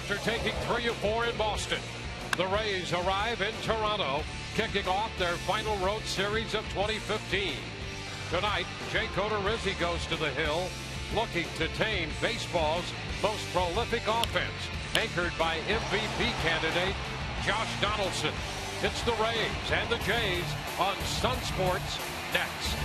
after taking 3 of 4 in Boston. The Rays arrive in Toronto, kicking off their final road series of 2015. Tonight, Jake Odorizzi goes to the Hill, looking to tame baseball's most prolific offense, anchored by MVP candidate Josh Donaldson. It's the Rays and the Jays on Sun Sports next.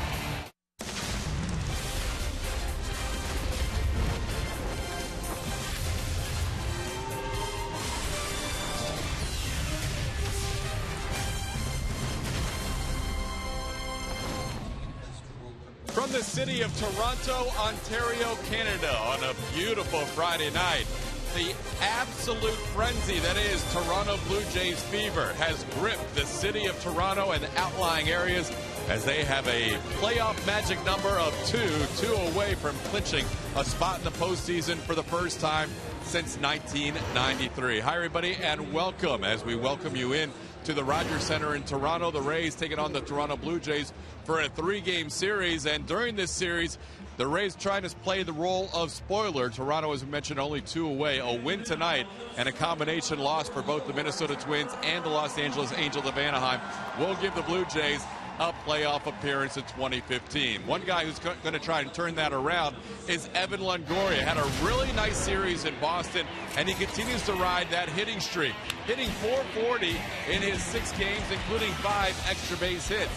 From the city of Toronto, Ontario, Canada, on a beautiful Friday night, the absolute frenzy that is Toronto Blue Jays fever has gripped the city of Toronto and the outlying areas as they have a playoff magic number of two away from clinching a spot in the postseason for the first time since 1993. Hi, everybody, and welcome as we welcome you in to the Rogers Center in Toronto. The Rays taking on the Toronto Blue Jays for a 3-game series, and during this series, the Rays trying to play the role of spoiler. Toronto, as we mentioned, only 2 away. A win tonight and a combination loss for both the Minnesota Twins and the Los Angeles Angels of Anaheim will give the Blue Jays a playoff appearance in 2015. One guy who's going to try and turn that around is Evan Longoria. Had a really nice series in Boston, and he continues to ride that hitting streak, hitting .440 in his 6 games, including 5 extra base hits.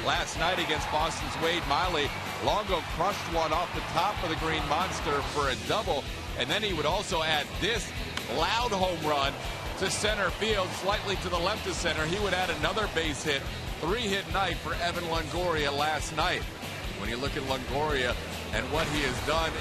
Last night against Boston's Wade Miley, Longo crushed one off the top of the Green Monster for a double, and then he would also add this loud home run to center field, slightly to the left of center. He would add another base hit. 3-hit night for Evan Longoria last night. When you look at Longoria and what he has done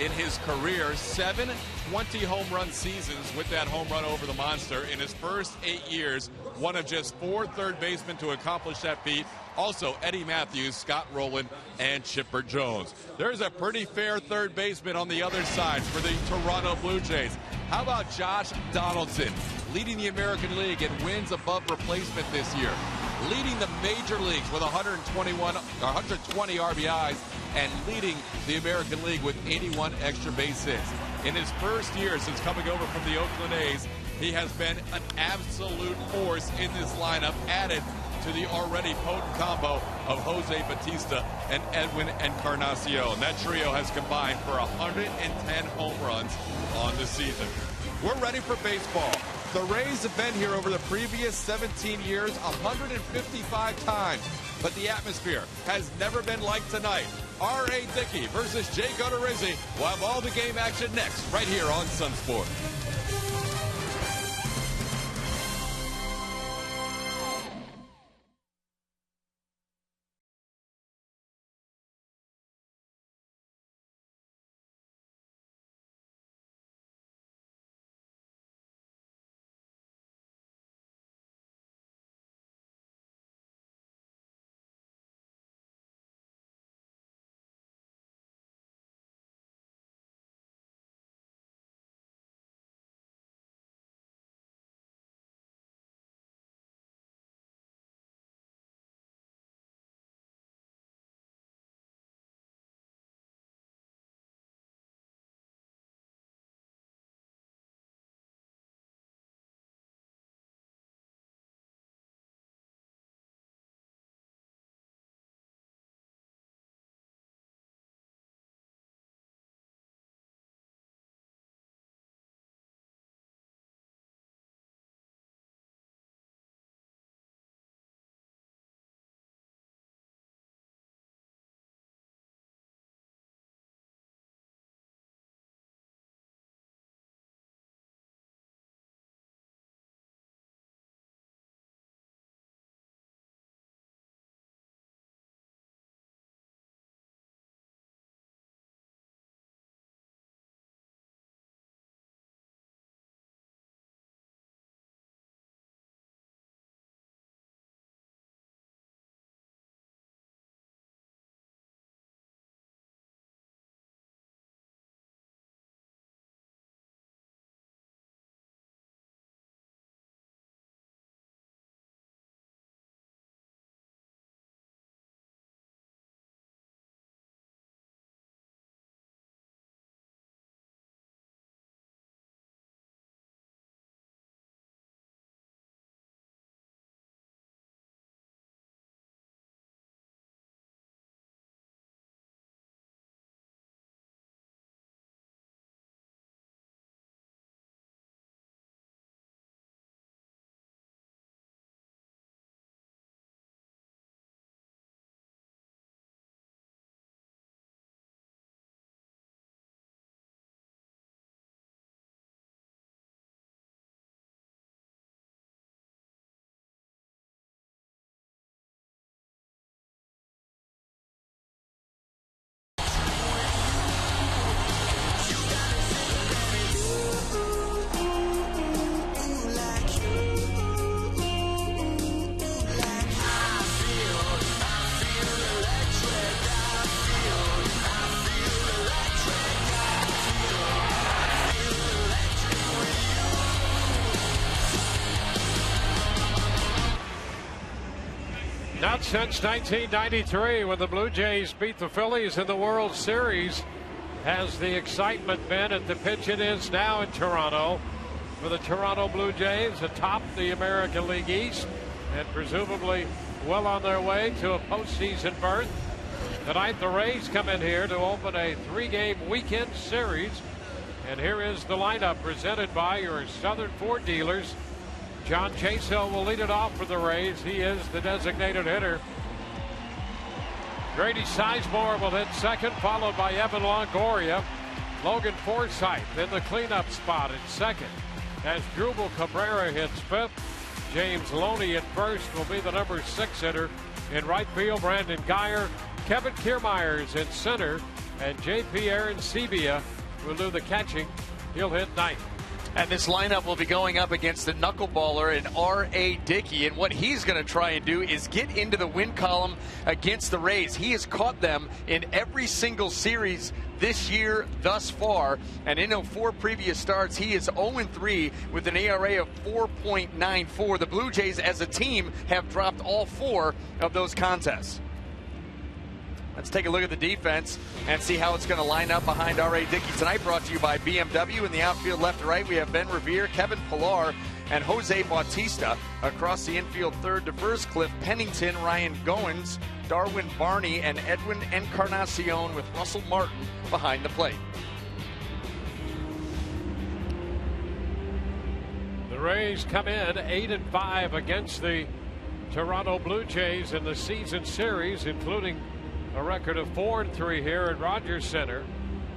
in his career, 7 20-home run seasons with that home run over the Monster in his first 8 years, one of just 4 third basemen to accomplish that feat. Also, Eddie Matthews, Scott Rowland, and Chipper Jones. There's a pretty fair third baseman on the other side for the Toronto Blue Jays. How about Josh Donaldson, leading the American League in wins above replacement this year, leading the major leagues with 120 RBIs, and leading the American League with 81 extra base hits. In his first year since coming over from the Oakland A's, he has been an absolute force in this lineup, added to the already potent combo of Jose Bautista and Edwin Encarnacion. That trio has combined for 110 home runs on the season. We're ready for baseball. The Rays have been here over the previous 17 years 155 times, but the atmosphere has never been like tonight. R.A. Dickey versus Jake Odorizzi. We'll have all the game action next, right here on Sun Sport. Not since 1993, when the Blue Jays beat the Phillies in the World Series, has the excitement been at the pitch it is now in Toronto for the Toronto Blue Jays atop the American League East and presumably well on their way to a postseason berth. Tonight the Rays come in here to open a 3-game weekend series, and here is the lineup presented by your Southern Ford dealers. John Jaso will lead it off for the Rays. He is the designated hitter. Grady Sizemore will hit second, followed by Evan Longoria. Logan Forsythe in the cleanup spot at second, as Drupal Cabrera hits fifth. James Loney at first will be the number 6 hitter. In right field, Brandon Guyer. Kevin Kiermaier in center, and J.P. Arencibia will do the catching. He'll hit ninth. And this lineup will be going up against the knuckleballer in R.A. Dickey. And what he's going to try and do is get into the win column against the Rays. He has caught them in every single series this year thus far. And in 4 previous starts, he is 0-3 with an ERA of 4.94. The Blue Jays as a team have dropped all 4 of those contests. Let's take a look at the defense and see how it's going to line up behind R.A. Dickey tonight. Brought to you by BMW. In the outfield left to right, we have Ben Revere, Kevin Pillar, and Jose Bautista. Across the infield third to first, Cliff Pennington, Ryan Goins, Darwin Barney, and Edwin Encarnacion, with Russell Martin behind the plate. The Rays come in 8-5 against the Toronto Blue Jays in the season series, including a record of 4-3 here at Rogers Center.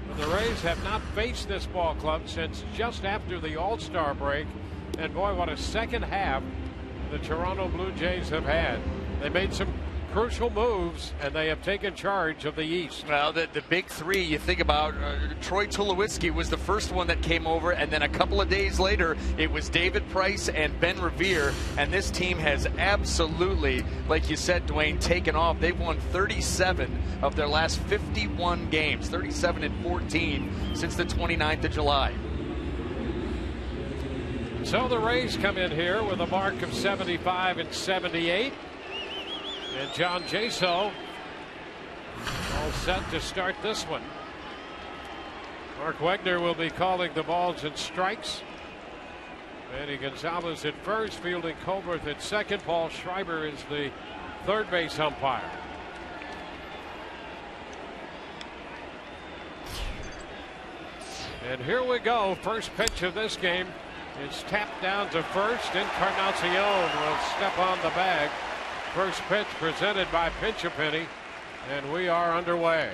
But the Rays have not faced this ball club since just after the All-Star break. And boy, what a second half the Toronto Blue Jays have had. They made some crucial moves, and they have taken charge of the East. Well, the big three, you think about, Troy Tulowitzki was the first one that came over, and then a couple of days later, it was David Price and Ben Revere, and this team has absolutely, like you said, Dwayne, taken off. They've won 37 of their last 51 games, 37-14 since the 29th of July. So the Rays come in here with a mark of 75-78. And John Jaso all set to start this one. Mark Wegner will be calling the balls and strikes. Manny Gonzalez at first, fielding Colbert at second. Paul Schreiber is the third base umpire. And here we go. First pitch of this game. It's tapped down to first. Encarnacion will step on the bag. First pitch presented by Pinch-A-Penny, and we are underway.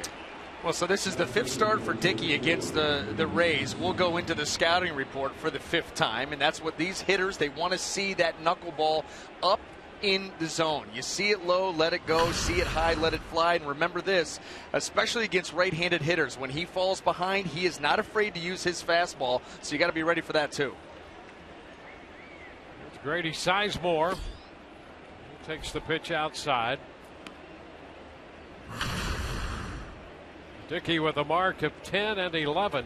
Well, so this is the 5th start for Dickey against the Rays. We'll go into the scouting report for the 5th time, and that's what these hitters, they want to see that knuckleball up in the zone. You see it low, let it go. See it high, let it fly. And remember this, especially against right-handed hitters, when he falls behind, he is not afraid to use his fastball, so you got to be ready for that too. It's Grady Sizemore. Takes the pitch outside. Dickey with a mark of 10-11.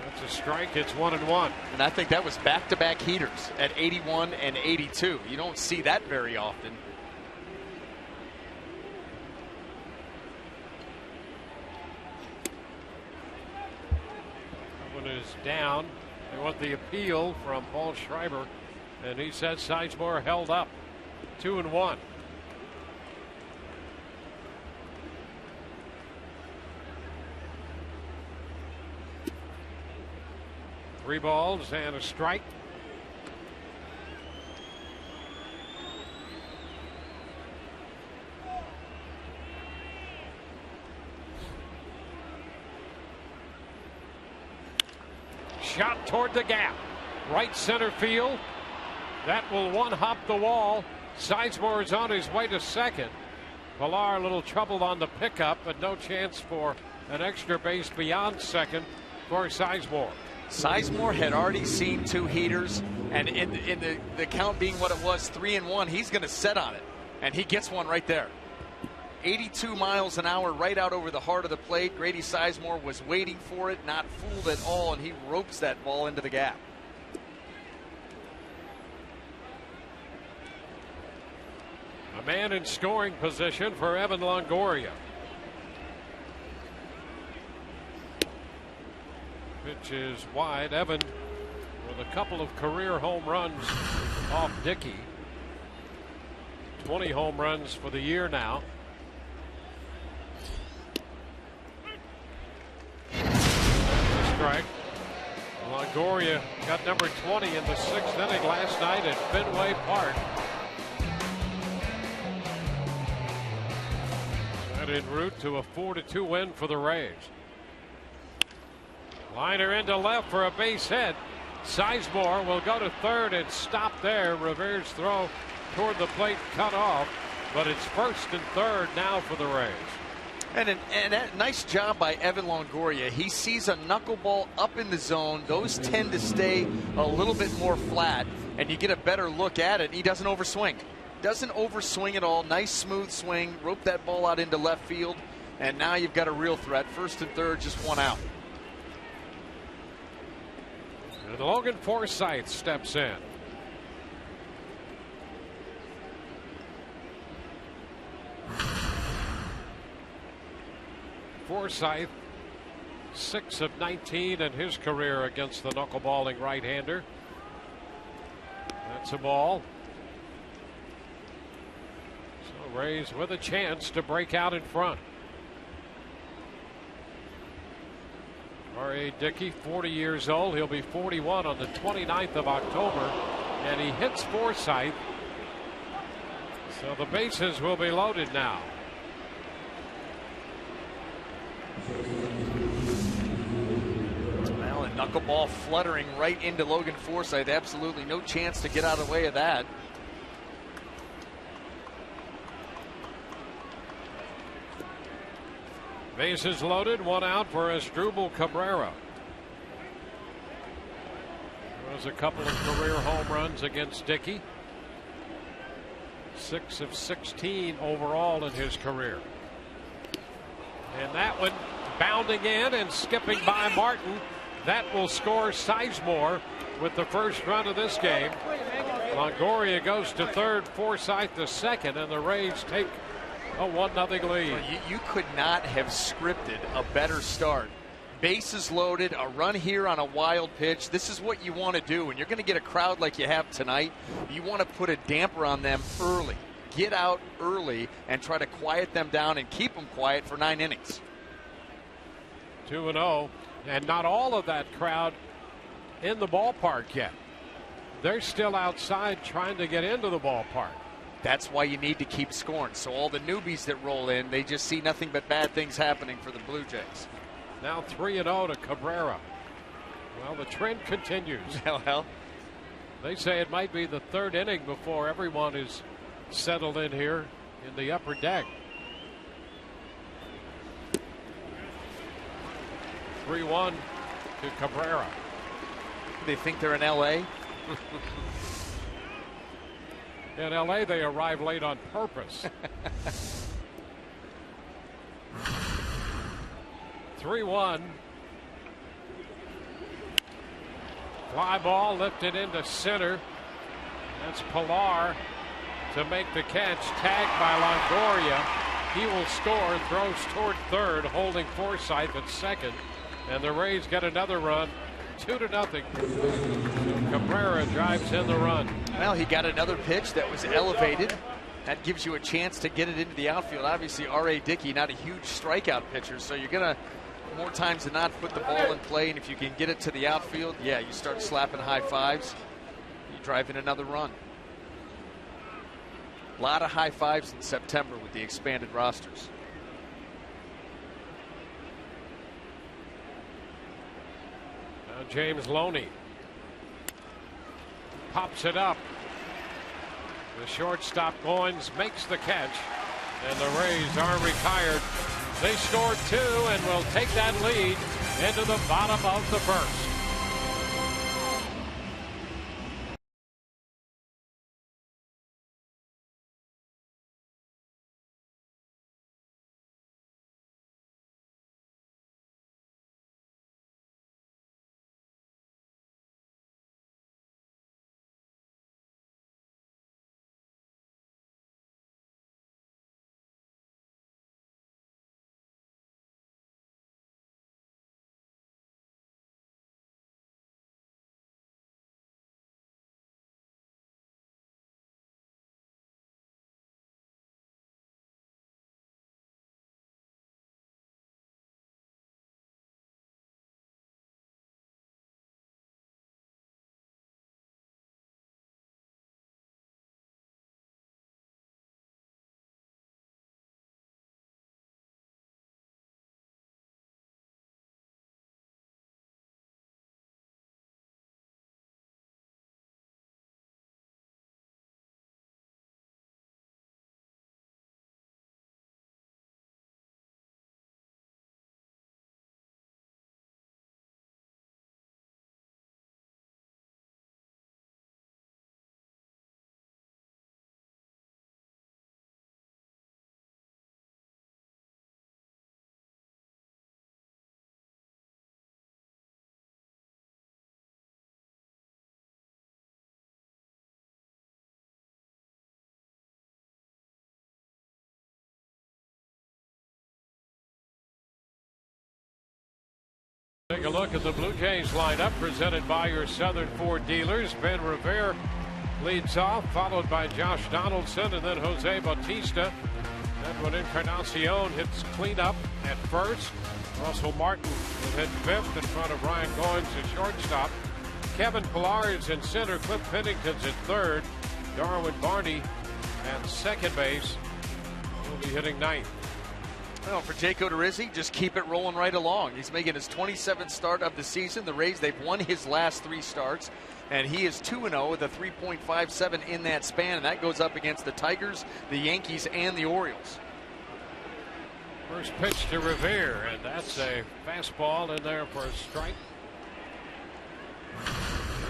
That's a strike. It's 1-1. And I think that was back-to-back heaters at 81 and 82. You don't see that very often. That one is down. They want the appeal from Paul Schreiber, and he says Sizemore held up. 2-1. Three balls and a strike. Shot toward the gap. Right center field. That will one-hop the wall. Sizemore is on his way to second. Pillar a little troubled on the pickup, but no chance for an extra base beyond second for Sizemore. Sizemore had already seen 2 heaters, and in the count being what it was, 3-1, he's going to set on it, and he gets one right there. 82 miles an hour right out over the heart of the plate. Grady Sizemore was waiting for it, not fooled at all, and he ropes that ball into the gap. A man in scoring position for Evan Longoria. Pitch is wide. Evan with a couple of career home runs off Dickey. 20 home runs for the year now. Strike. Longoria got number 20 in the 6th inning last night at Fenway Park. And en route to a 4-2 win for the Rays. Liner into left for a base hit. Sizemore will go to third and stop there. Revere's throw toward the plate cut off, but it's first and third now for the Rays. And a nice job by Evan Longoria. He sees a knuckleball up in the zone. Those tend to stay a little bit more flat, and you get a better look at it. He doesn't overswing. Doesn't overswing at all. Nice smooth swing. Rope that ball out into left field, and now you've got a real threat. First and third, just one out. And Logan Forsythe steps in. Forsythe, 6 of 19 in his career against the knuckleballing right-hander. That's a ball. So Rays with a chance to break out in front. R.A. Dickey, 40 years old. He'll be 41 on the 29th of October. And he hits Forsythe. So the bases will be loaded now. Well, a knuckleball fluttering right into Logan Forsythe. Absolutely no chance to get out of the way of that. Bases loaded, one out for Asdrubal Cabrera. There was a couple of career home runs against Dickey. 6 of 16 overall in his career. And that one bounding in and skipping by Martin. That will score Sizemore with the first run of this game. Longoria goes to third, Forsythe to second, and the Rays take a 1-0 lead. You could not have scripted a better start. Bases loaded, a run here on a wild pitch. This is what you want to do. And you're going to get a crowd like you have tonight. You want to put a damper on them early. Get out early and try to quiet them down and keep them quiet for 9 innings. 2-0, and not all of that crowd in the ballpark yet. They're still outside trying to get into the ballpark. That's why you need to keep scoring. So all the newbies that roll in, they just see nothing but bad things happening for the Blue Jays. Now 3-0 to Cabrera. Well, the trend continues. Well, they say it might be the third inning before everyone is settled in here in the upper deck. 3-1 to Cabrera. They think they're in L.A.? In L.A., they arrive late on purpose. 3-1. Fly ball lifted into center. That's Pilar to make the catch. Tagged by Longoria. He will score, throws toward third, holding Forsythe at second. And the Rays get another run. 2-0. Cabrera drives in the run. Well, he got another pitch that was elevated. That gives you a chance to get it into the outfield. Obviously, R.A. Dickey, not a huge strikeout pitcher, so you're going to, more times than not, put the ball in play, and if you can get it to the outfield, yeah, you start slapping high fives. You drive in another run. A lot of high fives in September with the expanded rosters. James Loney pops it up. The shortstop Goins makes the catch, and the Rays are retired. They scored 2 and will take that lead into the bottom of the first. Take a look at the Blue Jays lineup presented by your Southern Ford dealers. Ben Revere leads off, followed by Josh Donaldson and then Jose Bautista. Edwin Encarnacion hits cleanup at first. Russell Martin will hit fifth in front of Ryan Goins at shortstop. Kevin Pillar is in center. Cliff Pennington's at third. Darwin Barney at second base. He'll be hitting ninth. Well, for Jake Odorizzi, just keep it rolling right along. He's making his 27th start of the season. The Rays, they've won his last 3 starts, and he is 2-0 with a 3.57 in that span, and that goes up against the Tigers, the Yankees, and the Orioles. First pitch to Revere, and that's a fastball in there for a strike.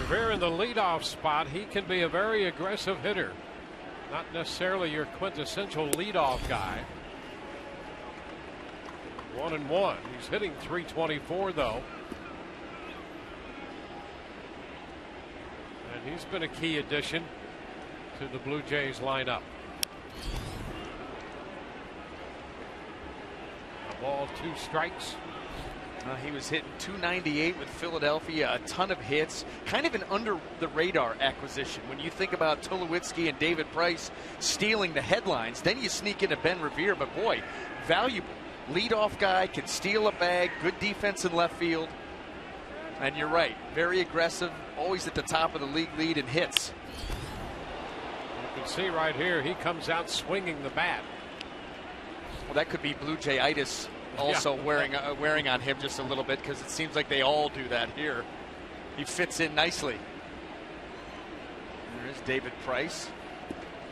Revere in the leadoff spot. He can be a very aggressive hitter. Not necessarily your quintessential leadoff guy. 1-1. He's hitting .324 though. And he's been a key addition to the Blue Jays lineup. A ball, 2 strikes. He was hitting .298 with Philadelphia, a ton of hits, kind of an under the radar acquisition. When you think about Tulowitzki and David Price stealing the headlines, then you sneak into Ben Revere, but boy, valuable. Leadoff guy, can steal a bag, good defense in left field. And you're right, very aggressive, always at the top of the league lead in hits. You can see right here, he comes out swinging the bat. Well, that could be Blue Jay-itis also wearing on him just a little bit, because it seems like they all do that here. He fits in nicely. There's David Price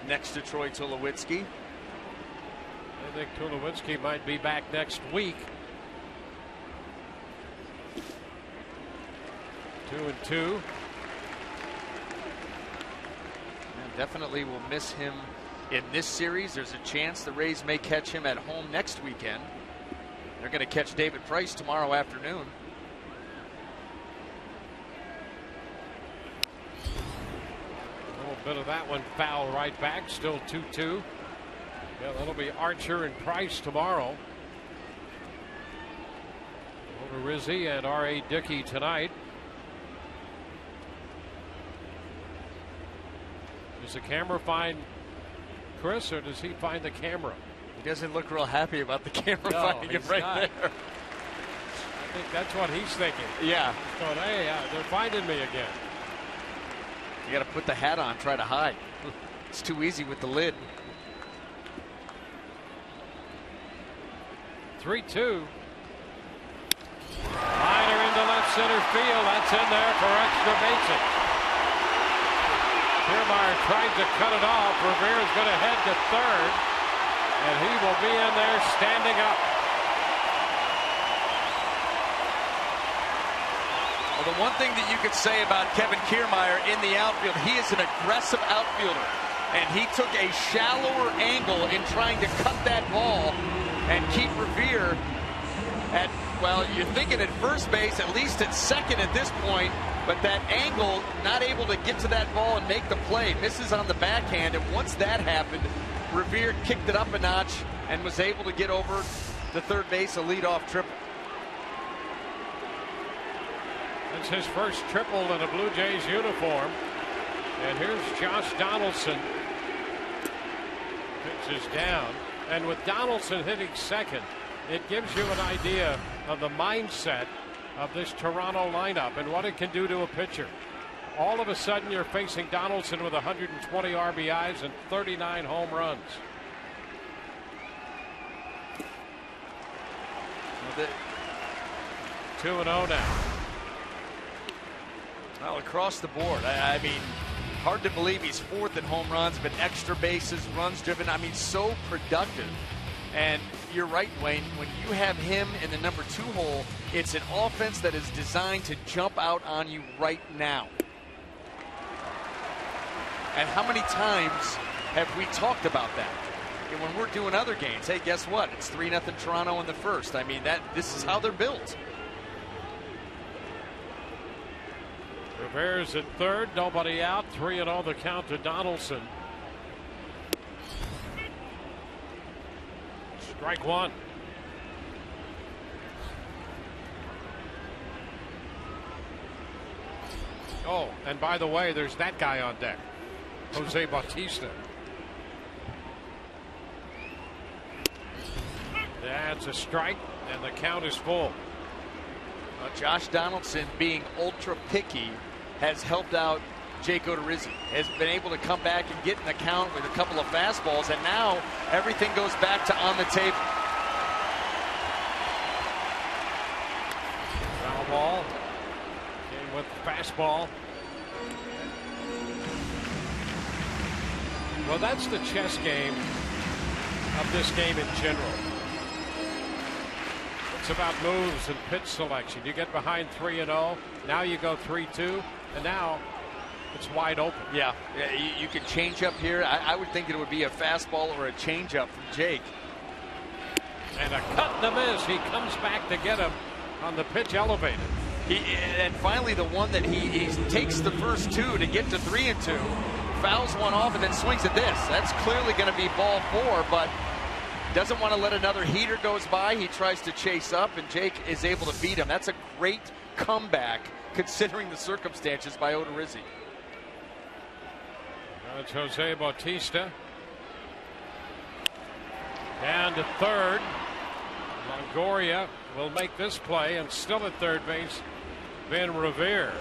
next to Troy Tulowitzki. I think Tulowitzki might be back next week. 2-2. Definitely will miss him in this series. There's a chance the Rays may catch him at home next weekend. They're going to catch David Price tomorrow afternoon. A little bit of that one foul right back. Still 2-2. Yeah, that'll be Archer and Price tomorrow. Odorizzi and R.A. Dickey tonight. Does the camera find Chris, or does he find the camera? He doesn't look real happy about the camera finding him right there. I think that's what he's thinking. Yeah. He's going, hey, they're finding me again. You got to put the hat on, try to hide. It's too easy with the lid. 3-2. Liner into left center field. That's in there for extra bases. Kiermaier tried to cut it off. Revere's going to head to third, and he will be in there standing up. Well, the one thing that you could say about Kevin Kiermaier in the outfield, he is an aggressive outfielder, and he took a shallower angle in trying to cut that ball and keep Revere at, well, you're thinking at first base, at least at second at this point, but that angle, not able to get to that ball and make the play, misses on the backhand, and once that happened, Revere kicked it up a notch and was able to get over the third base, a leadoff triple. It's his first triple in a Blue Jays uniform. And here's Josh Donaldson. Pitch is down. And with Donaldson hitting second, it gives you an idea of the mindset of this Toronto lineup and what it can do to a pitcher. All of a sudden, you're facing Donaldson with 120 RBIs and 39 home runs. 2-0 now. Well, across the board, I mean, hard to believe he's fourth in home runs, but extra bases, runs driven. I mean, so productive. And you're right, Wayne, when you have him in the number 2 hole, it's an offense that is designed to jump out on you right now. And how many times have we talked about that? And when we're doing other games, hey, guess what? It's 3-0 Toronto in the first. I mean, this is how they're built. Revere's at third, nobody out. 3-0 the count to Donaldson. Strike one. Oh, and by the way, there's that guy on deck, Jose Bautista. That's a strike, and the count is full. Josh Donaldson, being ultra picky, has helped out Jake Odorizzi. Has been able to come back and get in the count with a couple of fastballs, and now everything goes back to on the table. Foul ball. In with the fastball. Well, that's the chess game of this game in general. It's about moves and pitch selection. You get behind 3-0. Now you go 3-2, and now it's wide open. Yeah, you can change up here. I would think it would be a fastball or a changeup from Jake. And a cut and a miss. He comes back to get him on the pitch elevated. And finally, the one that he takes the first two to get to 3-2, fouls one off, and then swings at this. That's clearly going to be ball 4, but doesn't want to let another heater goes by. He tries to chase up, and Jake is able to beat him. That's a great comeback considering the circumstances by Odorizzi. It's Jose Bautista. Down to third. Longoria will make this play, and still at third base, Van Revere.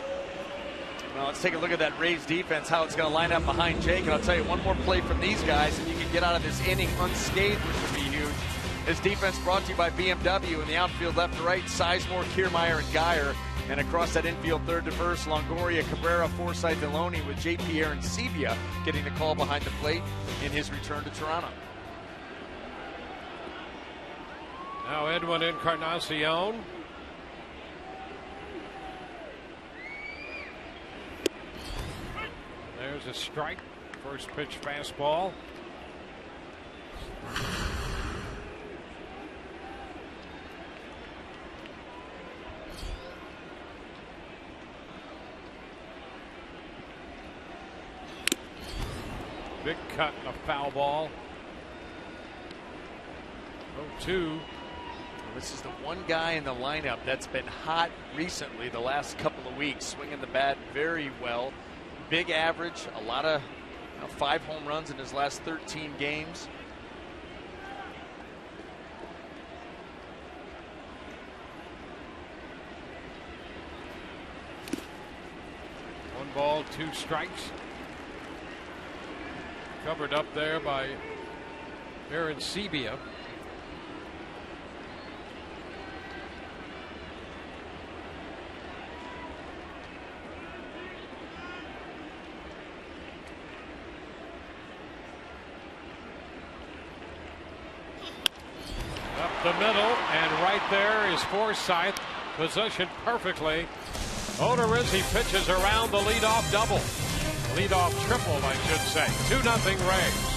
Well, let's take a look at that Rays defense, how it's going to line up behind Jake. And I'll tell you, one more play from these guys, and you can get out of this inning unscathed, which would be huge. This defense brought to you by BMW. In the outfield, left to right, Sizemore, Kiermaier, and Geyer. And across that infield, third to first, Longoria, Cabrera, Forsythe, Deloney, with J.P. Arencibia getting the call behind the plate in his return to Toronto. Now Edwin Encarnacion. There's a strike. First pitch fastball. Big cut, a foul ball. 0-2. This is the one guy in the lineup that's been hot recently, the last couple of weeks, swinging the bat very well. Big average, a lot of 5 home runs in his last 13 games. One ball, 2 strikes. Covered up there by Arencibia. Up the middle, and right there is Forsythe, positioned perfectly. Odorizzi pitches around the leadoff double. Leadoff triple, I should say. 2-0 Rays.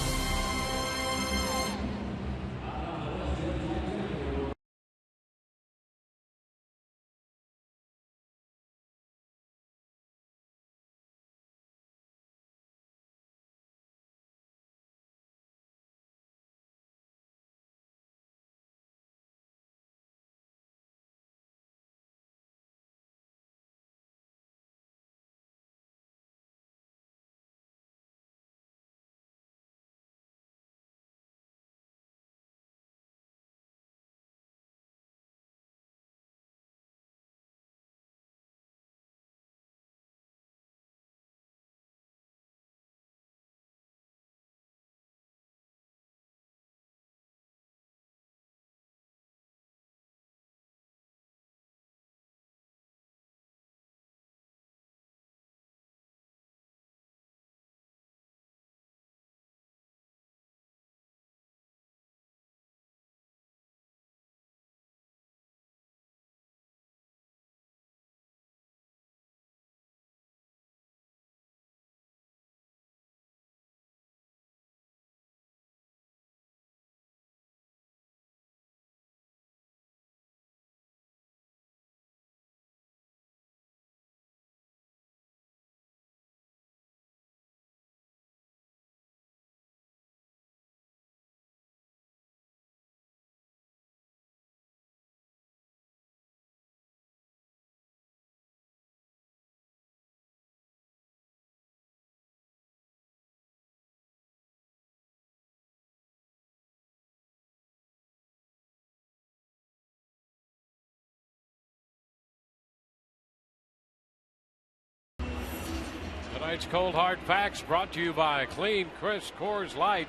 Tonight's Cold Hard Facts brought to you by Clean Chris Coors Light.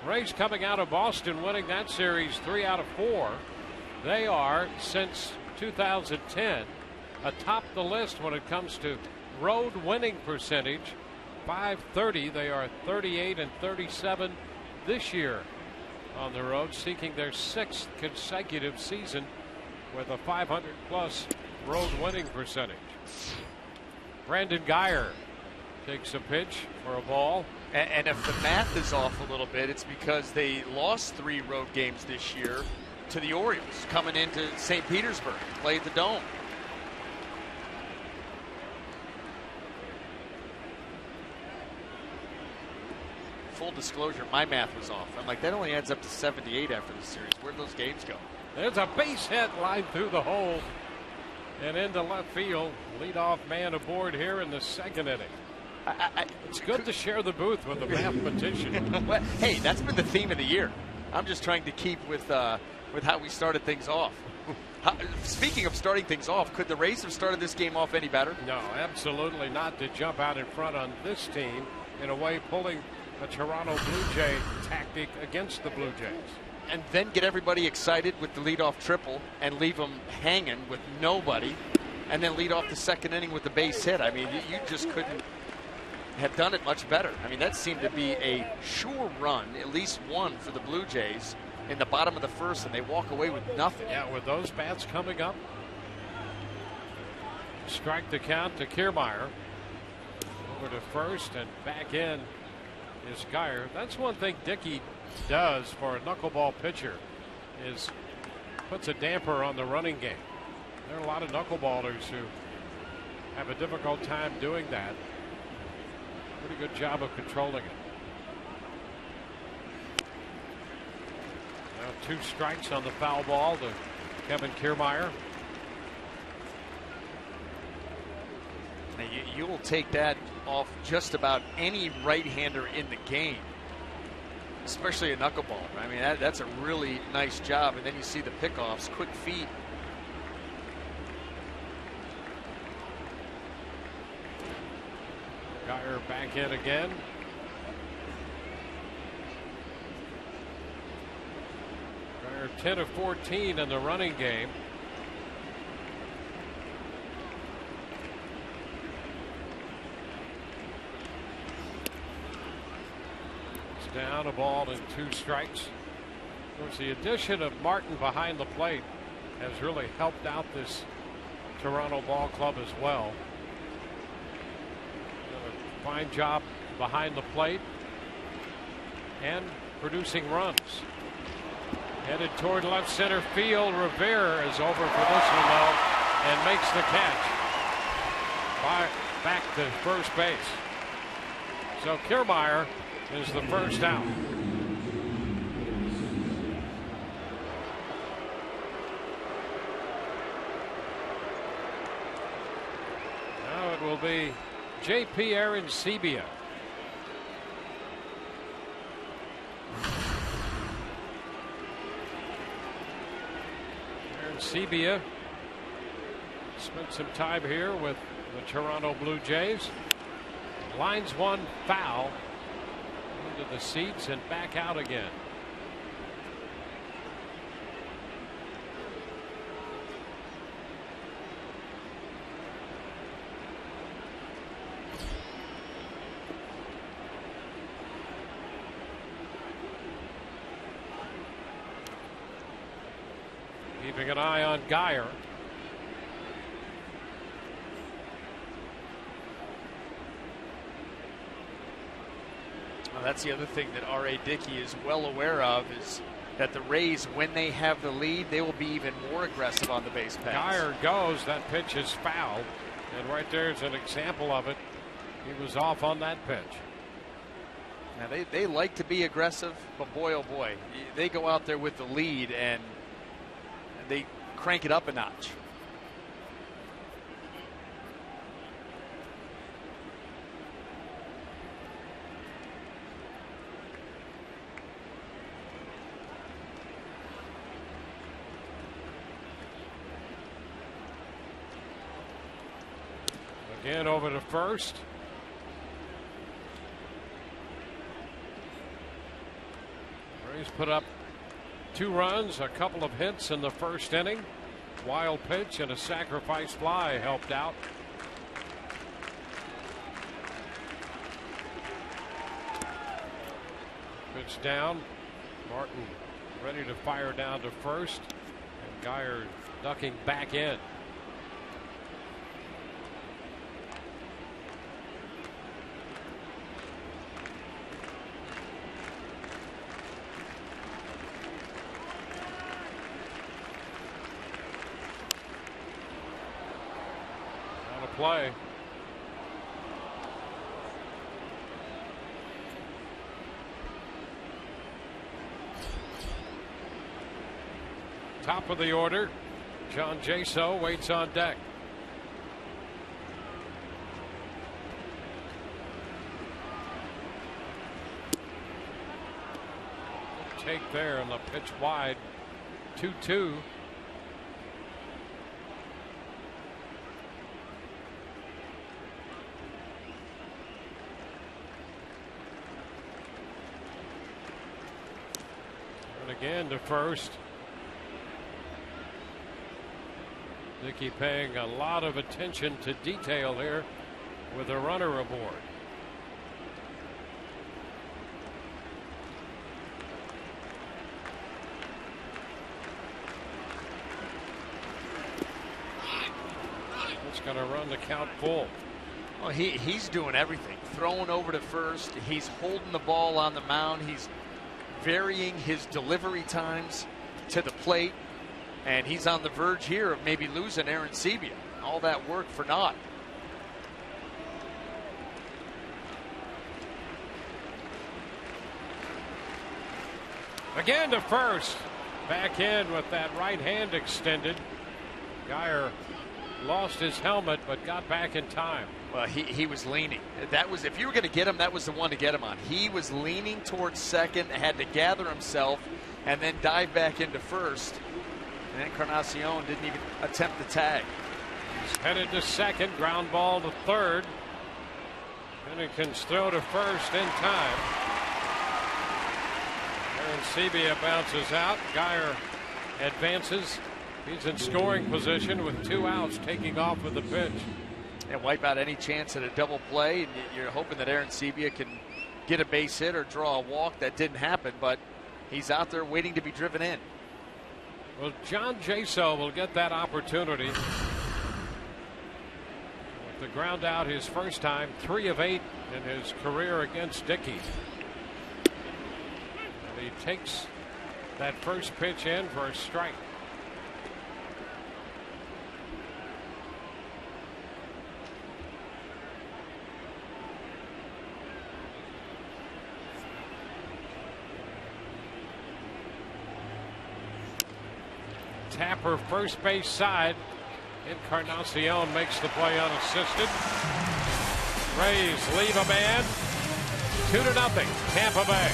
Rays coming out of Boston, winning that series 3 out of 4. They are, since 2010, atop the list when it comes to road winning percentage. .530. They are 38 and 37 this year on the road, seeking their 6th consecutive season with a 500-plus road winning percentage. Brandon Guyer takes a pitch for a ball. And if the math is off a little bit, it's because they lost 3 road games this year to the Orioles, coming into St. Petersburg to play at the Dome. Full disclosure, my math was off. I'm like, that only adds up to 78 after the series. Where'd those games go? There's a base hit line through the hole and into left field. Leadoff man aboard here in the 2nd inning. It's good to share the booth with the mathematician. Well, hey, that's been the theme of the year. I'm just trying to keep with how we started things off. Speaking of starting things off, could the Rays have started this game off any better? No, absolutely not, to jump out in front on this team, in a way pulling a Toronto Blue Jay tactic against the Blue Jays. And then get everybody excited with the leadoff triple and leave them hanging with nobody, and then lead off the 2nd inning with the base hit. I mean, you just couldn't have done it much better. I mean, that seemed to be a sure run, at least one for the Blue Jays in the bottom of the 1st, and they walk away with nothing. Yeah, with those bats coming up. Strike the count to Kiermaier. Over to first and back in is Guyer. That's one thing Dickey does for a knuckleball pitcher, is puts a damper on the running game. There are a lot of knuckleballers who have a difficult time doing that. Pretty good job of controlling it. Now 2 strikes on the foul ball to Kevin Kiermaier. You will take that off just about any right-hander in the game, especially a knuckleball. I mean, that's a really nice job. And then you see the pickoffs, quick feet. Guyer back in again. Guyer 10 of 14 in the running game. Down, a ball and 2 strikes. Of course, the addition of Martin behind the plate has really helped out this Toronto ball club as well. A fine job behind the plate and producing runs. Headed toward left center field. Rivera is over for this one though and makes the catch. Back to first base. So Kiermaier is the first out. Now it will be J.P. Arancibia. Arancibia spent some time here with the Toronto Blue Jays. Lines one foul into the seats and back out again. Keeping an eye on Guyer. Well, that's the other thing that R.A. Dickey is well aware of, is that the Rays, when they have the lead, they will be even more aggressive on the base paths. Guyer goes. That pitch is foul. And right there's an example of it. He was off on that pitch. Now they like to be aggressive, but boy, oh boy, they go out there with the lead and they crank it up a notch. Again over to first. He's put up 2 runs, a couple of hits in the first inning. Wild pitch and a sacrifice fly helped out. Pitch down. Martin ready to fire down to first. And Geyer ducking back in. Play. Top of the order, John Jaso waits on deck. Take there on the pitch wide. 2-2. Again to first. Dickey paying a lot of attention to detail here with a runner aboard. It's going to run the count full. Well, he's doing everything. Throwing over to first. He's holding the ball on the mound. He's varying his delivery times to the plate, and he's on the verge here of maybe losing Aaron Sebia. All that work for naught. Again to first. Back in with that right hand extended. Geyer lost his helmet but got back in time. Well, he was leaning. That was, if you were going to get him, that was the one to get him on. He was leaning towards second, had to gather himself, and then dive back into first. And Encarnacion didn't even attempt the tag. He's headed to second, ground ball to third. Pennington's throw to first in time. Aaron Sebia bounces out. Geyer advances. He's in scoring position with 2 outs, taking off with the pitch. And wipe out any chance at a double play. And you're hoping that Aaron Sebia can get a base hit or draw a walk. That didn't happen, but he's out there waiting to be driven in. Well, John Jaso will get that opportunity. With the ground out his first time, 3 of 8 in his career against Dickey. And he takes that first pitch in for a strike. Tapper first base side. Encarnacion makes the play unassisted. Rays leave a man. 2-0 Tampa Bay.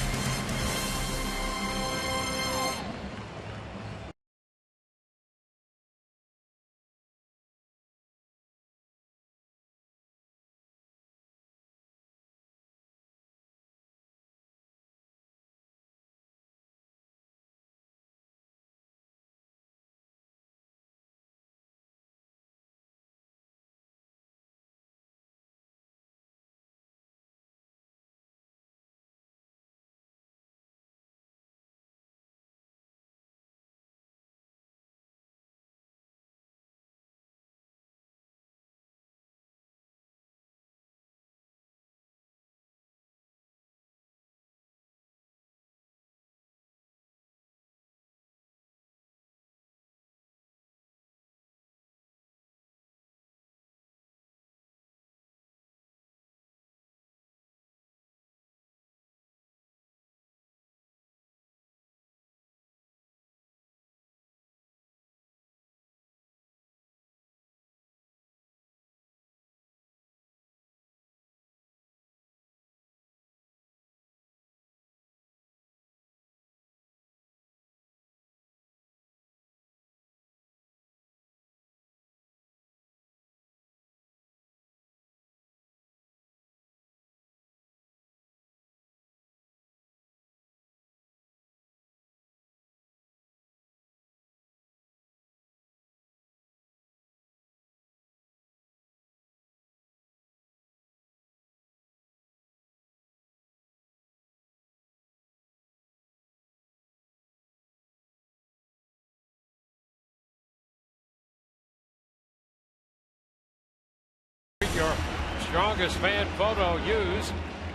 your strongest fan photo, use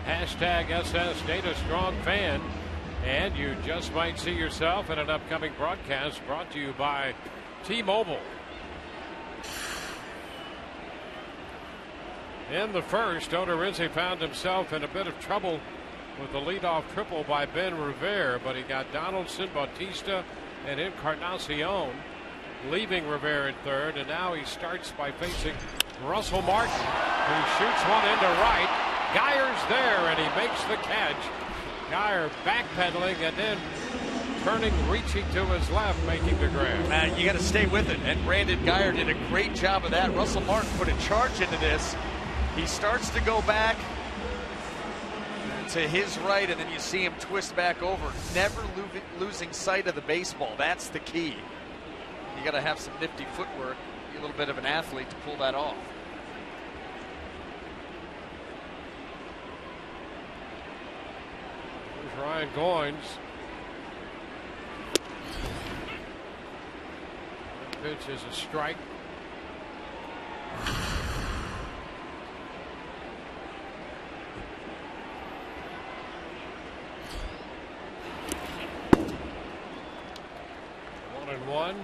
hashtag #SSDataStrongFan, and you just might see yourself in an upcoming broadcast brought to you by T-Mobile. In the first, Odorizzi found himself in a bit of trouble with the leadoff triple by Ben Revere, but he got Donaldson, Bautista, and Encarnacion, leaving Revere at third, and now he starts by facing Russell Martin, who shoots one into right. Geyer's there, and he makes the catch. Geyer backpedaling and then turning, reaching to his left, making the grab. Man, you got to stay with it, and Brandon Geyer did a great job of that. Russell Martin put a charge into this. He starts to go back to his right, and then you see him twist back over, never losing sight of the baseball. That's the key. You got to have some nifty footwork, be a little bit of an athlete to pull that off. Here's Ryan Goins. That pitch is a strike. One.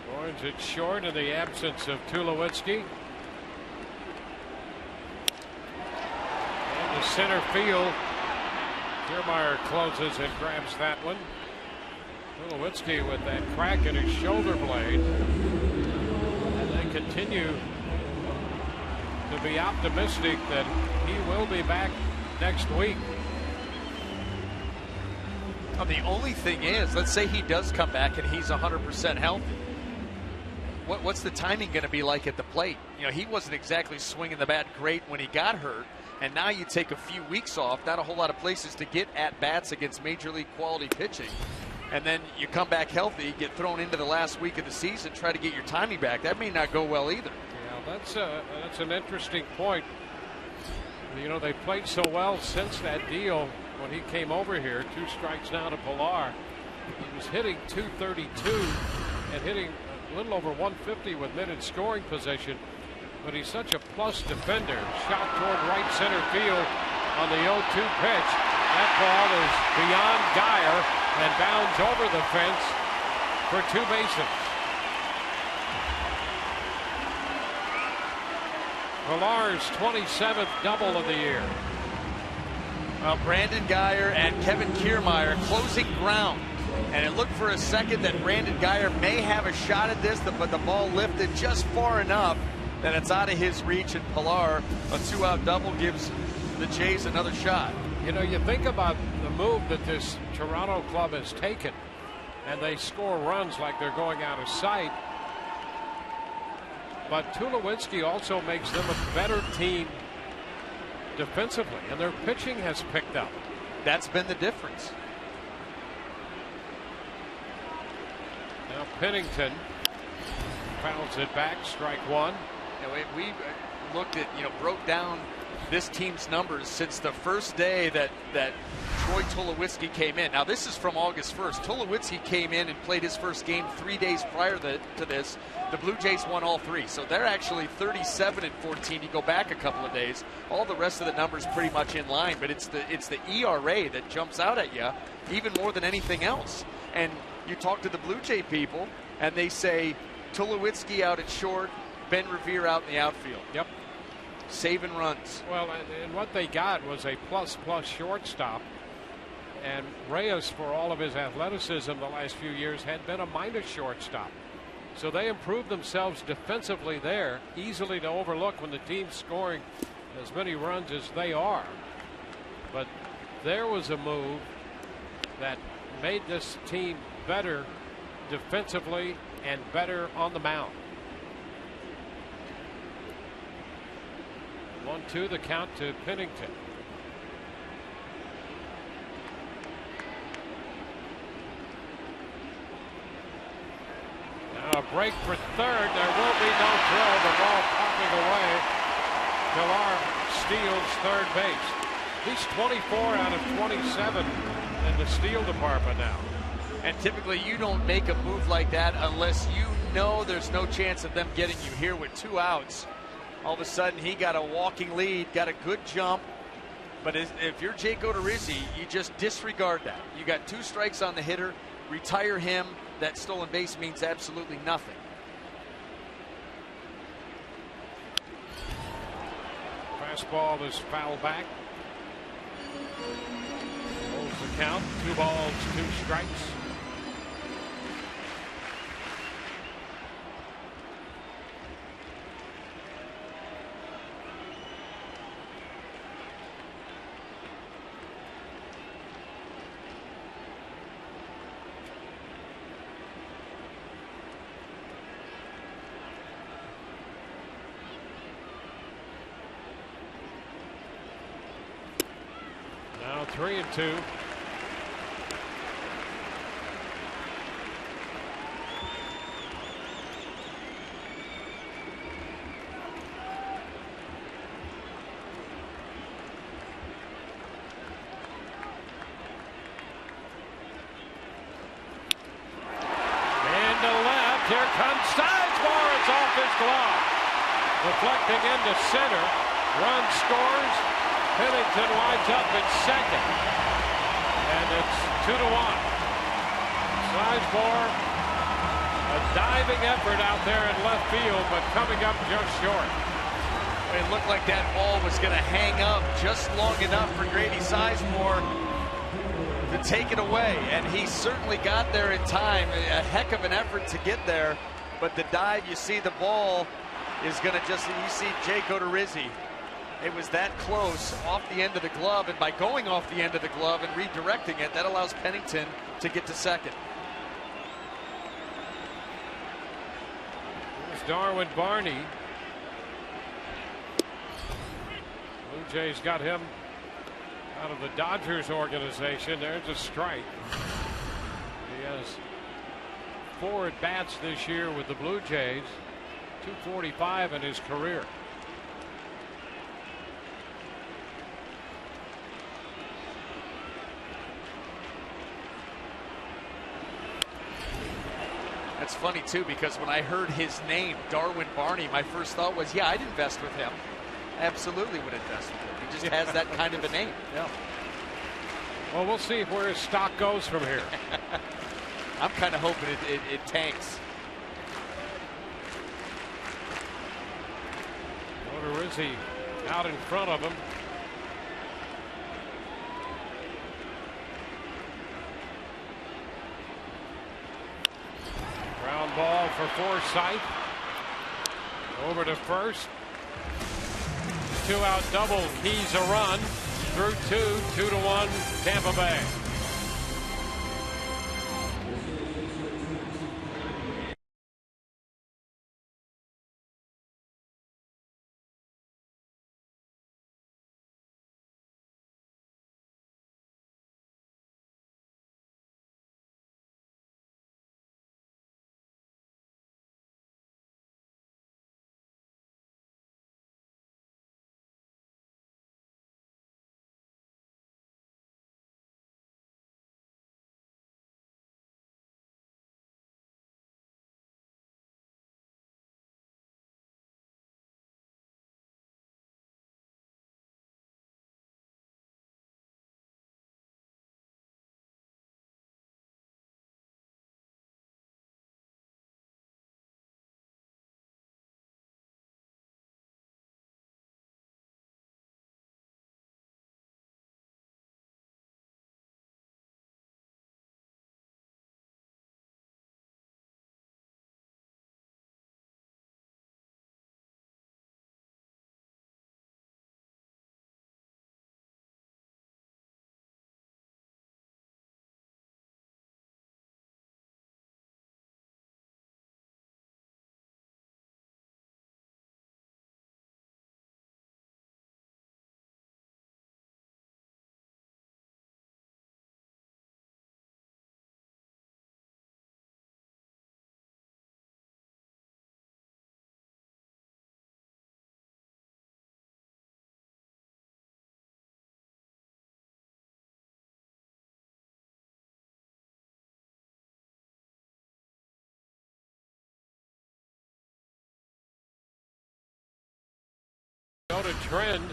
Goins it short in the absence of Tulowitzki. And to center field. Kiermaier closes and grabs that one. Tulowitzki with that crack in his shoulder blade. And they continue to be optimistic that he will be back next week. Well, the only thing is, let's say he does come back and he's 100% healthy. What's the timing going to be like at the plate? You know, he wasn't exactly swinging the bat great when he got hurt, and now you take a few weeks off, not a whole lot of places to get at bats against major league quality pitching. And then you come back healthy, get thrown into the last week of the season, try to get your timing back. That may not go well either. That's an interesting point. You know, they played so well since that deal when he came over here. 2 strikes now to Pilar. He was hitting .232 and hitting a little over 150 with men in scoring position. But he's such a plus defender. Shot toward right center field on the 0-2 pitch. That ball is beyond Geyer and bounds over the fence for 2 bases. Pilar's 27th double of the year. Well, Brandon Geyer and Kevin Kiermaier closing ground. And it looked for a second that Brandon Geyer may have a shot at this, but the ball lifted just far enough that it's out of his reach, and Pilar, a 2-out double, gives the Jays another shot. You know, you think about the move that this Toronto club has taken, and they score runs like they're going out of sight. But Tulowitzki also makes them a better team defensively, and their pitching has picked up. That's been the difference. Now Pennington fouls it back, strike one. We looked at, broke down this team's numbers since the first day that Troy Tulowitzki came in. Now, this is from August 1st. Tulowitzki came in and played his first game 3 days prior to this. The Blue Jays won all 3. So they're actually 37-14. You go back a couple of days. All the rest of the numbers pretty much in line. But it's the ERA that jumps out at you even more than anything else. And you talk to the Blue Jay people, and they say Tulowitzki out at short, Ben Revere out in the outfield. Yep. Saving runs. Well, and what they got was a plus shortstop. And Reyes, for all of his athleticism the last few years, had been a minus shortstop. So they improved themselves defensively there, easily to overlook when the team's scoring as many runs as they are. But there was a move that made this team better defensively and better on the mound. 1-2 the count to Pennington. Now a break for third. There will be no throw. The ball popping away. Pilar steals third base. He's 24 out of 27 in the steal department now. And typically you don't make a move like that unless you know there's no chance of them getting you. Here with 2 outs, all of a sudden he got a walking lead, got a good jump. But if you're Jake Odorizzi, you just disregard that. You got 2 strikes on the hitter, retire him. That stolen base means absolutely nothing. Fastball is foul back. Holds the count. 2 balls, 2 strikes. Now 3-2. Here comes Sizemore. It's off his glove. Deflecting into center. Run scores. Pennington winds up in second. And it's 2-1. Sizemore, a diving effort out there in left field, but coming up just short. It looked like that ball was going to hang up just long enough for Grady Sizemore to take it away, and he certainly got there in time. A heck of an effort to get there, but the dive, you see the ball is going to just, you see Jake Odorizzi. It was that close off the end of the glove, and by going off the end of the glove and redirecting it, that allows Pennington to get to second. Here's Darwin Barney. Blue Jays got him out of the Dodgers organization. There's a strike. He has 4 at-bats this year with the Blue Jays. 245 in his career. That's funny too, because when I heard his name, Darwin Barney, my first thought was, yeah, I'd invest with him. Absolutely would invest with him. He just has that kind of a name. Yeah. Well, we'll see where his stock goes from here. I'm kind of hoping it tanks. Odorizzi out in front of him. Ground ball for Forsythe. Over to first. 2-out double keys a run through 2-1 Tampa Bay. What a trend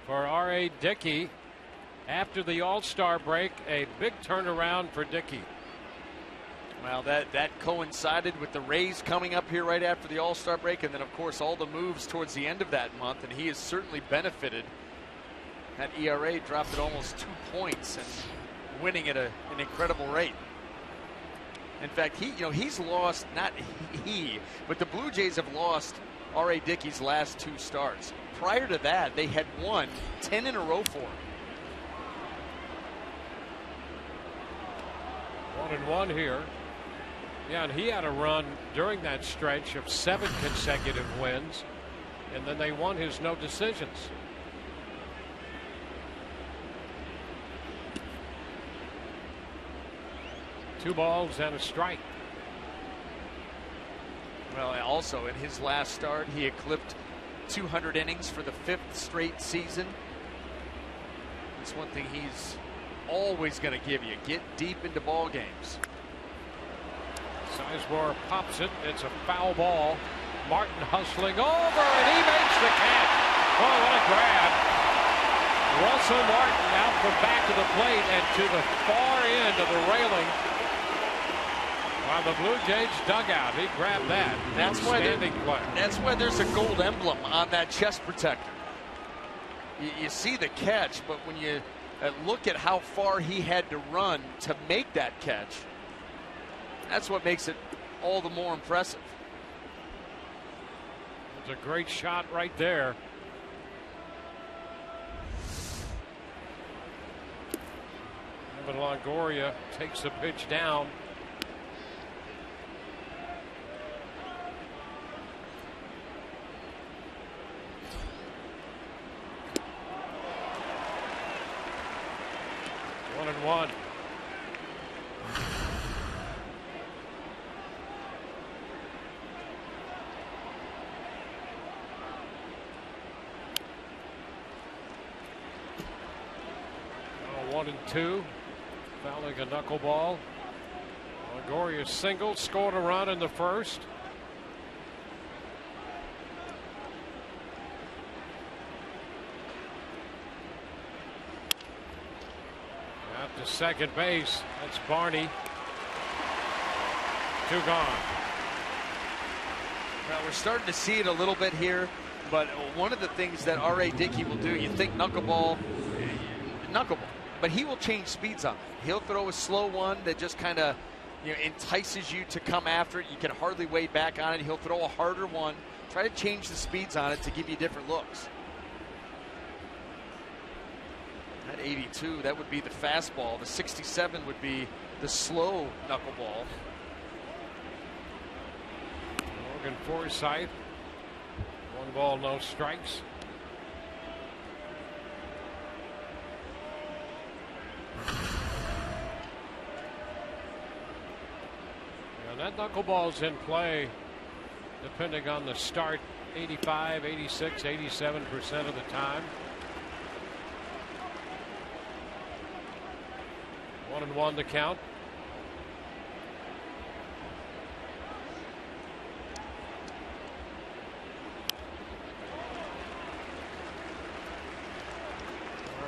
for R.A. Dickey. After the All-Star break, a big turnaround for Dickey. Well, that coincided with the Rays coming up here right after the All-Star break, and then, of course, all the moves towards the end of that month, and he has certainly benefited. That ERA dropped at almost 2 points and winning at an incredible rate. In fact, he's lost, not he, but the Blue Jays have lost R.A. Dickey's last 2 starts. Prior to that, they had won 10 in a row for him. 1-1 here. Yeah, and he had a run during that stretch of 7 consecutive wins, and then they won his no decisions. Two balls and a strike. Well, also in his last start, he eclipsed 200 innings for the 5th straight season. That's one thing he's always going to give you. Get deep into ball games. Sizemore pops it. It's a foul ball. Martin hustling over, and he makes the catch. Oh, what a grab. Russell Martin out from back of the plate and to the far end of the railing. While the Blue Jays dugout, he grabbed that. That's why there's a gold emblem on that chest protector. You see the catch, but when you look at how far he had to run to make that catch, that's what makes it all the more impressive. It's a great shot right there. Evan Longoria takes the pitch down. One. Oh, 1-2. Fouling a knuckleball. Longoria single, scored a run in the first. To second base. That's Barney. 2 gone. Well, we're starting to see it a little bit here, but one of the things that R.A. Dickey will do, you think knuckleball, but he will change speeds on it. He'll throw a slow one that just kind of entices you to come after it. You can hardly wait back on it. He'll throw a harder one, try to change the speeds on it to give you different looks. At 82, that would be the fastball. The 67 would be the slow knuckleball. Morgan Forsythe. 1 ball, no strikes. And that knuckleball's in play depending on the start, 85, 86, 87% of the time. 1-1 to count.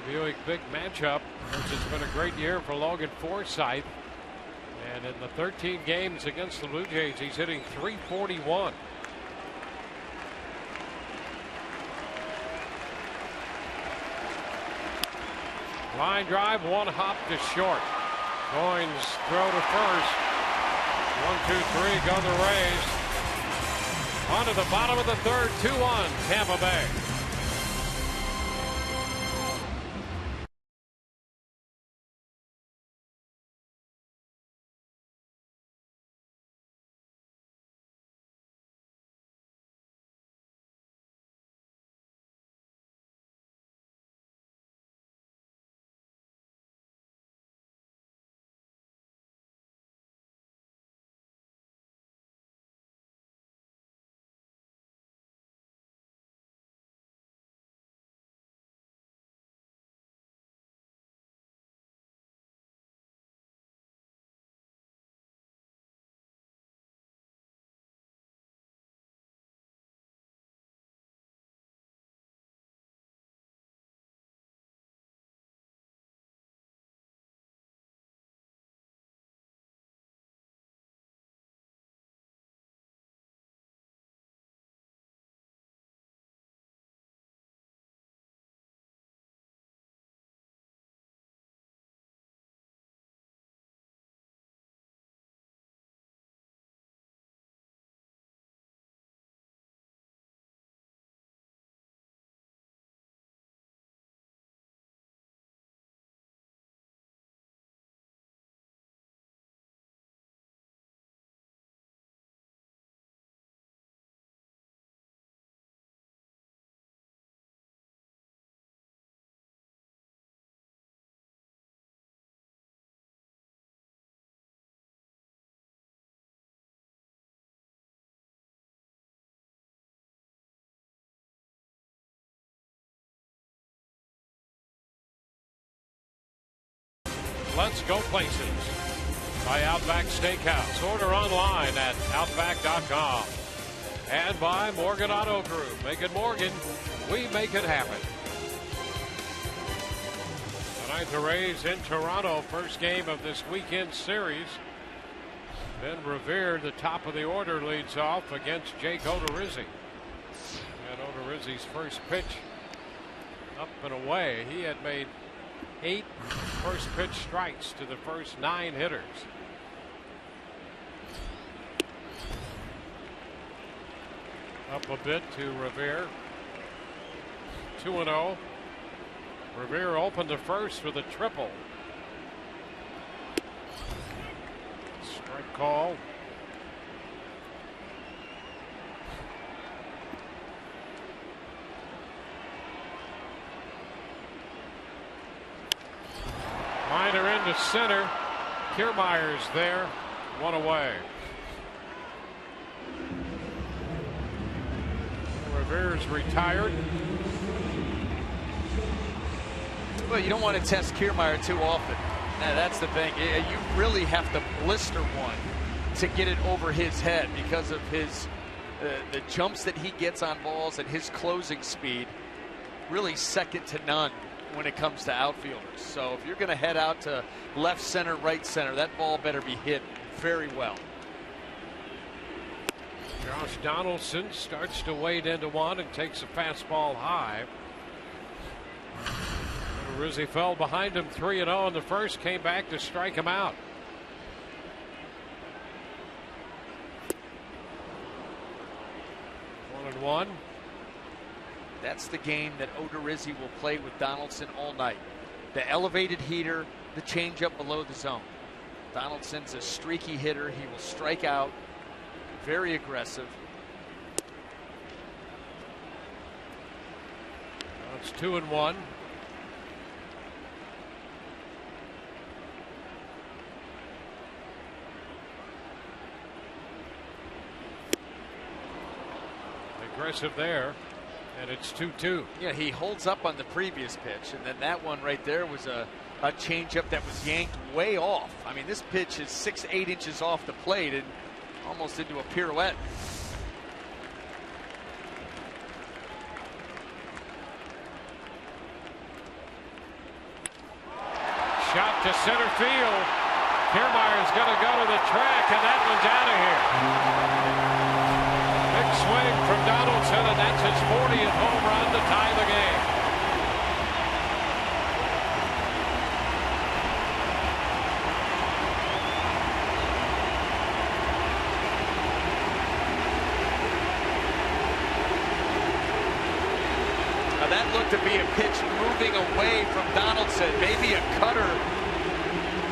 Reviewing big matchup, which has been a great year for Logan Forsythe. And in the 13 games against the Blue Jays, he's hitting .341. Line drive, 1 hop to short. Goins throw to first. 1, 2, 3, go the Rays. On to the bottom of the third, 2-1 Tampa Bay. Let's go places by Outback Steakhouse. Order online at Outback.com. And by Morgan Auto Group. Make it Morgan. We make it happen. Tonight the Rays in Toronto. First game of this weekend series. Ben Revere, the top of the order, leads off against Jake Odorizzi. And Odorizzi's first pitch up and away. He had made 8 first pitch strikes to the first 9 hitters. Up a bit to Revere. 2-0. Revere opened the first with a triple. Strike call. Liner into center. Kiermaier's there. 1 away. Revere's retired. Well, you don't want to test Kiermaier too often. Now, that's the thing. You really have to blister one to get it over his head because of his the jumps that he gets on balls and his closing speed. Really second to none when it comes to outfielders. So if you're going to head out to left center, right center, that ball better be hit very well. Josh Donaldson starts to wade into one and takes a fastball high. Rizzi fell behind him 3-0 in the first, came back to strike him out. One. That's the game that Odorizzi will play with Donaldson all night. The elevated heater, the changeup below the zone. Donaldson's a streaky hitter. He will strike out. Very aggressive. It's 2-1. Aggressive there, and it's 2-2. Yeah, he holds up on the previous pitch, and then that one right there was a changeup that was yanked way off. I mean, this pitch is 6-8 inches off the plate and almost into a pirouette. Shot to center field. Kiermaier's going to go to the track, and that one's out of here. Big swing from Donaldson, and that's his 40th home run to tie the game. Now that looked to be a pitch moving away from Donaldson, maybe a cutter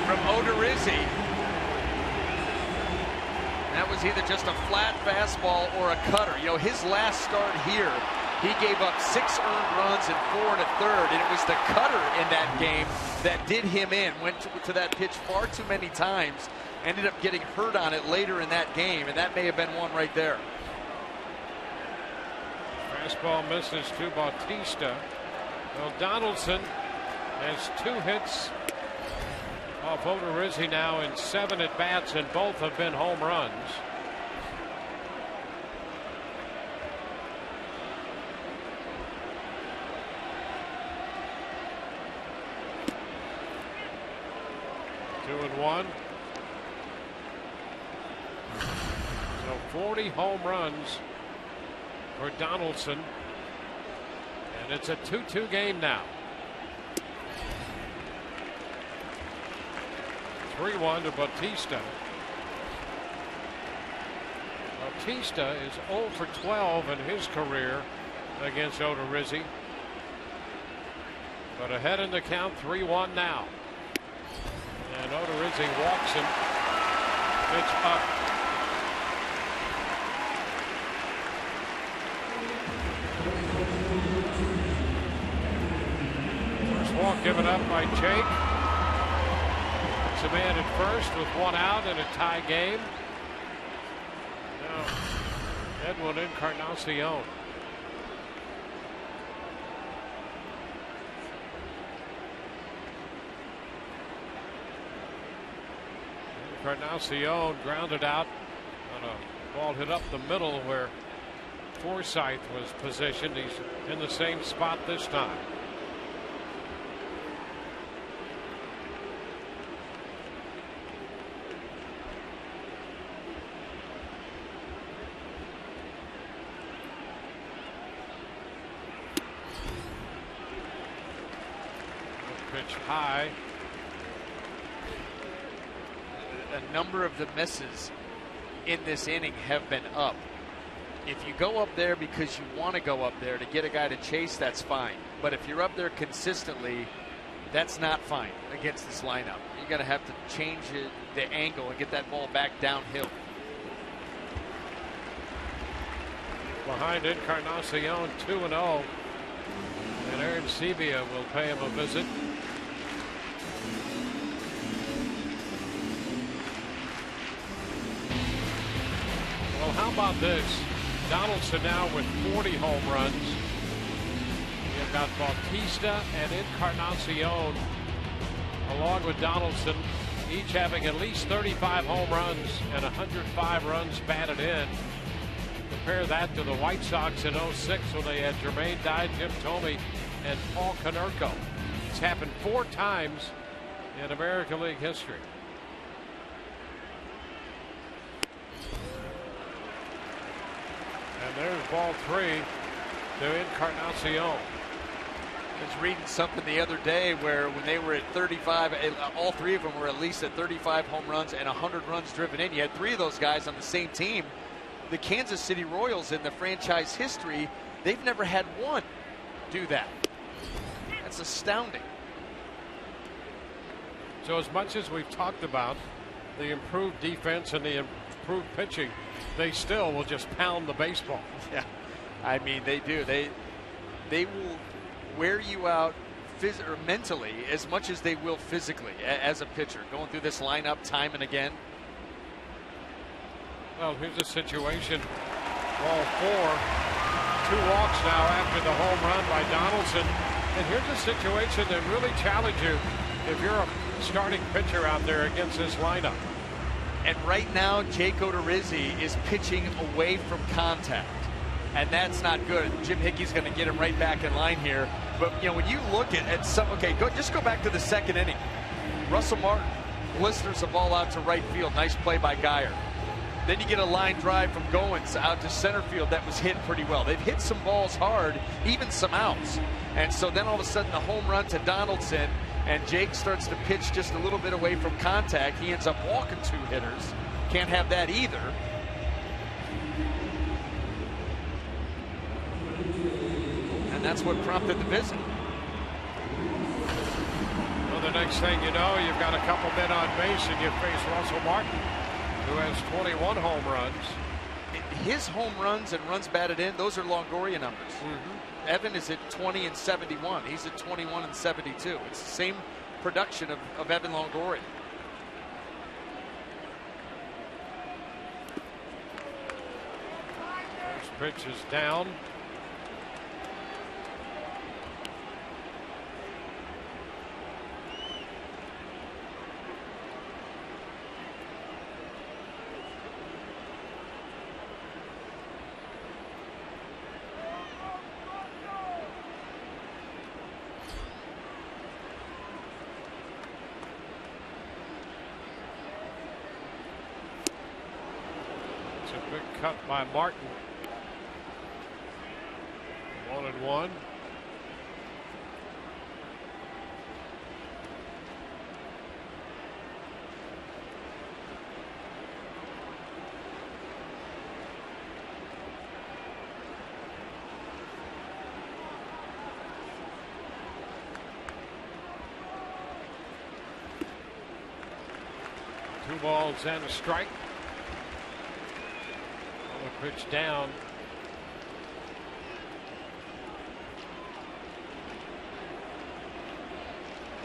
from Odorizzi. That was either just a flat fastball or a cutter. You know, his last start here, he gave up 6 earned runs and 4 1/3, and it was the cutter in that game that did him in. Went to that pitch far too many times, ended up getting hurt on it later in that game, and that may have been one right there. Fastball misses to Bautista. Well, Donaldson has 2 hits off Odorizzi now in 7 at-bats, and both have been home runs. Two and one. So 40 home runs for Donaldson, and it's a 2-2 game now. 3-1 to Bautista. Bautista is 0 for 12 in his career against Odorizzi, but ahead in the count, 3-1 now. And Odorizzi walks him. Pitch up. First walk given up by Jake. It's a man at first with 1 out in a tie game. Now Edwin Encarnacion. Encarnacion grounded out on a ball hit up the middle where Forsythe was positioned. He's in the same spot this time. Pitch high. A number of the misses in this inning have been up. If you go up there because you want to go up there to get a guy to chase, that's fine. But if you're up there consistently, that's not fine against this lineup. You're going to have to change the angle and get that ball back downhill. Behind Encarnacion, 2-0. And Aaron Sebia will pay him a visit. Well, how about this? Donaldson now with 40 home runs. You've got Bautista and Encarnacion, along with Donaldson, each having at least 35 home runs and 105 runs batted in. Compare that to the White Sox in 06 when they had Jermaine Dye, Jim Thome, and Paul Konerko. It's happened 4 times in American League history. And there's ball 3 to Encarnacion. I was reading something the other day where when they were at 35, all 3 of them were at least at 35 home runs and 100 runs driven in. You had 3 of those guys on the same team. The Kansas City Royals, in the franchise history, they've never had one do that. That's astounding. So as much as we've talked about the improved defense and the improved pitching, they still will just pound the baseball. Yeah, I mean, they do. They will wear you out or mentally as much as they will physically as a pitcher, going through this lineup time and again. Well, here's a situation. Ball 4. 2 walks now after the home run by Donaldson. And here's a situation that really challenges you if you're a starting pitcher out there against this lineup. And right now, Jake Odorizzi is pitching away from contact. And that's not good. Jim Hickey's going to get him right back in line here. But, you know, when you look at some, just go back to the second inning. Russell Martin blisters the ball out to right field. Nice play by Geyer. Then you get a line drive from Goins out to center field that was hit pretty well. They've hit some balls hard, even some outs. And so then all of a sudden the home run to Donaldson, and Jake starts to pitch just a little bit away from contact. He ends up walking 2 hitters. Can't have that either. And that's what prompted the visit. Well, the next thing you know, you've got a couple men on base and you face Russell Martin, who has 21 home runs. His home runs and runs batted in, those are Longoria numbers. Evan is at 20 and 71. He's at 21 and 72. It's the same production of Evan Longoria. First pitch is down. Cut by Martin. 1-1. Two balls and a strike. Pitch down.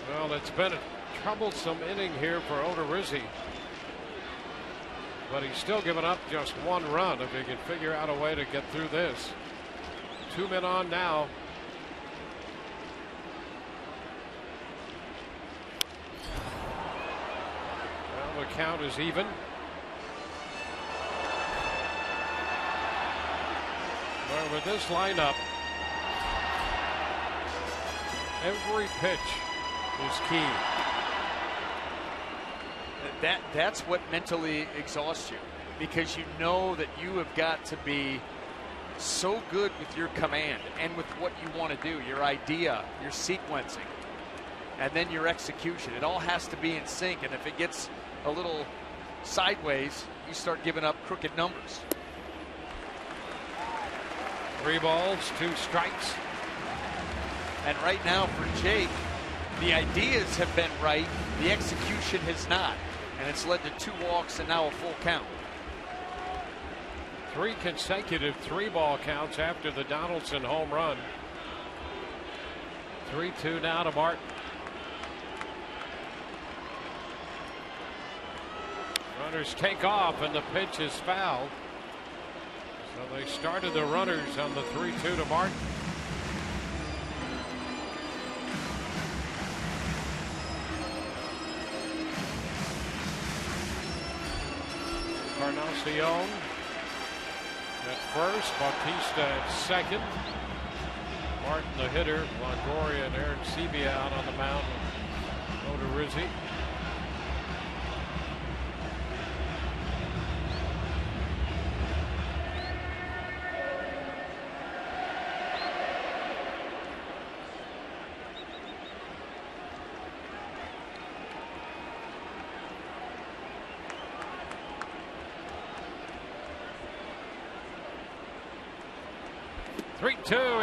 Well, it's been a troublesome inning here for Odorizzi, but he's still given up just 1 run. If he can figure out a way to get through this. 2 men on now. Well, count is even. Well, with this lineup, every pitch is key. That's what mentally exhausts you, because you know that you have got to be so good with your command and with what you want to do, your idea, your sequencing, and then your execution. It all has to be in sync, and if it gets a little sideways, you start giving up crooked numbers. 3 balls, 2 strikes. And right now for Jake, the ideas have been right, the execution has not, and it's led to 2 walks and now a full count. 3 consecutive 3-ball counts after the Donaldson home run. 3-2 now to Martin. Runners take off and the pitch is fouled. So they started the runners on the 3-2 to Martin. Encarnacion at first, Bautista at second. Martin the hitter, Longoria and Aaron Sebia out on the mound with Odorizzi.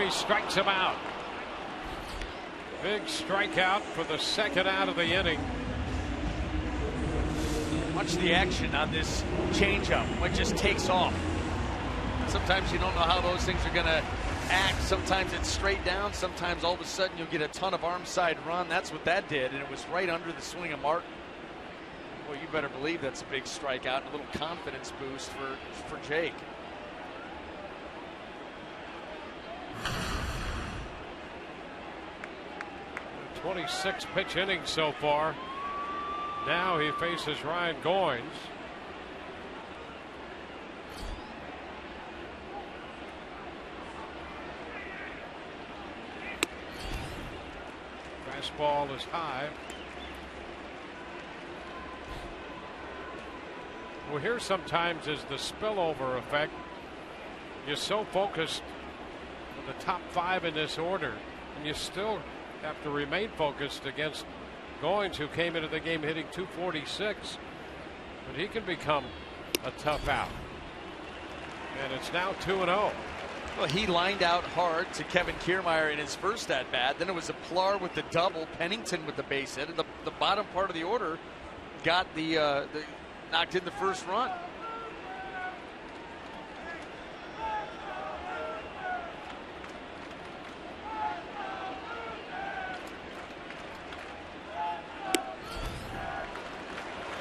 He strikes him out. Big strikeout for the second out of the inning. Watch the action on this changeup. It just takes off. Sometimes you don't know how those things are going to act. Sometimes it's straight down. Sometimes all of a sudden you'll get a ton of arm side run. That's what that did, and it was right under the swing of Martin. Well, you better believe that's a big strikeout and a little confidence boost for Jake. 26 pitch innings so far. Now he faces Ryan Goins. Fastball is high. Well, here sometimes is the spillover effect. You're so focused on the top 5 in this order, and you still have to remain focused against Goins, who came into the game hitting .246, but he can become a tough out. And it's now 2-0. Well, he lined out hard to Kevin Kiermaier in his first at bat. Then it was a Pilar with the double, Pennington with the base hit. The bottom part of the order got the knocked in the first run.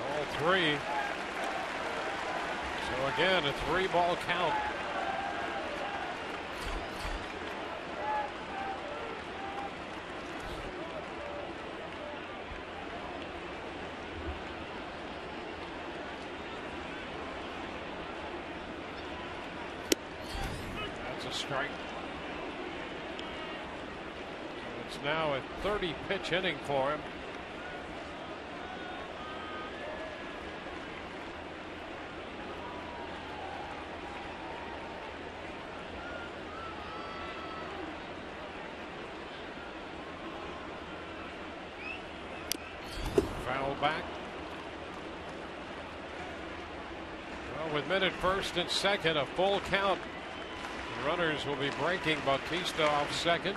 All 3. So again, a 3-ball count. Strike. So it's now a 30 pitch inning for him. Foul back. Well, with men at first and second, a full count. Runners will be breaking. Bautista off second.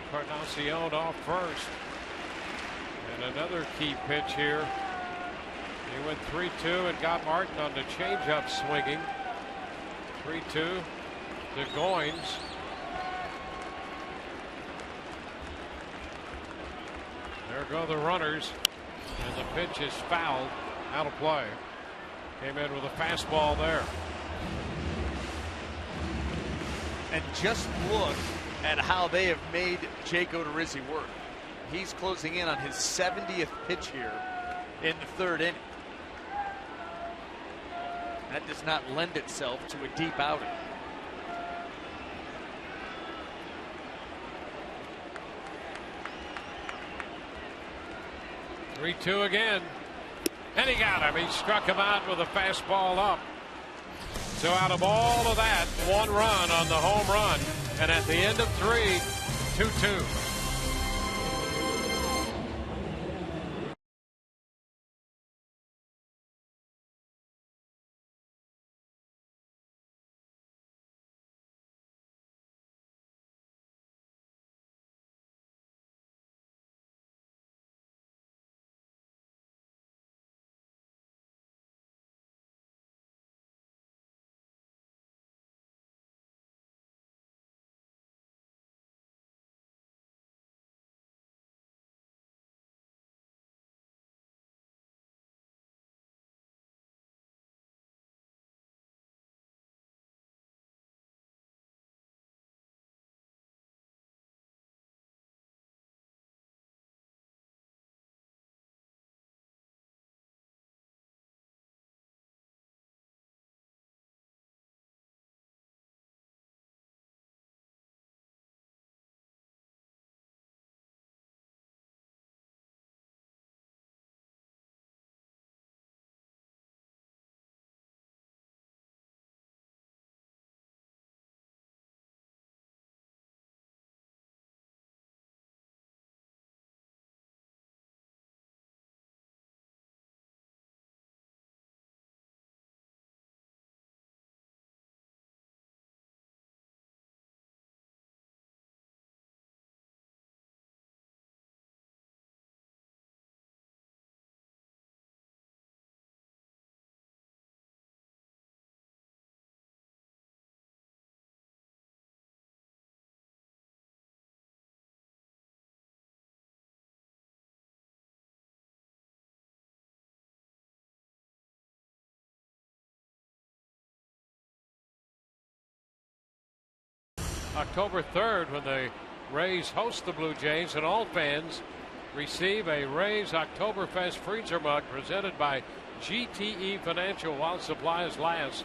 Encarnacion off first. And another key pitch here. He went 3-2 and got Martin on the changeup swinging. 3-2 to Goins. There go the runners. And the pitch is fouled. Out of play. Came in with a fastball there. And just look at how they have made Jake Odorizzi work. He's closing in on his 70th pitch here in the third inning. That does not lend itself to a deep outing. 3-2 again. And he got him. He struck him out with a fastball up. So out of all of that, 1 run on the home run. And at the end of 3, 2-2. October 3rd, when the Rays host the Blue Jays, and all fans receive a Rays Oktoberfest freezer mug presented by GTE Financial while supplies last.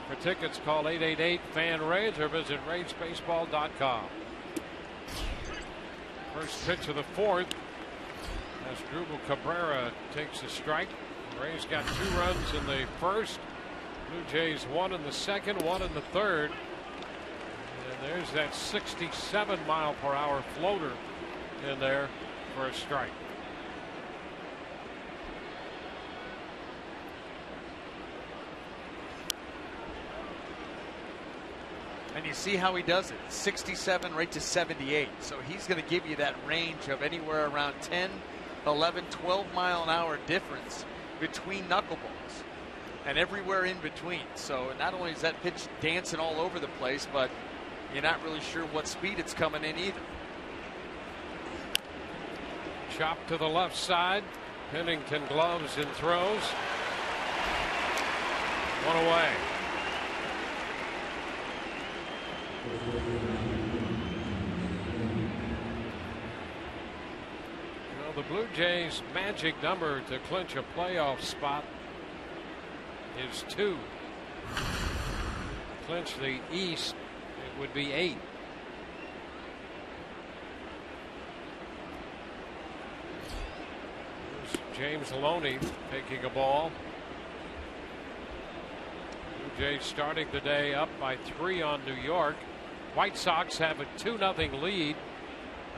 For tickets, call 888-FAN-RAYS or visit RaysBaseball.com. First pitch of the 4th as Drupal Cabrera takes a strike. The Rays got 2 runs in the first. Blue Jays 1 in the second, 1 in the third. And there's that 67-mile-per-hour floater in there for a strike. And you see how he does it. 67 right to 78. So he's going to give you that range of anywhere around 10, 11, 12-mile-an-hour difference between knuckleballs and everywhere in between. So not only is that pitch dancing all over the place, but you're not really sure what speed it's coming in either. Chop to the left side. Pennington gloves and throws. 1 away. Well, the Blue Jays' magic number to clinch a playoff spot is 2. To clinch the East, it would be 8. Here's James Loney taking a ball. Blue Jays starting the day up by 3 on New York. White Sox have a 2-0 lead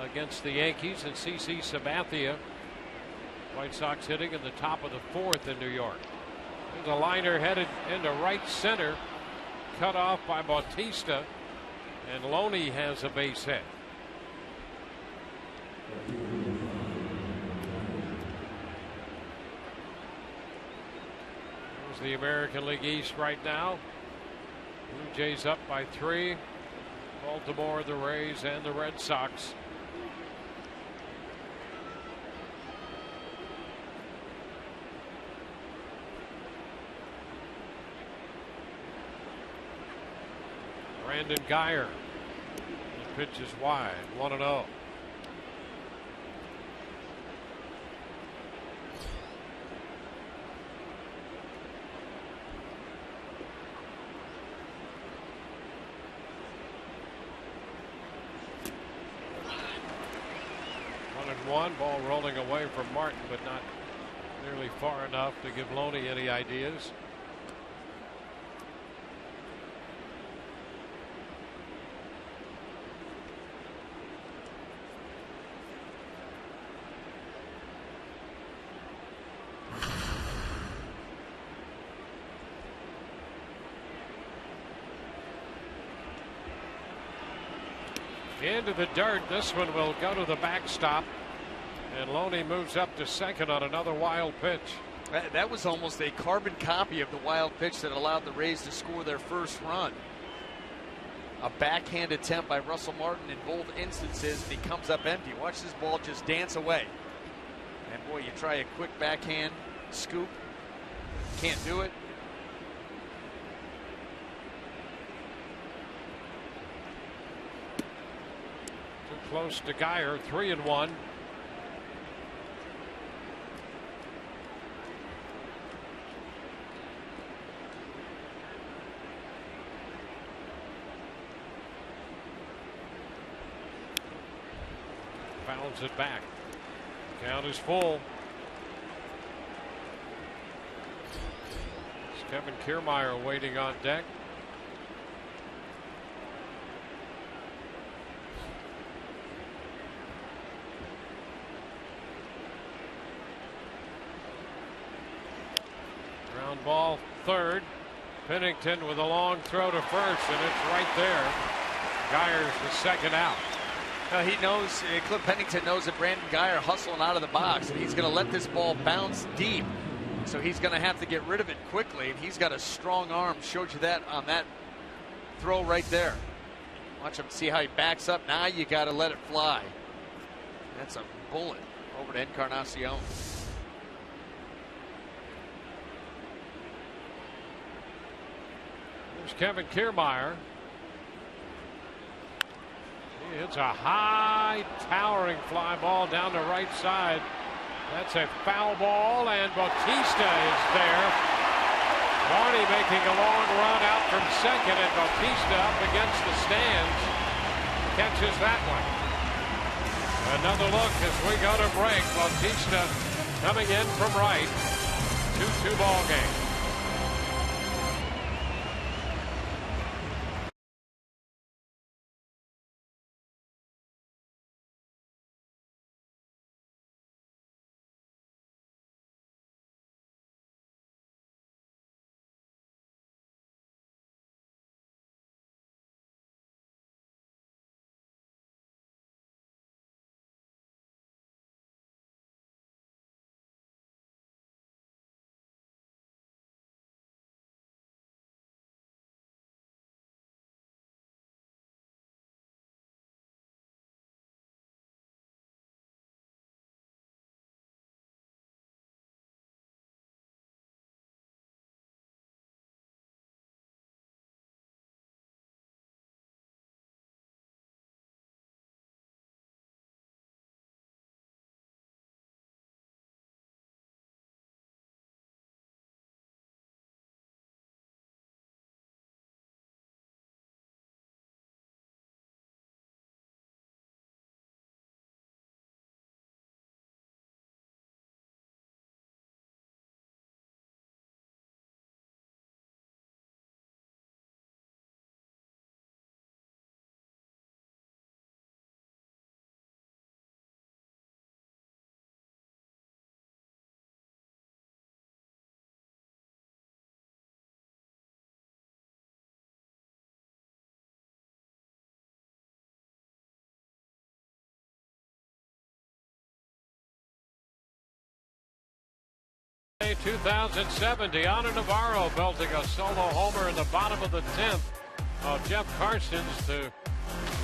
against the Yankees and CC Sabathia. White Sox hitting in the top of the 4th in New York. There's a liner headed into right center, cut off by Bautista, and Loney has a base hit. There's the American League East right now. Blue Jays up by 3. Baltimore, the Rays, and the Red Sox. Brandon Geyer. The pitch is wide. 1-0. 2-1. Ball rolling away from Martin, but not nearly far enough to give Loney any ideas. Into the dirt. This one will go to the backstop, and Loney moves up to second on another wild pitch. That was almost a carbon copy of the wild pitch that allowed the Rays to score their first run. A backhand attempt by Russell Martin in both instances, and he comes up empty. Watch this ball just dance away. And boy, you try a quick backhand scoop, can't do it. Close to Geyer, 3-1. Fouls it back. Count is full. It's Kevin Kiermaier waiting on deck. Ground ball, third. Pennington with a long throw to first, and it's right there. Geyer's the second out. He knows, Cliff Pennington knows that Brandon Geyer hustling out of the box, and he's going to let this ball bounce deep. So he's going to have to get rid of it quickly, and he's got a strong arm. Showed you that on that throw right there. Watch him, see how he backs up. Now you got to let it fly. That's a bullet over to Encarnacion. There's Kevin Kiermaier. He hits a high, towering fly ball down the right side. That's a foul ball, and Bautista is there. Barney making a long run out from second, and Bautista up against the stands catches that one. Another look as we go to break. Bautista coming in from right. 2-2 ball game. In 2007, Deanna Navarro belting a solo homer in the bottom of the 10th of Jeff Carson's to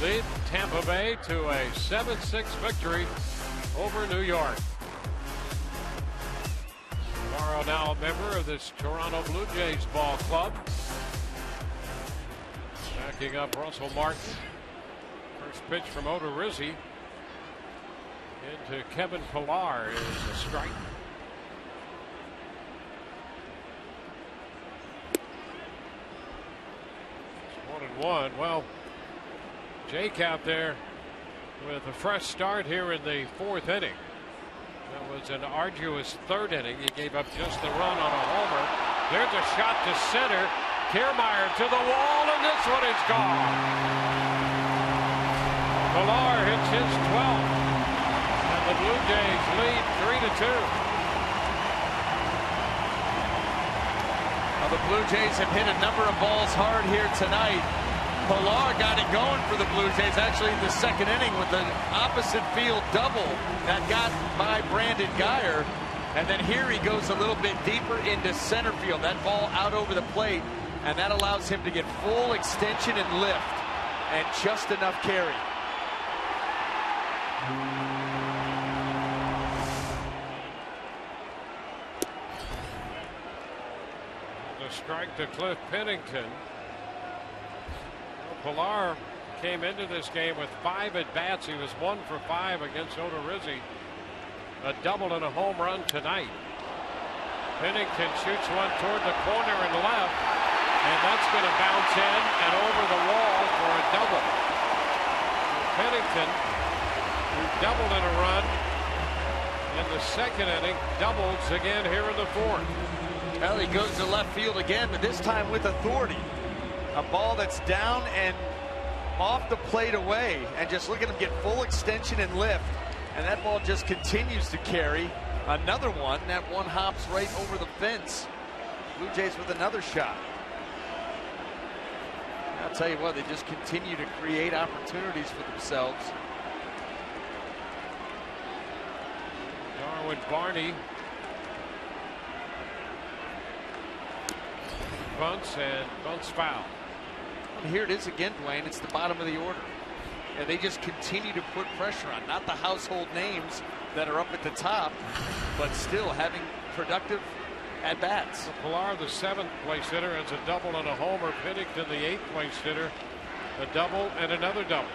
lead Tampa Bay to a 7-6 victory over New York. Navarro now a member of this Toronto Blue Jays ball club. Backing up Russell Martin. First pitch from Odorizzi into Kevin Pillar is a strike. 1-1. Well, Jake out there with a fresh start here in the 4th inning. That was an arduous 3rd inning. He gave up just the run on a homer. There's a shot to center. Kiermaier to the wall, and this one is gone. Pilar hits his 12th, and the Blue Jays lead 3-2. Well, the Blue Jays have hit a number of balls hard here tonight. Pilar got it going for the Blue Jays actually in the 2nd inning with an opposite field double that got by Brandon Guyer. And then here he goes a little bit deeper into center field. That ball out over the plate, and that allows him to get full extension and lift and just enough carry. The strike to Cliff Pennington. Pilar came into this game with 5 at-bats. He was 1 for 5 against Odorizzi. A double and a home run tonight. Pennington shoots one toward the corner and left, and that's going to bounce in and over the wall for a double. Pennington, who doubled in a run in the 2nd inning, doubles again here in the 4th. Well, he goes to left field again, but this time with authority. A ball that's down and off the plate away, and just look at him get full extension and lift, and that ball just continues to carry. Another one, that one hops right over the fence. Blue Jays with another shot. I'll tell you what, they just continue to create opportunities for themselves. Darwin Barney bunts and bunts foul. And here it is again, Dwayne. It's the bottom of the order. And they just continue to put pressure on. Not the household names that are up at the top, but still having productive at-bats. Pilar, the 7th place hitter, has a double and a homer. Pennington, the 8th place hitter, a double and another double.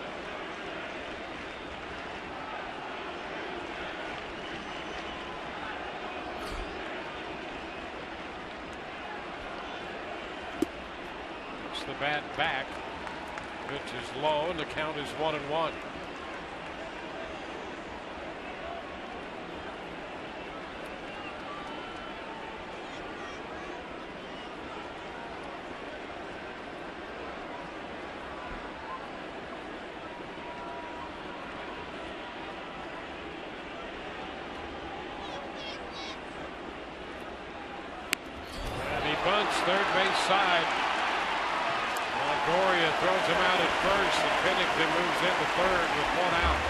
It's the bat back. Pitch is low, and the count is 1-1. And he bunts third base side. Longoria throws him out at first, and Pennington moves into 3rd with 1 out.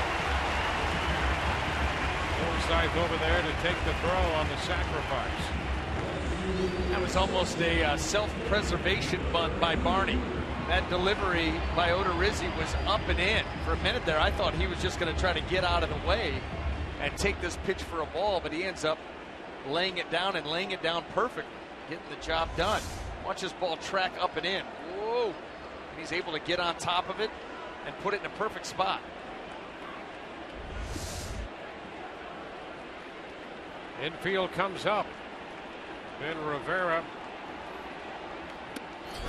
Forsythe over there to take the throw on the sacrifice. That was almost a self-preservation bunt by Barney. That delivery by Odorizzi was up and in. For a minute there, I thought he was just going to try to get out of the way and take this pitch for a ball, but he ends up laying it down and laying it down perfect, getting the job done. Watch this ball track up and in. Whoa. And he's able to get on top of it and put it in a perfect spot. Infield comes up. Ben Rivera.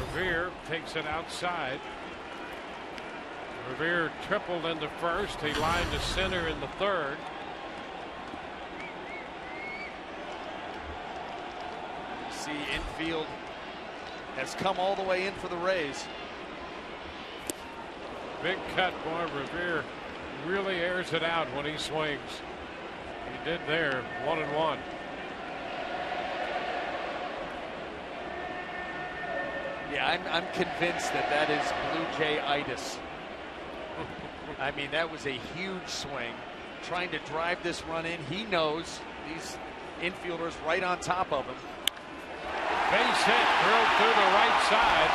Revere takes it outside. Revere tripled into first. He lined to center in the 3rd. You see infield has come all the way in for the Rays. Big cut, boy. Revere really airs it out when he swings. He did there. 1-1. Yeah, I'm convinced that is Blue Jay-itis. I mean, that was a huge swing. Trying to drive this run in. He knows these infielders right on top of him. Base hit, drilled through the right side.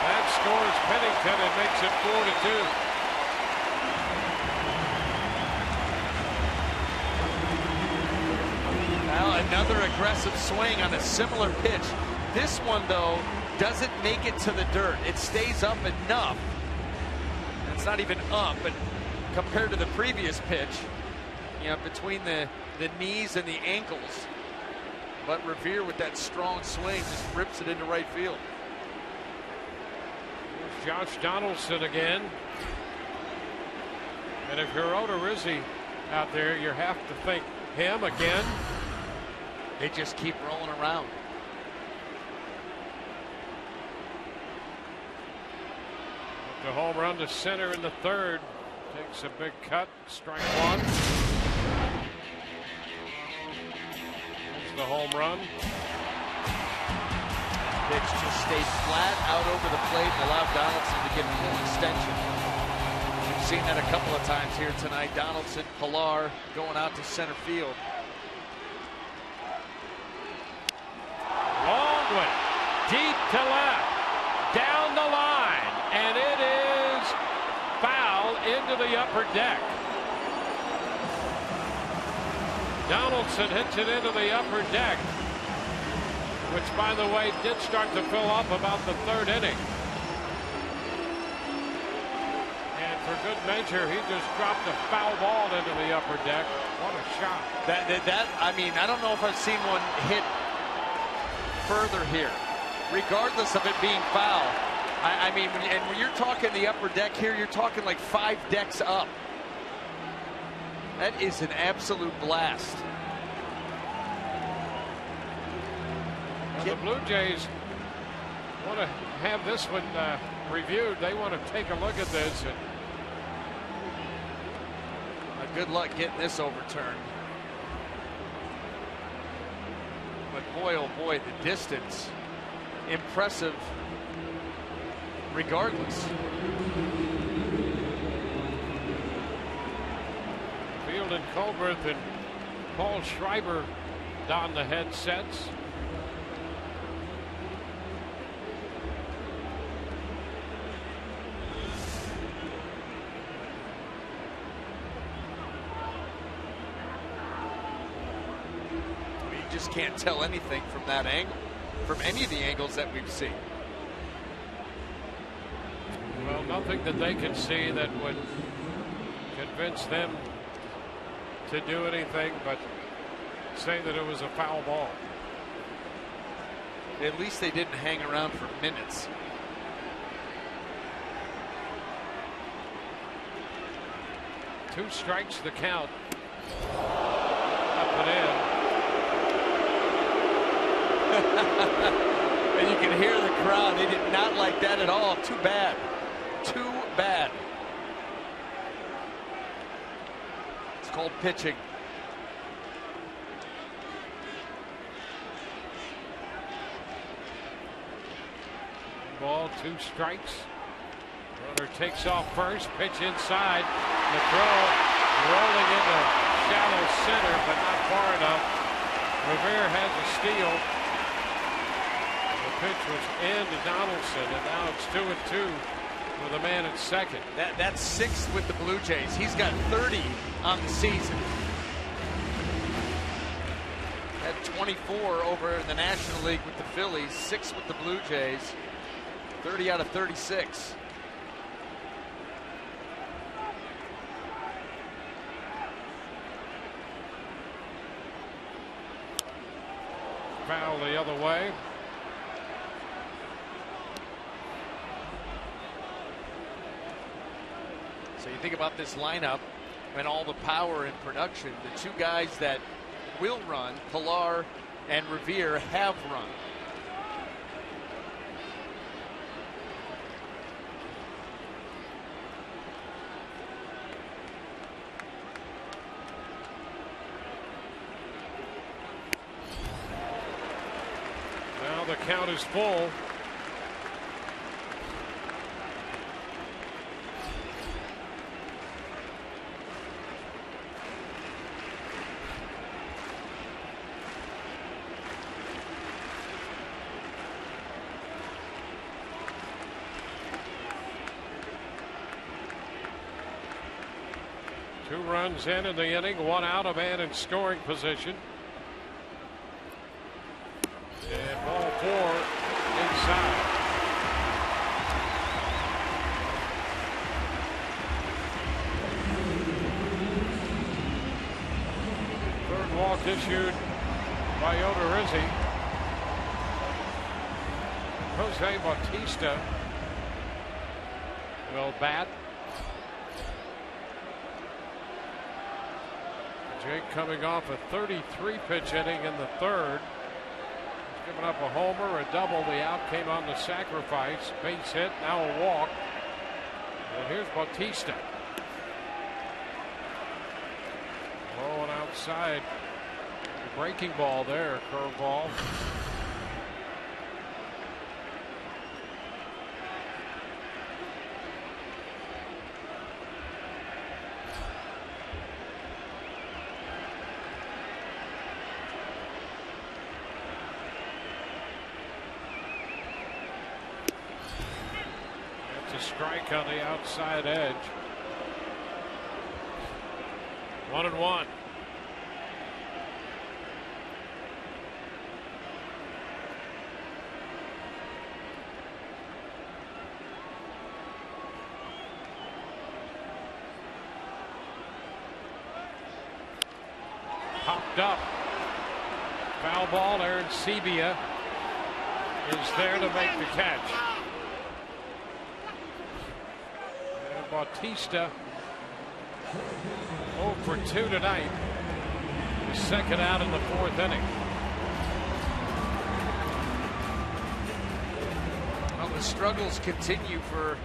That scores Pennington and makes it 4-2. Now another aggressive swing on a similar pitch. This one, though, doesn't make it to the dirt. It stays up enough. It's not even up, but compared to the previous pitch, you know, between the knees and the ankles. But Revere with that strong swing just rips it into right field. Josh Donaldson again. And if you're Odorizzi out there, you have to think him again. They just keep rolling around. The home run to center in the third. Takes a big cut. Strike one. There's the home run. Pitch just stayed flat out over the plate and allowed Donaldson to get a full extension. We've seen that a couple of times here tonight. Donaldson, Pilar going out to center field. Long one. Deep to left. Down the line. And it is foul into the upper deck. Donaldson hits it into the upper deck, which, by the way, did start to fill up about the third inning. And for good measure, he just dropped a foul ball into the upper deck. What a shot. I mean, I don't know if I've seen one hit further here, regardless of it being foul. I mean, when you're talking the upper deck here, you're talking like 5 decks up. That is an absolute blast. Now the Blue Jays want to have this one reviewed. They want to take a look at this. Good luck getting this overturned. But boy, oh boy, the distance. Impressive regardless. Field and Colbert and Paul Schreiber don the headsets. You just can't tell anything from that angle, from any of the angles that we've seen. Well, nothing that they can see that would convince them to do anything but say that it was a foul ball. At least they didn't hang around for minutes. Two strikes the count. Up and in. And you can hear the crowd. They did not like that at all. Too bad. Too bad. It's called pitching. Ball, 2 strikes. Runner takes off first. Pitch inside. The throw rolling into shallow center, but not far enough. Revere has a steal. The pitch was in to Donaldson, and now it's 2-2 with a man at second. That's 6th with the Blue Jays. He's got 30 on the season. Had 24 over in the National League with the Phillies, 6 with the Blue Jays, 30 out of 36. Foul the other way. So you think about this lineup and all the power and production. The two guys that will run, Pilar and Revere, have run. Now the count is full. Two runs in the inning, 1 out, a man in scoring position. And ball 4 inside. Third walk issued by Odorizzi. Jose Bautista will bat. Jake coming off a 33-pitch inning in the third. He's given up a homer, a double. The out came on the sacrifice. Base hit, now a walk. And here's Bautista. Low and outside. Breaking ball there, curveball. Strike on the outside edge. 1-1. Popped up. Foul ball. Aaron Sebia is there to make the catch. Bautista 0 for 2 tonight. His second out in the fourth inning. Well, the struggles continue for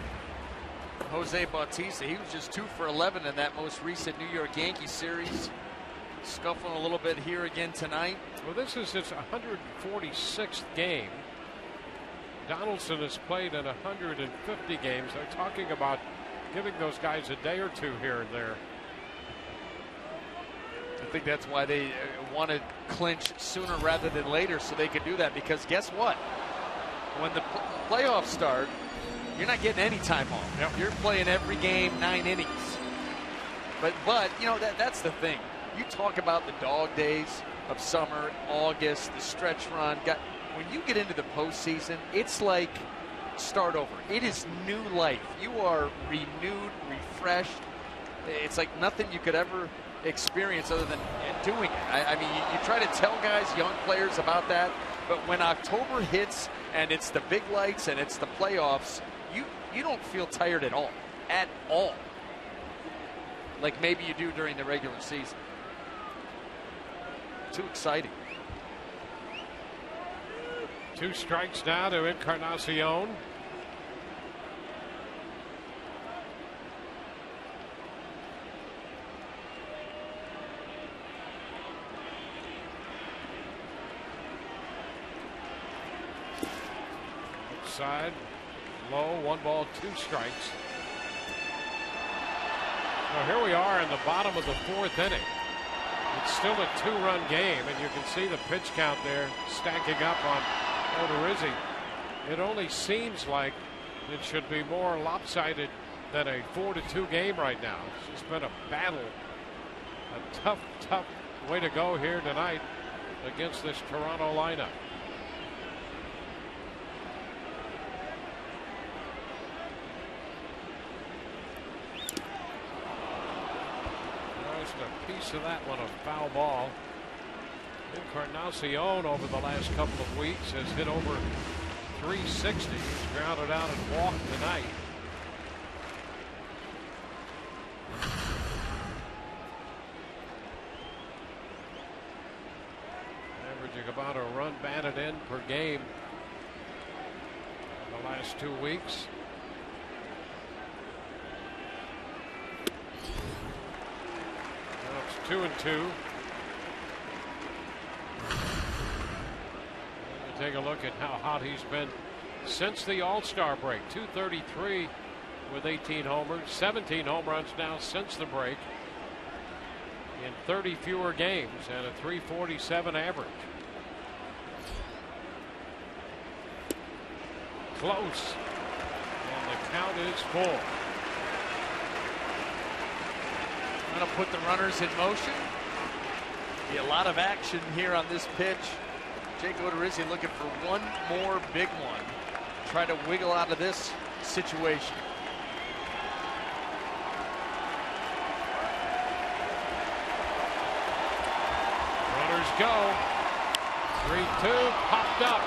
Jose Bautista. He was just 2 for 11 in that most recent New York Yankees series. Scuffling a little bit here again tonight. Well, this is his 146th game. Donaldson has played in 150 games. They're talking about giving those guys a day or two here and there. I think that's why they want to clinch sooner rather than later, so they can do that. Because guess what? When the playoffs start, you're not getting any time off. Yep. You're playing every game 9 innings. But you know that's the thing. You talk about the dog days of summer, August, the stretch run. When you get into the postseason, it's like start over. It is new life. You are renewed, refreshed. It's like nothing you could ever experience other than doing it. I mean, you try to tell guys, young players, about that, but when October hits and it's the big lights and it's the playoffs, you don't feel tired at all. At all. Like maybe you do during the regular season. Too exciting. 2 strikes now to Encarnacion. Outside, low, 1 ball, 2 strikes. Now here we are in the bottom of the fourth inning. It's still a 2-run game, and you can see the pitch count there stacking up on Odorizzi. It only seems like it should be more lopsided than a 4-2 game right now. It's just been a battle, a tough way to go here tonight against this Toronto lineup. Just a piece of that one, a foul ball. Encarnacion over the last couple of weeks has hit over 360. He's grounded out and walked tonight. Averaging about a run batted in per game in the last 2 weeks. Now it's 2-2. Take a look at how hot he's been since the All-Star break. 233 with 18 homers, 17 home runs now since the break in 30 fewer games and a 347 average. Close, and the count is full. Going to put the runners in motion. Be a lot of action here on this pitch. Jake Odorizzi looking for one more big one. Try to wiggle out of this situation. Runners go. 3-2, popped up.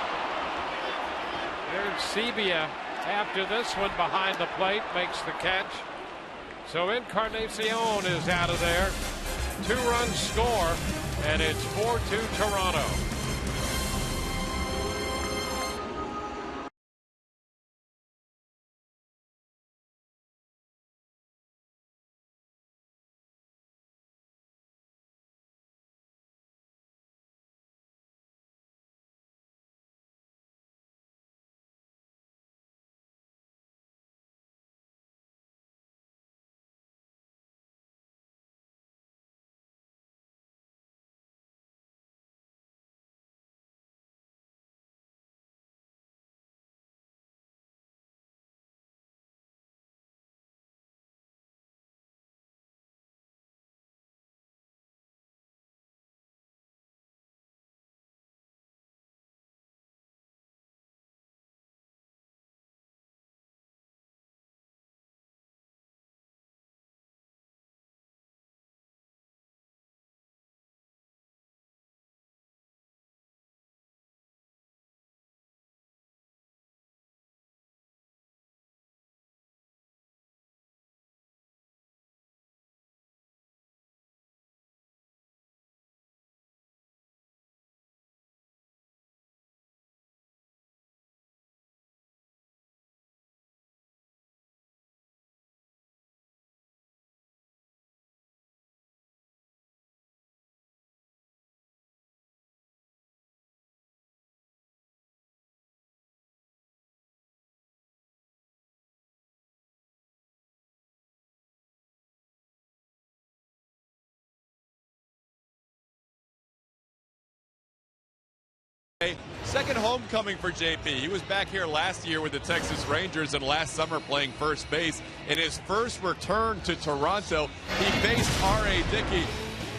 There's Sebia after this one behind the plate, makes the catch. So Encarnacion is out of there. 2-run score, and it's 4-2 Toronto. Second homecoming for JP. He was back here last year with the Texas Rangers and last summer playing first base. In his first return to Toronto, he faced R.A. Dickey.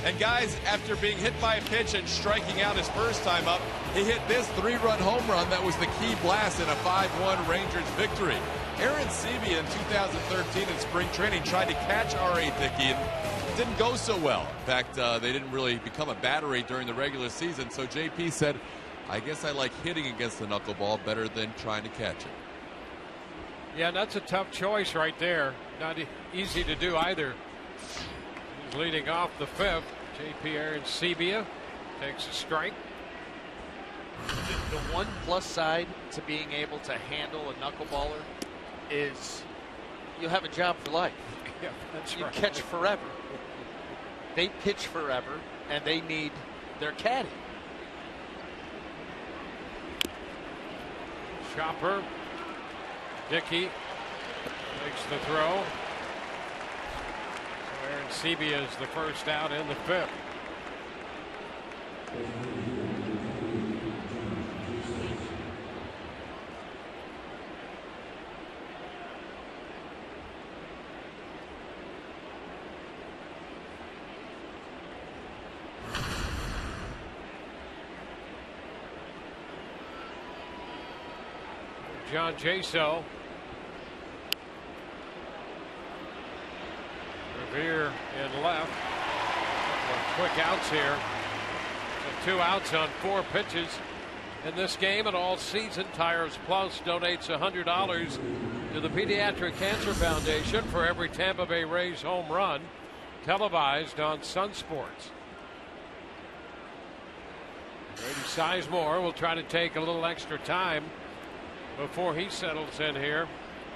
And guys, after being hit by a pitch and striking out his first time up, he hit this 3-run home run that was the key blast in a 5-1 Rangers victory. Aaron Sebia in 2013 in spring training tried to catch R.A. Dickey and didn't go so well. In fact, they didn't really become a battery during the regular season, so JP said, I guess I like hitting against the knuckleball better than trying to catch it. Yeah, that's a tough choice right there. Not easy to do either. He's leading off the 5th. JP Aaron Sebia takes a strike. The one plus side to being able to handle a knuckleballer is you have a job for life. Yeah, that's you right. catch forever. They pitch forever, and they need their caddy. Chopper. Dickey makes the throw. So Aaron Sebia is the first out in the 5th. John Jaso. Revere in left. Quick outs here. So 2 outs on 4 pitches in this game. And All Season Tires Plus donates $100 to the Pediatric Cancer Foundation for every Tampa Bay Rays home run televised on Sun Sports. Brady Sizemore will try to take a little extra time before he settles in here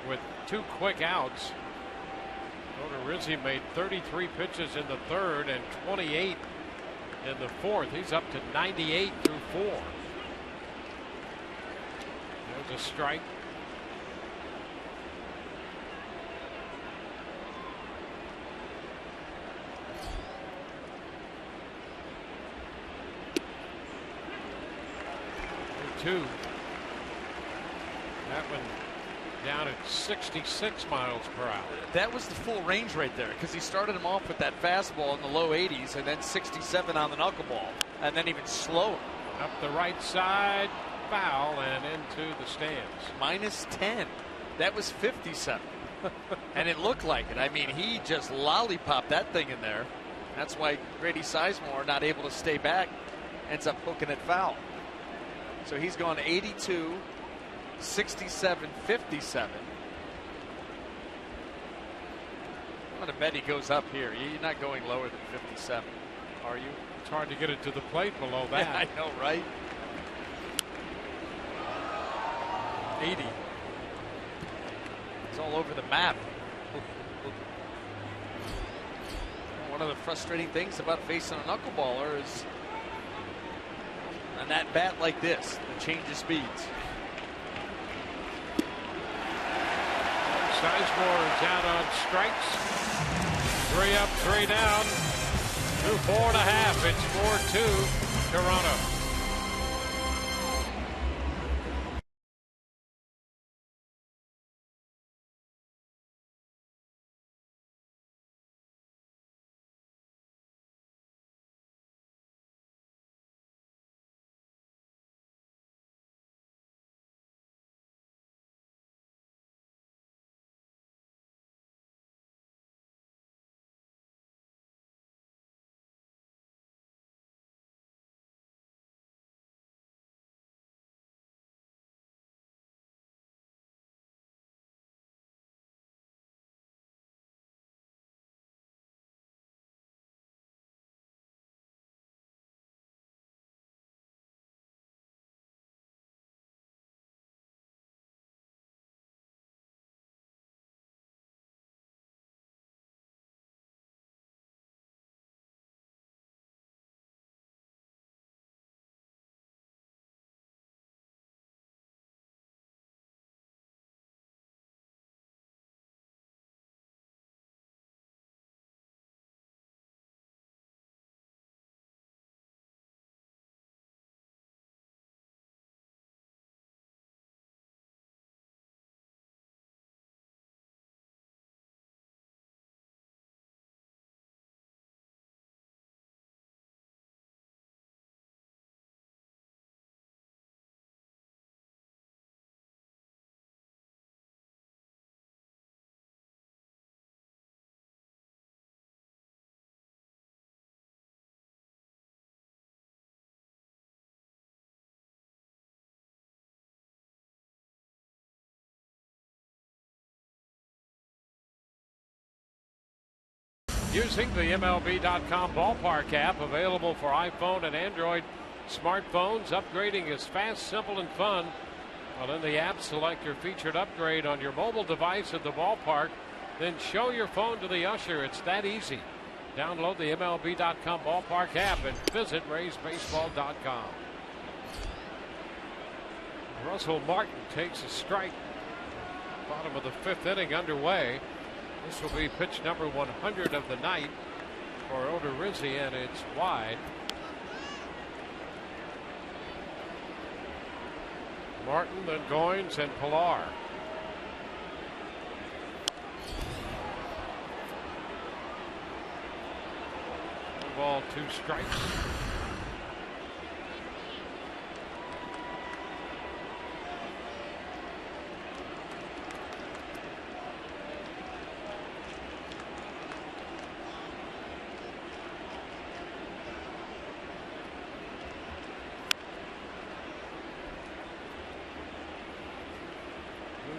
with 2 quick outs. Rizzi made 33 pitches in the 3rd and 28 in the 4th. He's up to 98 through 4. There's a strike. Two. That one down at 66 miles per hour. That was the full range right there, because he started him off with that fastball in the low 80s and then 67 on the knuckleball, and then even slower. Up the right side, foul, and into the stands. -10. That was 57. And it looked like it. I mean, he just lollipopped that thing in there. That's why Brady Sizemore, not able to stay back, ends up hooking it foul. So he's gone 82, 67, 57. going to bet he goes up here. You're not going lower than 57, are you? It's hard to get it to the plate below that. Yeah, I know, right? 80. It's all over the map. One of the frustrating things about facing a knuckleballer is on that bat like this, the change of speeds. Sizemore is out on strikes. 3 up, 3 down. Through 4.5. It's 4-2 Toronto. Using the MLB.com ballpark app, available for iPhone and Android smartphones. Upgrading is fast, simple, and fun. Well, in the app, select your featured upgrade on your mobile device at the ballpark. Then show your phone to the usher. It's that easy. Download the MLB.com ballpark app and visit RaysBaseball.com. Russell Martin takes a strike. Bottom of the 5th inning underway. This will be pitch number 100 of the night for Odorizzi, and it's wide. Martin, then Goins, and Pilar. 1 ball, 2 strikes.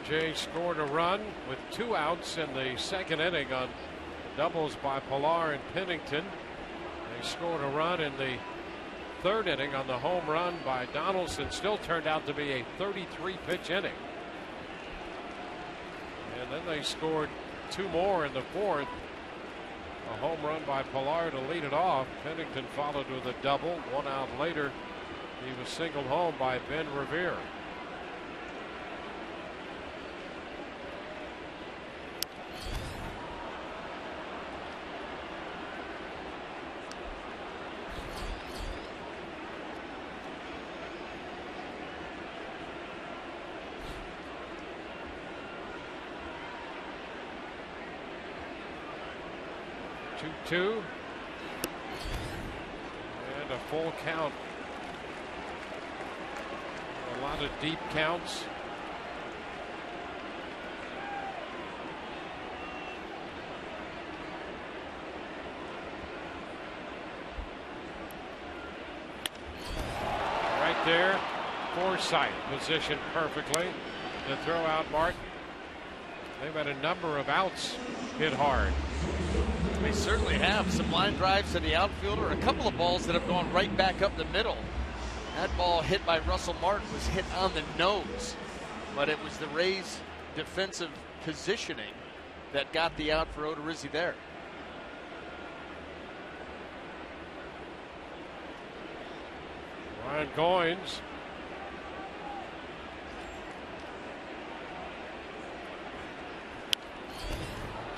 Jays scored a run with 2 outs in the 2nd inning on doubles by Pilar and Pennington. They scored a run in the 3rd inning on the home run by Donaldson. Still turned out to be a 33 pitch inning. And then they scored 2 more in the 4th. A home run by Pilar to lead it off. Pennington followed with a double. 1 out later, he was singled home by Ben Revere. Two and a full count. A lot of deep counts. Right there, Forsythe positioned perfectly to throw out Martin. They've had a number of outs hit hard. They certainly have. Some line drives to the outfielder, a couple of balls that have gone right back up the middle. That ball hit by Russell Martin was hit on the nose, but it was the Rays' defensive positioning that got the out for Odorizzi there. Ryan Goins.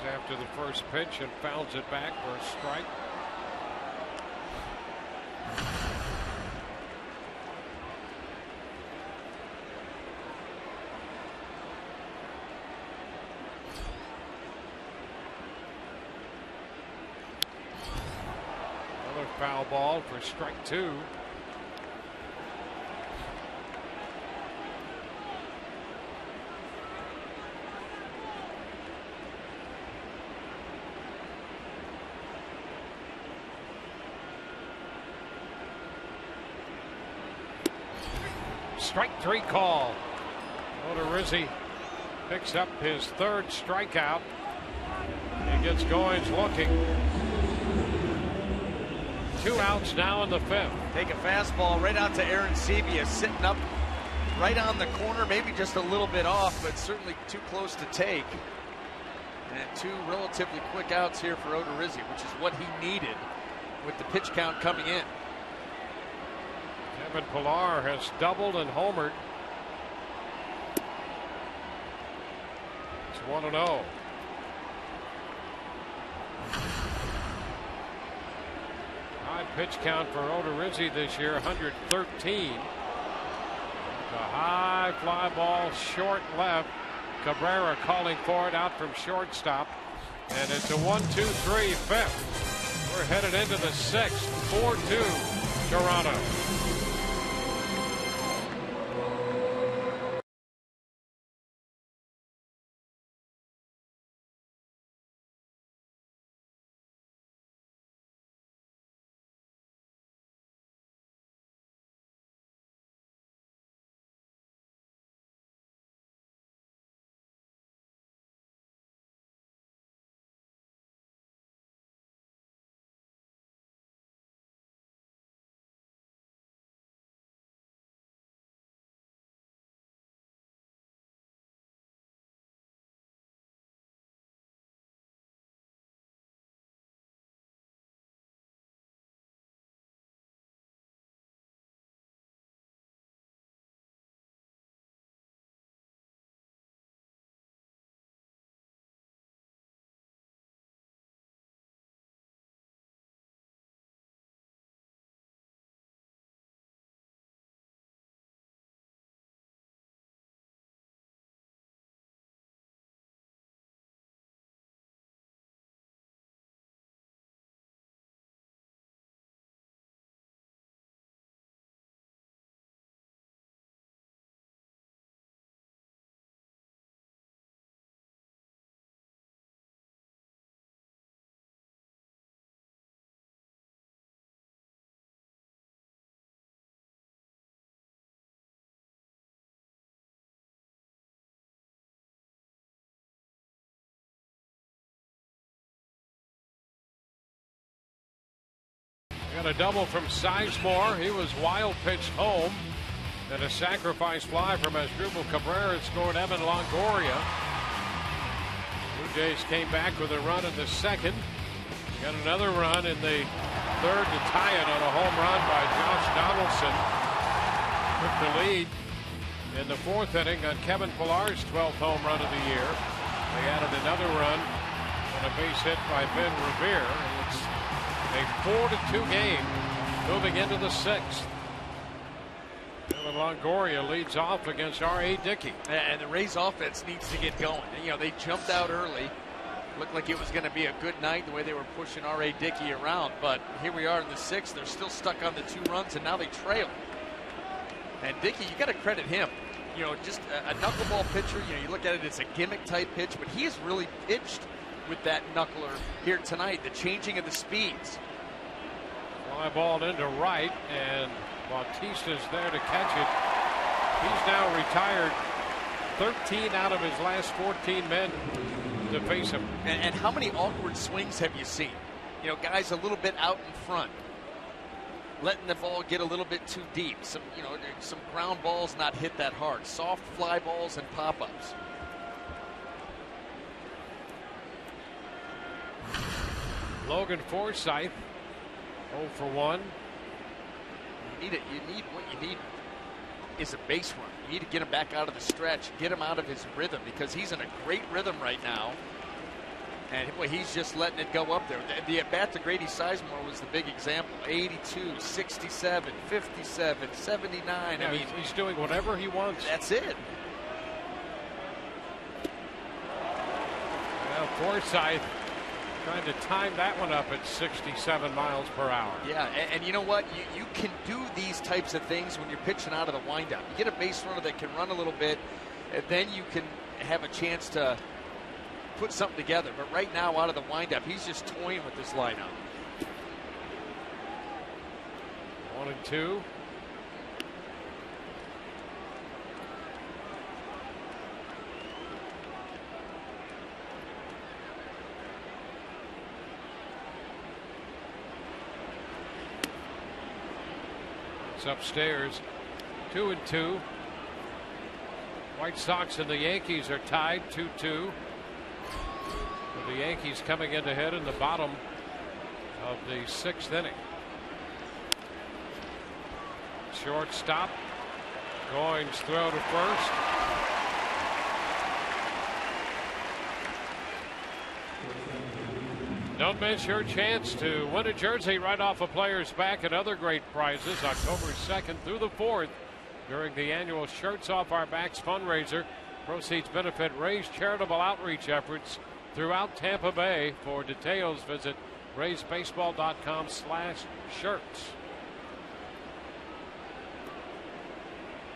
After the first pitch and fouls it back for a strike. Another foul ball for strike 2. Strike 3 call. Odorizzi picks up his 3rd strikeout. He gets Goins looking. 2 outs now in the 5th. Take a fastball right out to Aaron Sebia, sitting up right on the corner, maybe just a little bit off, but certainly too close to take. And 2 relatively quick outs here for Odorizzi, which is what he needed with the pitch count coming in. Kevin Pillar has doubled and homered. It's 1-0. High pitch count for Odorizzi this year, 113. A high fly ball, short left. Cabrera calling for it out from shortstop. And it's a 1-2-3 fifth. We're headed into the 6th. 4-2 Toronto. Got a double from Sizemore. He was wild pitched home. And a sacrifice fly from Asdrubal Cabrera scored Evan Longoria. Blue Jays came back with a run in the 2nd. Got another run in the 3rd to tie it on a home run by Josh Donaldson. Took the lead in the 4th inning on Kevin Pillar's 12th home run of the year. They added another run on a base hit by Ben Revere. And it's a 4-2 game moving into the 6th. Evan Longoria leads off against R.A. Dickey. And the Rays offense needs to get going. You know, they jumped out early. Looked like it was going to be a good night the way they were pushing R.A. Dickey around. But here we are in the 6th. They're still stuck on the 2 runs, and now they trail. And Dickey, you got to credit him. You know, just a knuckleball pitcher. You know, you look at it, it's a gimmick type pitch, but he has really pitched with that knuckler here tonight. The changing of the speeds. Fly ball into right, and Bautista's there to catch it. He's now retired 13 out of his last 14 men to face him. And how many awkward swings have you seen? You know, guys a little bit out in front, letting the ball get a little bit too deep. Some ground balls not hit that hard. Soft fly balls and pop-ups. Logan Forsythe, 0 for 1. You need what you need is a base run. You need to get him back out of the stretch, get him out of his rhythm, because he's in a great rhythm right now. And boy, he's just letting it go up there. The at-bat to Grady Sizemore was the big example. 82, 67, 57, 79. Yeah, I mean, he's doing whatever he wants. That's it. Well, Forsythe trying to time that one up at 67 miles per hour. Yeah, and you know what? You can do these types of things when you're pitching out of the windup. You get a base runner that can run a little bit, and then you can have a chance to put something together. But right now, out of the windup, he's just toying with this lineup. 1-2. It's upstairs. 2-2. White Sox and the Yankees are tied 2-2. The Yankees coming in ahead in the bottom of the 6th inning. Shortstop. Goins throw to first. Don't miss your chance to win a jersey right off a player's back and other great prizes October 2nd through the 4th during the annual Shirts Off Our Backs fundraiser. Proceeds benefit Ray's charitable outreach efforts throughout Tampa Bay. For details, visit raysbaseball.com/shirts.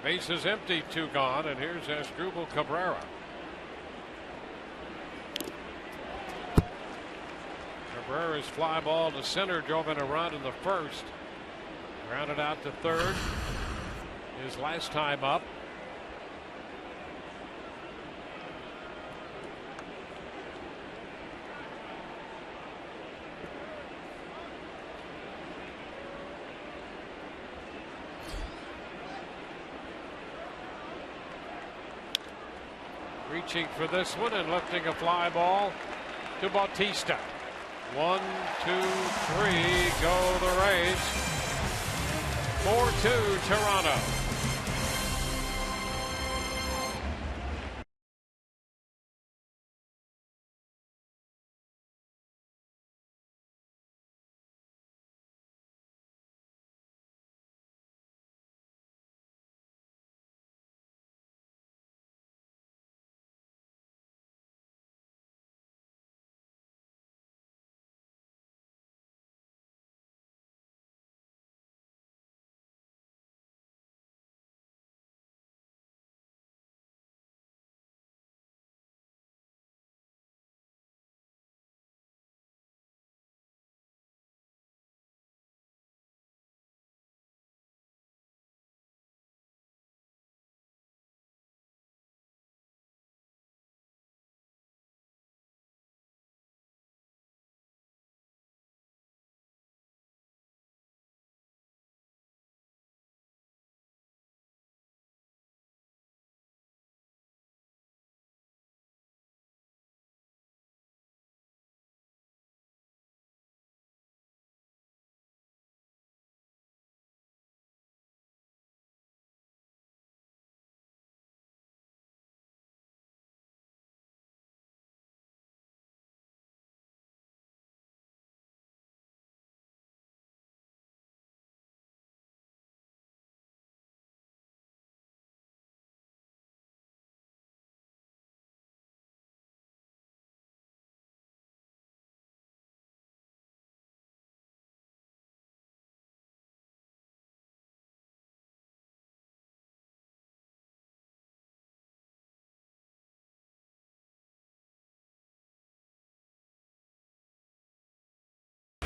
Base is empty, 2 gone, and here's Asdrubal Cabrera. Cabrera's fly ball to center drove in a run in the first. Grounded out to third. His last time up. Reaching for this one and lifting a fly ball to Bautista. 1, 2, 3, go the Rays. 4-2 Toronto.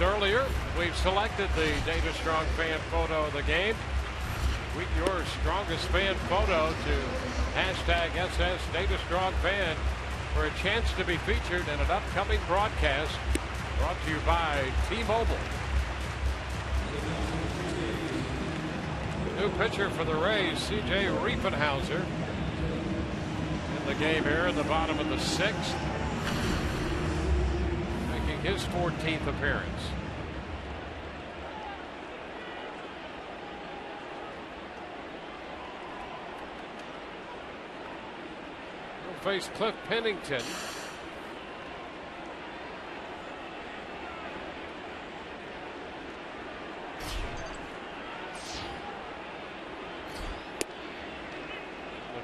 Earlier, we've selected the Data Strong fan photo of the game. Tweet your strongest fan photo to Hashtag SS Data Strong Fan for a chance to be featured in an upcoming broadcast brought to you by T-Mobile. New pitcher for the Rays, C.J. Riefenhauser, in the game here in the bottom of the 6th, making his 14th appearance. He'll face Cliff Pennington.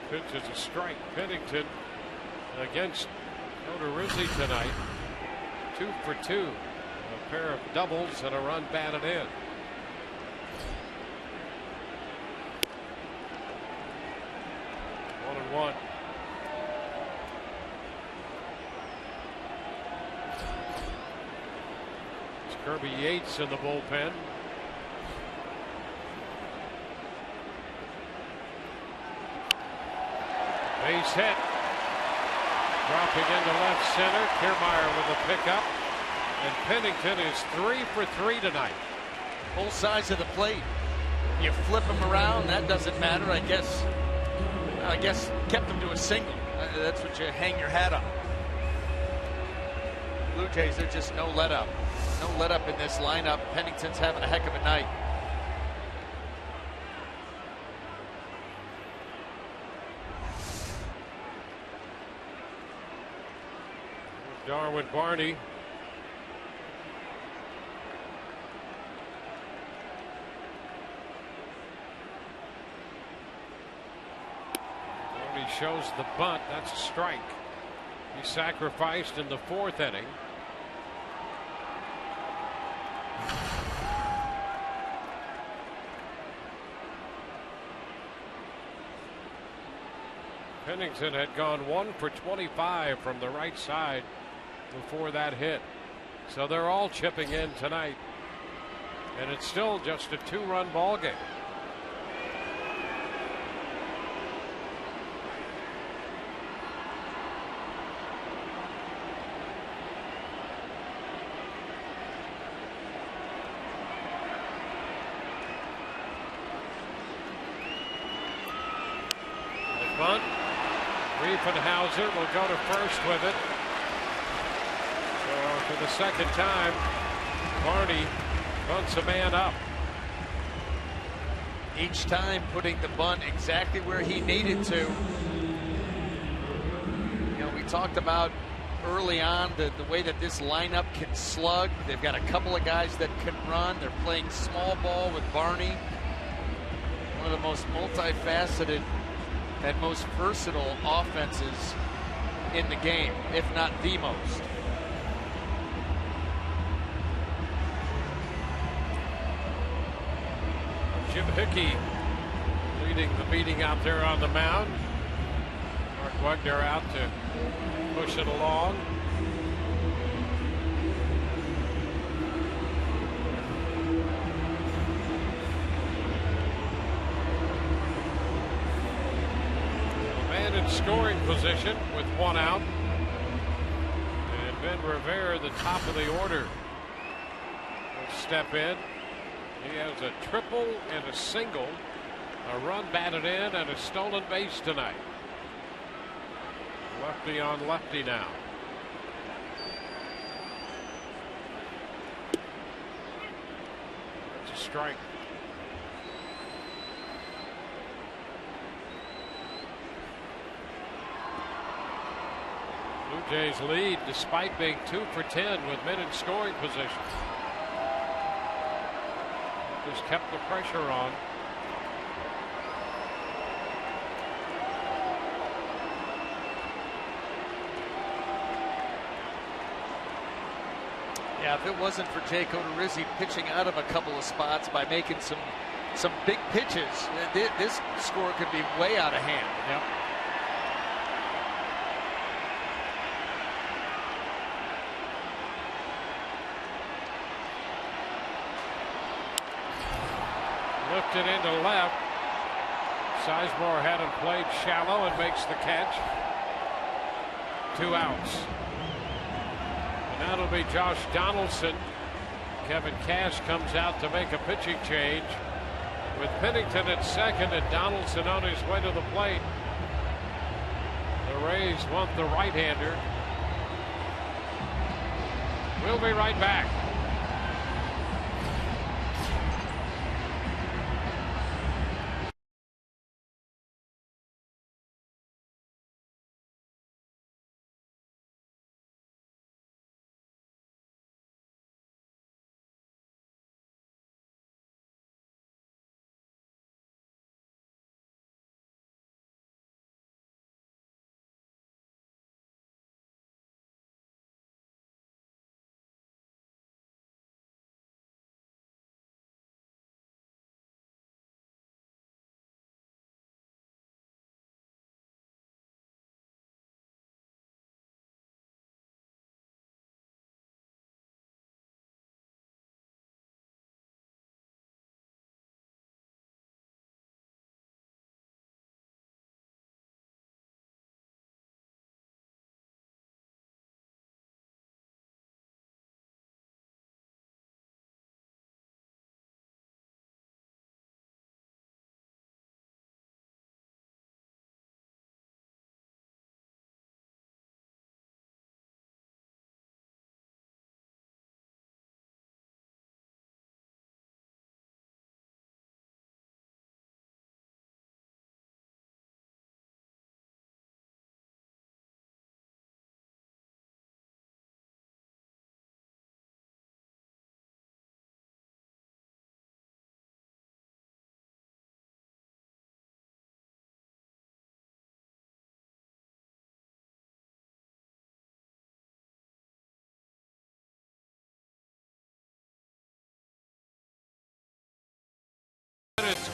Pitch is a strike. Pennington against Odorizzi tonight. 2 for 2. A pair of doubles and a run batted in. One and one. It's Kirby Yates in the bullpen. Base hit. Dropping into left center. Kiermaier with a pickup. And Pennington is 3 for 3 tonight. Both sides of the plate. You flip him around, that doesn't matter. I guess kept him to a single. That's what you hang your hat on. Blue Jays are just no let up. No let up in this lineup. Pennington's having a heck of a night. Darwin Barney. Barney shows the bunt. That's a strike. He sacrificed in the 4th inning. Pennington had gone 1 for 25 from the right side before that hit. So they're all chipping in tonight. And it's still just a 2-run ball game. The bunt. Riefenhauser will go to first with it. For the second time, Barney bunts a man up. Each time putting the bunt exactly where he needed to. You know, we talked about early on the way that this lineup can slug. They've got a couple of guys that can run. They're playing small ball with Barney. One of the most multifaceted and most versatile offenses in the game, if not the most. Jim Hickey leading the meeting out there on the mound. Mark Wagner out to push it along. A man in scoring position with 1 out. And Ben Rivera, the top of the order, will step in. He has a triple and a single, a run batted in, and a stolen base tonight. Lefty on lefty now. That's a strike. Blue Jays lead despite being 2 for 10 with men in scoring position. Just kept the pressure on. Yeah, if it wasn't for Jake Odorizzi pitching out of a couple of spots by making some big pitches, this score could be way out of hand. Yep. Lifted into left. Sizemore had him played shallow and makes the catch. 2 outs. And that'll be Josh Donaldson. Kevin Cash comes out to make a pitching change with Pennington at second and Donaldson on his way to the plate. The Rays want the right-hander. We'll be right back.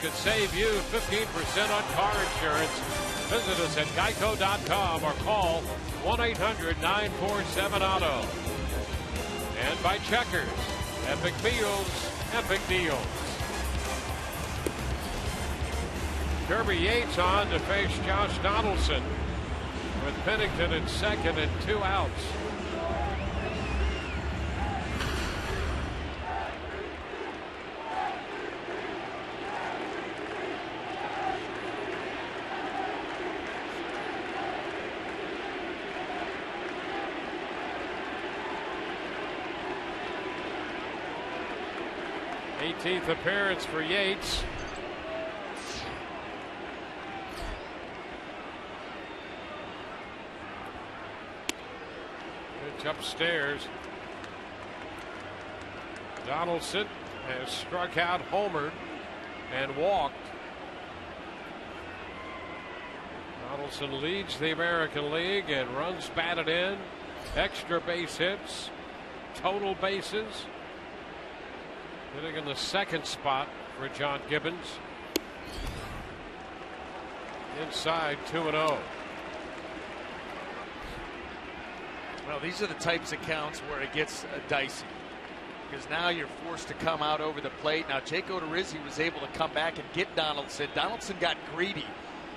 Could save you 15% on car insurance. Visit us at geico.com or call 1-800-947-AUTO. And by Checkers, Epic Meals, Epic Deals. Kirby Yates on to face Josh Donaldson with Pennington at second and 2 outs. Eighteenth appearance for Yates. Pitch upstairs. Donaldson has struck out, homered, and walked. Donaldson leads the American League in runs batted in, extra base hits, total bases. Hitting in the second spot for John Gibbons. Inside 2-0. Well, these are the types of counts where it gets dicey, because now you're forced to come out over the plate. Now Jake Odorizzi was able to come back and get Donaldson. Donaldson got greedy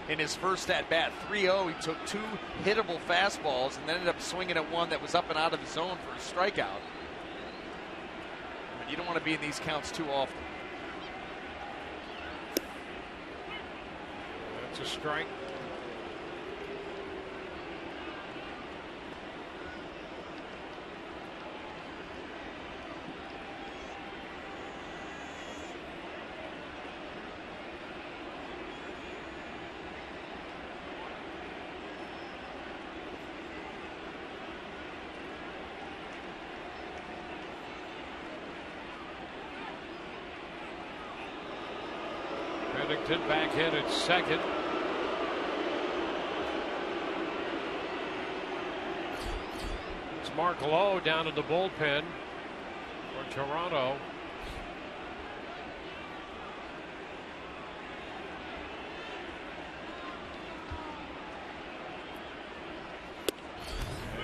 in his first at bat. 3-0. He took 2 hittable fastballs and then ended up swinging at one that was up and out of the zone for a strikeout. You don't want to be in these counts too often. That's a strike. Pennington back in at second. It's Mark Lowe down in the bullpen for Toronto.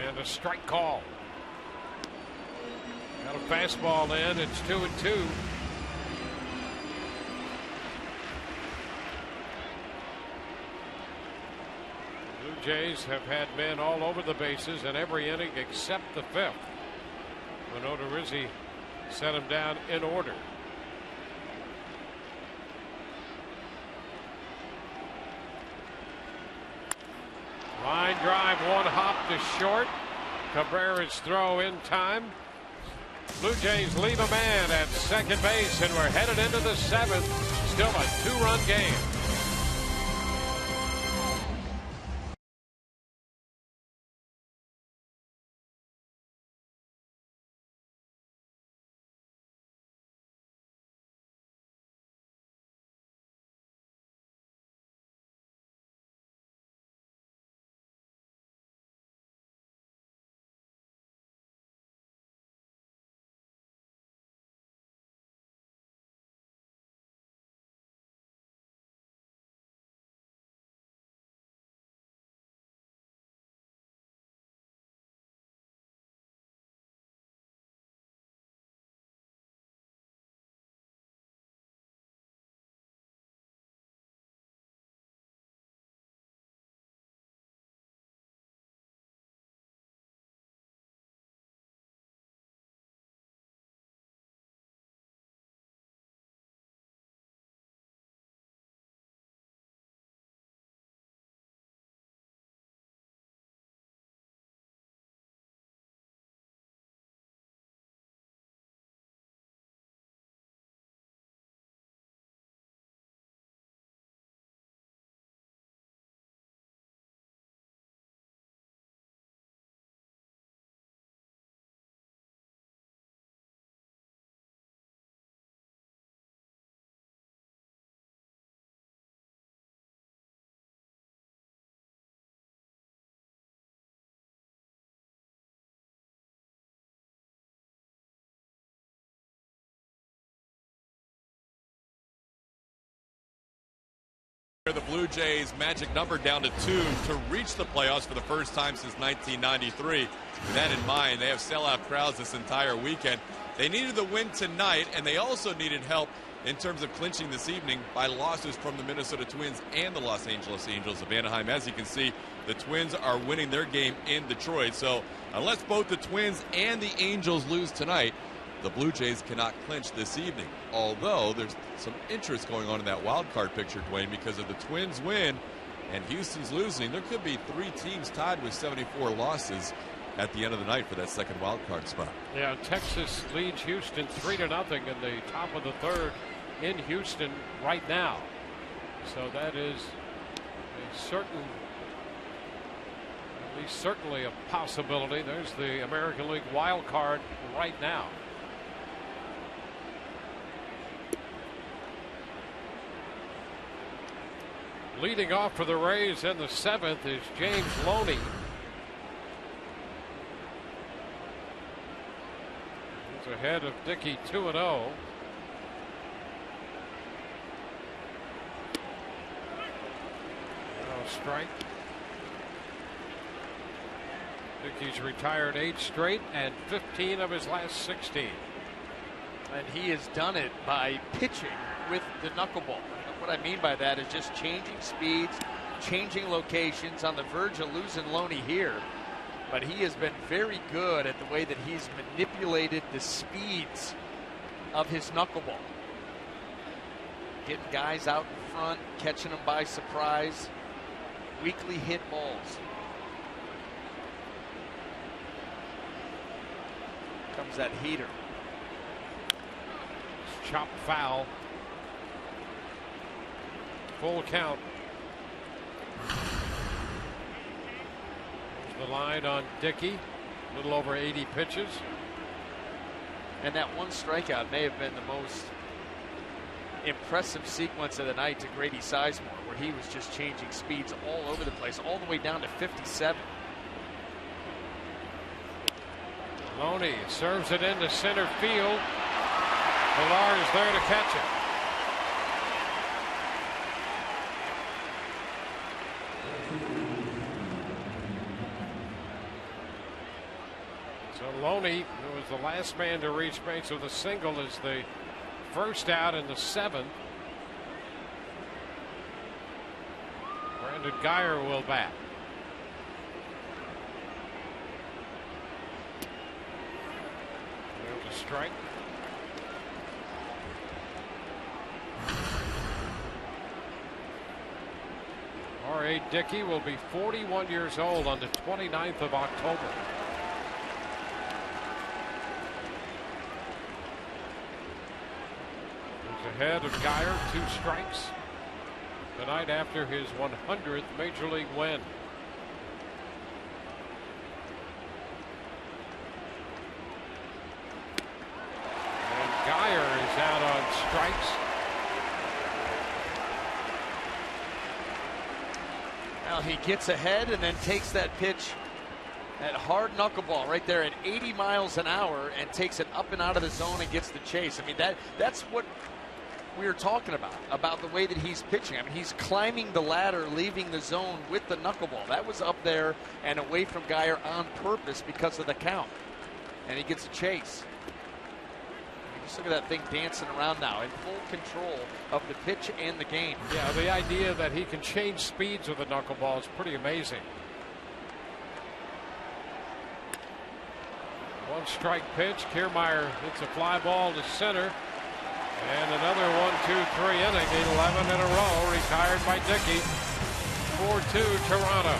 And a strike call. Got a fastball in. It's 2-2. Jays have had men all over the bases in every inning except the fifth, when Odorizzi set him down in order. Line drive, one hop to short. Cabrera's throw in time. Blue Jays leave a man at second base, and we're headed into the seventh. Still a two-run game. The Blue Jays magic number down to 2 to reach the playoffs for the first time since 1993. With that in mind, they have sellout crowds this entire weekend. They needed the win tonight, and they also needed help in terms of clinching this evening by losses from the Minnesota Twins and the Los Angeles Angels of Anaheim. As you can see, the Twins are winning their game in Detroit. So unless both the Twins and the Angels lose tonight, the Blue Jays cannot clinch this evening. Although there's some interest going on in that wild card picture, Dwayne, because if the Twins win and Houston's losing, there could be 3 teams tied with 74 losses at the end of the night for that second wild card spot. Yeah, Texas leads Houston 3-0 in the top of the third in Houston right now. So that is a certain, at least certainly a possibility. There's the American League wild card right now. Leading off for the Rays in the seventh is James Loney. He's ahead of Dickey 2-0. No strike. Dickey's retired 8 straight and 15 of his last 16. And he has done it by pitching with the knuckleball. What I mean by that is just changing speeds, changing locations, on the verge of losing Loney here. But he has been very good at the way that he's manipulated the speeds of his knuckleball. Getting guys out in front, catching them by surprise, weakly hit balls. Comes that heater. Chop foul. Full count. There's the line on Dickey. A little over 80 pitches. And that one strikeout may have been the most impressive sequence of the night to Grady Sizemore, where he was just changing speeds all over the place, all the way down to 57. Loney serves it into center field. Villar is there to catch it. So Loney, who was the last man to reach base with a single, is the first out in the seventh. Brandon Guyer will bat. strike. R.A. Dickey will be 41 years old on the 29th of October. He's ahead of Geyer, 2 strikes. Tonight after his 100th Major League win. And Geyer is out on strikes. Well, he gets ahead and then takes that pitch, that hard knuckleball right there at 80 miles an hour, and takes it up and out of the zone and gets the chase. I mean, that's what we were talking about the way that he's pitching. I mean, he's climbing the ladder, leaving the zone with the knuckleball. That was up there and away from Geyer on purpose because of the count. And he gets a chase. Just look at that thing dancing around now, in full control of the pitch and the game. Yeah, the idea that he can change speeds with a knuckleball is pretty amazing. 1 strike pitch. Kiermaier hits a fly ball to center. And another 1-2-3 inning, 11 in a row, retired by Dickey. 4-2 Toronto.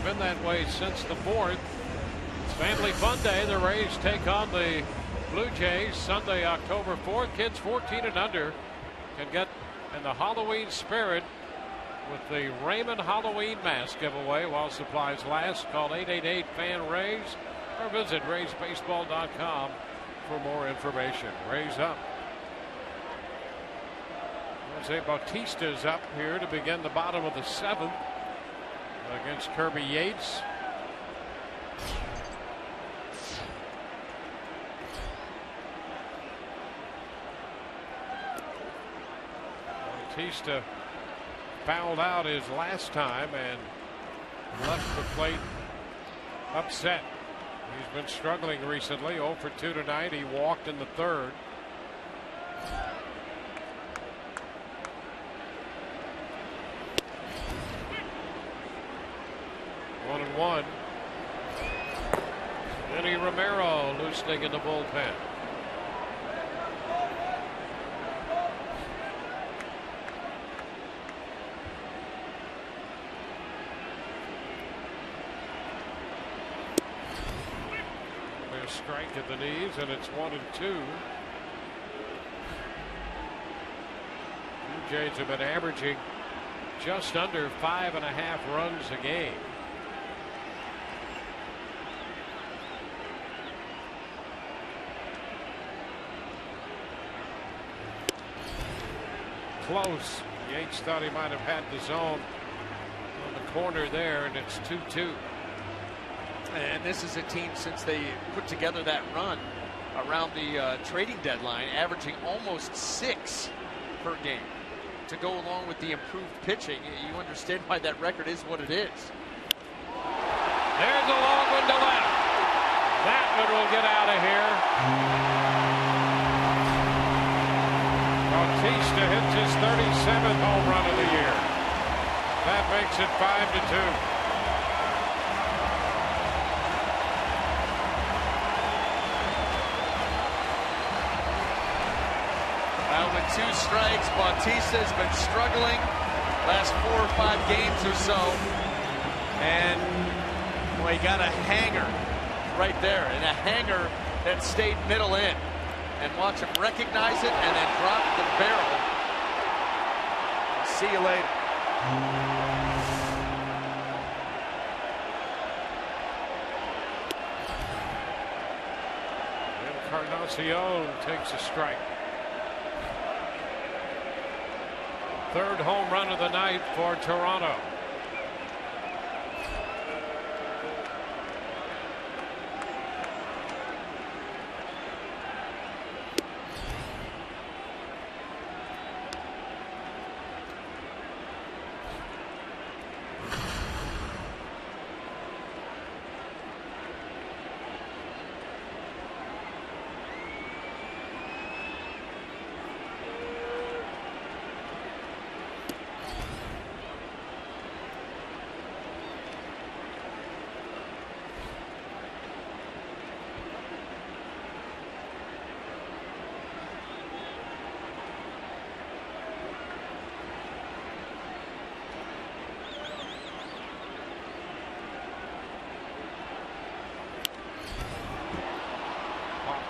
Been that way since the 4th. It's Family Fun Day. The Rays take on the Blue Jays Sunday, October 4th. Kids 14 and under can get in the Halloween spirit with the Raymond Halloween mask giveaway while supplies last. Call 888-FAN-RAYS or visit RaysBaseball.com for more information. Rays up. Jose Bautista's up here to begin the bottom of the 7th. Against Kirby Yates. Bautista fouled out his last time and left the plate upset. He's been struggling recently. 0 for 2 tonight. He walked in the 3rd. One and one. Vinny Romero loosening in the bullpen. A strike at the knees, and it's 1-2. Blue Jays have been averaging just under 5.5 runs a game. Close. Yates thought he might have had the zone on the corner there, and it's 2-2. And this is a team, since they put together that run around the trading deadline, averaging almost 6 per game. To go along with the improved pitching, you understand why that record is what it is. There's a long one to left. That one will get out of here. Bautista hits his 37th home run of the year. That makes it 5-2. With 2 strikes, Bautista has been struggling last 4 or 5 games or so, and well, he got a hanger right there, and a hanger that stayed middle in, and watch him recognize it and then drop the barrel. See you later. Encarnacion takes a strike. 3rd home run of the night for Toronto.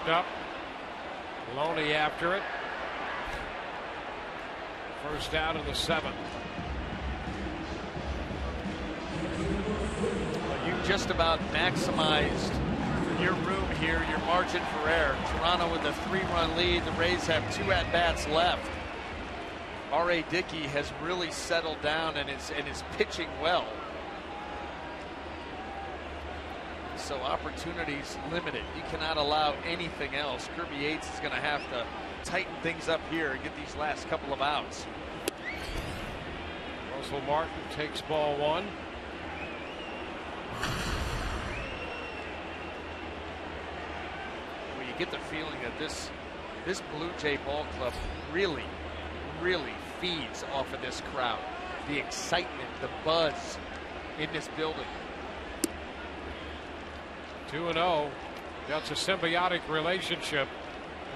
Up. Loney after it. First out of the 7th. Well, you just about maximized your room here, your margin for error. Toronto with a 3-run lead. The Rays have 2 at-bats left. R.A. Dickey has really settled down and is pitching well. So opportunities limited. You cannot allow anything else. Kirby Yates is going to have to tighten things up here and get these last couple of outs. Russell Martin takes ball 1. Well, you get the feeling that this Blue Jay ball club really feeds off of this crowd. The excitement, the buzz in this building. 2-0. That's a symbiotic relationship,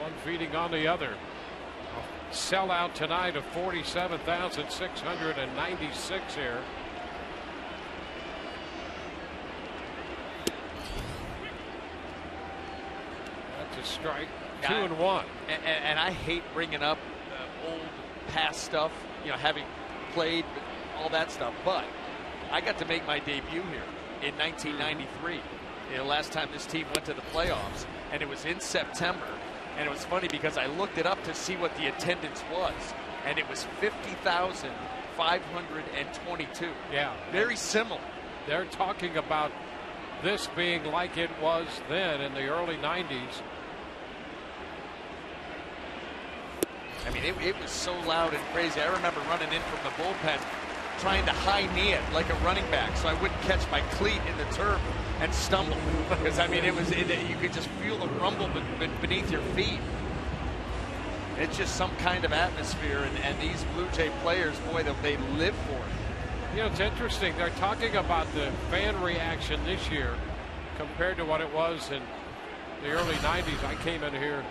one feeding on the other. A sellout tonight of 47,696 here. That's a strike. 2-1. And I hate bringing up old past stuff, you know, having played all that stuff, but I got to make my debut here in 1993. You know, last time this team went to the playoffs, and it was in September. And it was funny because I looked it up to see what the attendance was, and it was 50,522. Yeah. Very similar. They're talking about this being like it was then in the early 90s. I mean, it was so loud and crazy. I remember running in from the bullpen trying to high knee it like a running back so I wouldn't catch my cleat in the turf and stumble, because I mean you could just feel the rumble beneath your feet. It's just some kind of atmosphere, and these Blue Jay players, boy, they live for it. You know, it's interesting. They're talking about the fan reaction this year compared to what it was in the early 90s. I came in here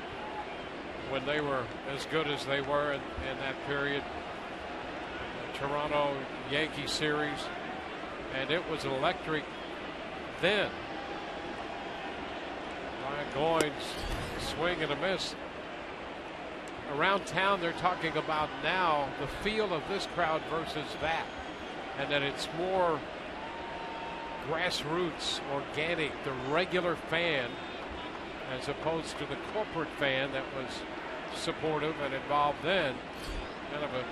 when they were as good as they were in that period. The Toronto Yankee series, and it was electric then. Ryan Goins swing and a miss. Around town they're talking about now the feel of this crowd versus that, and that it's more grassroots, organic, the regular fan, as opposed to the corporate fan that was supportive and involved then. Kind of a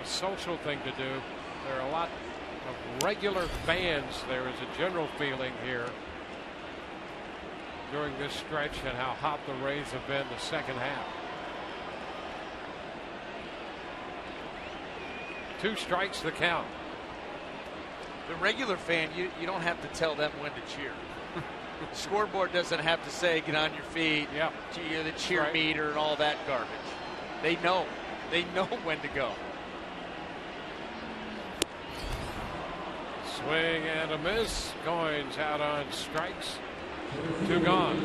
a social thing to do. There are a lot of regular fans. There is a general feeling here during this stretch and how hot the Rays have been the second half. 2 strikes the count. The regular fan, you don't have to tell them when to cheer. The scoreboard doesn't have to say get on your feet. Yeah, you're the cheer meter and all that garbage. They know when to go. Swing and a miss. Goins out on strikes. 2 gone.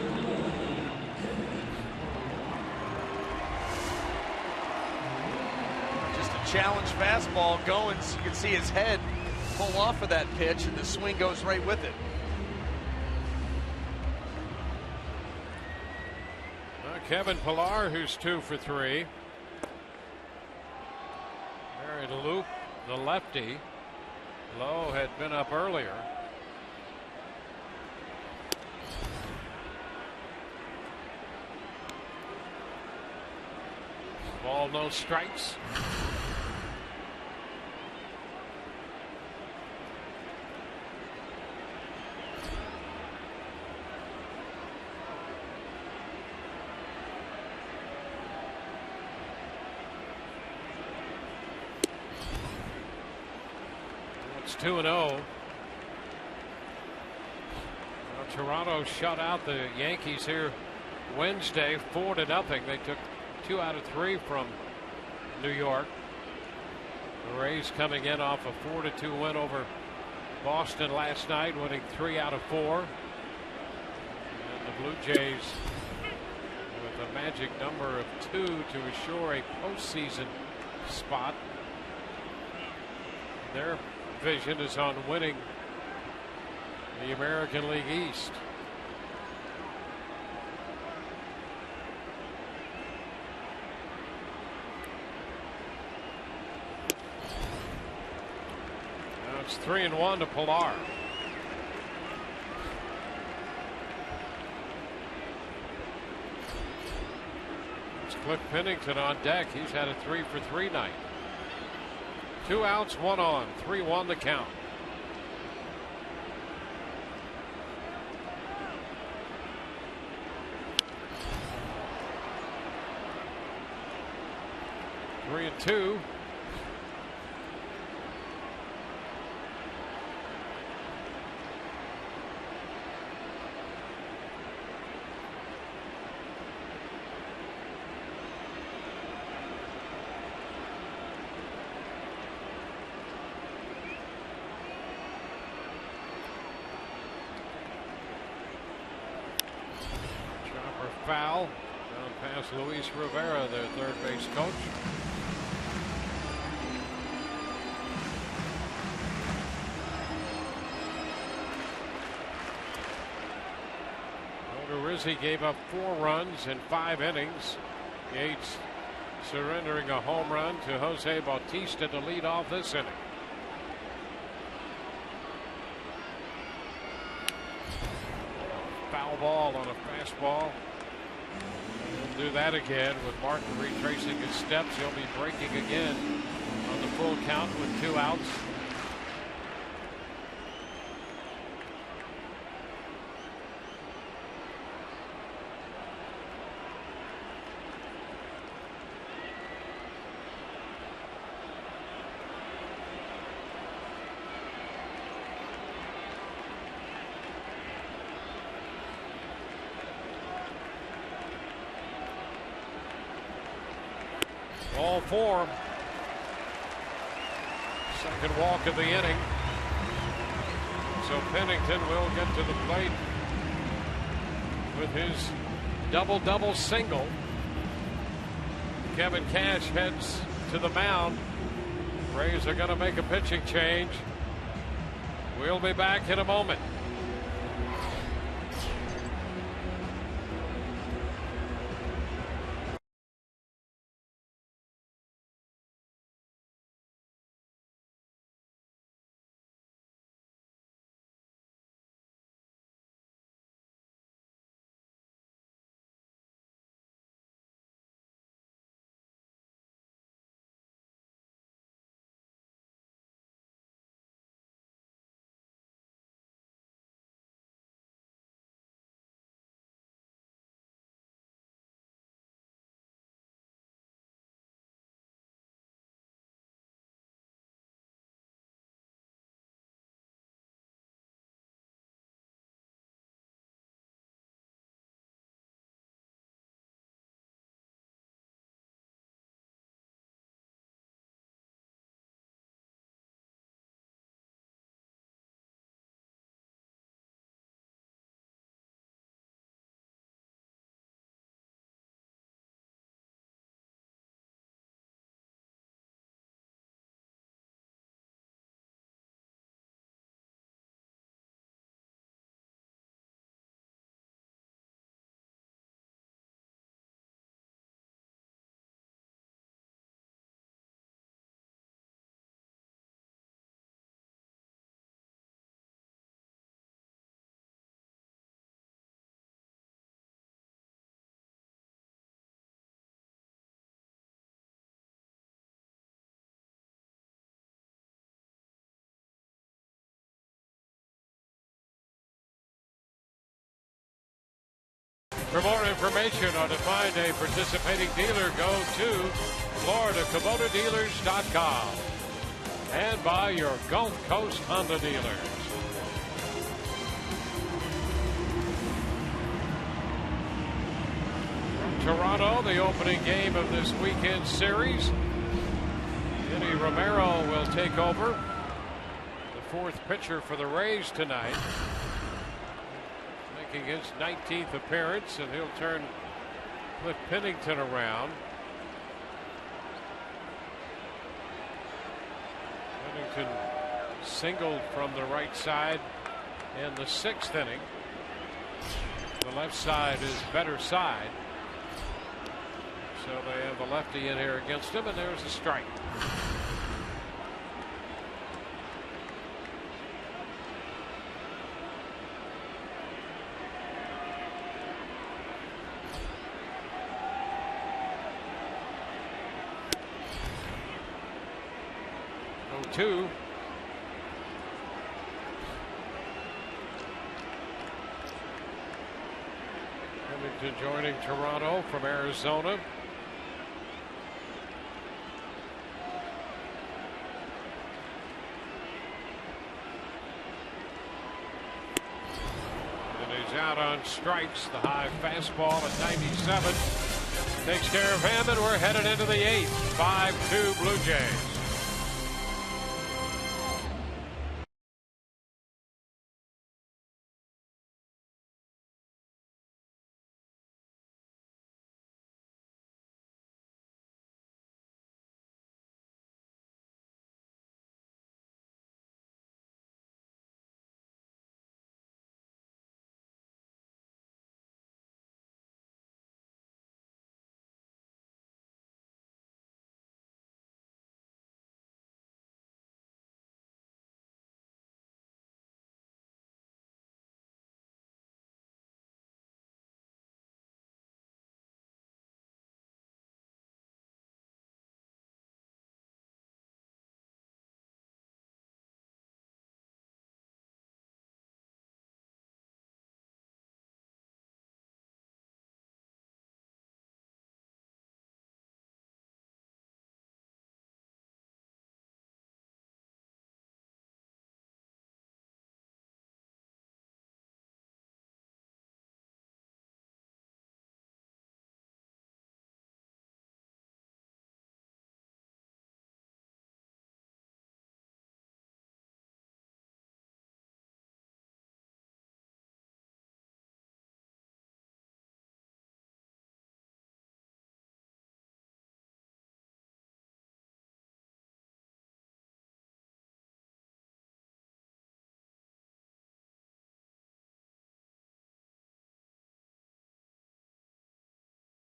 Just a challenge fastball. Goins, you can see his head pull off of that pitch, and the swing goes right with it. Kevin Pillar, who's 2 for 3. Buried Loop, the lefty. Lowe had been up earlier. Ball, no strikes. It's 2-0. Toronto shut out the Yankees here Wednesday 4-0. They took 2 out of 3 from New York. The Rays coming in off a 4-2 win over Boston last night, winning 3 out of 4. And the Blue Jays with a magic number of 2 to assure a postseason spot. Their vision is on winning the American League East. Now it's 3-1 to Pillar. It's Cliff Pennington on deck. He's had a 3 for 3 night. 2 outs, 1 on, 3-1 the count. Three and 2. Foul down past Luis Rivera, their third base coach. Rizzi gave up 4 runs in 5 innings. Yates surrendering a home run to Jose Bautista to lead off this inning. Foul ball on a fastball. He'll do that again with Martin retracing his steps. He'll be breaking again on the full count with 2 outs. All 4. Second walk of the inning. So Pennington will get to the plate with his double single. Kevin Cash heads to the mound. Rays are going to make a pitching change. We'll be back in a moment. For more information or to find a participating dealer, go to FloridaKubotaDealers.com and by your Gulf Coast Honda dealers. From Toronto, the opening game of this weekend series. Eddie Romero will take over, the fourth pitcher for the Rays tonight, making his 19th appearance, and he'll turn Cliff Pennington around. Pennington singled from the right side in the sixth inning. The left side is better side, so they have the lefty in here against him, and there's a strike. Two. Pennington joining Toronto from Arizona. And he's out on strikes. The high fastball at 97 takes care of him, and we're headed into the eighth. 5-2 Blue Jays.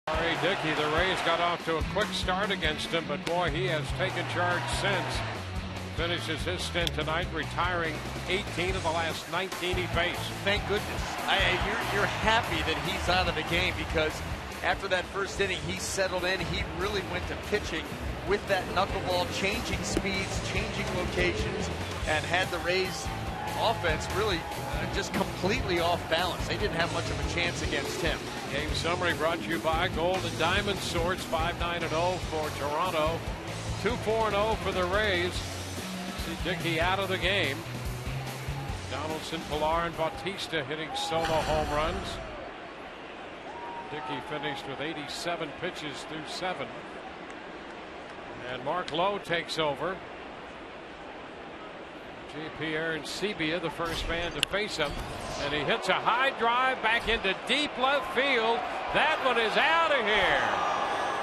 R.A. Dickey, the Rays got off to a quick start against him, but boy, he has taken charge since. Finishes his stint tonight, retiring 18 of the last 19 he faced. Thank goodness. You're happy that he's out of the game, because after that first inning, he settled in. He really went to pitching with that knuckleball, changing speeds, changing locations, and had the Rays offense really just completely off balance. They didn't have much of a chance against him. Game summary brought to you by Gold and Diamond Swords. 5-9-0 for Toronto, 2-4-0 for the Rays. See Dickey out of the game. Donaldson, Pilar, and Bautista hitting solo home runs. Dickey finished with 87 pitches through 7. And Mark Lowe takes over. J.P. Arencibia, the first man to face him, and he hits a high drive back into deep left field. That one is out of here.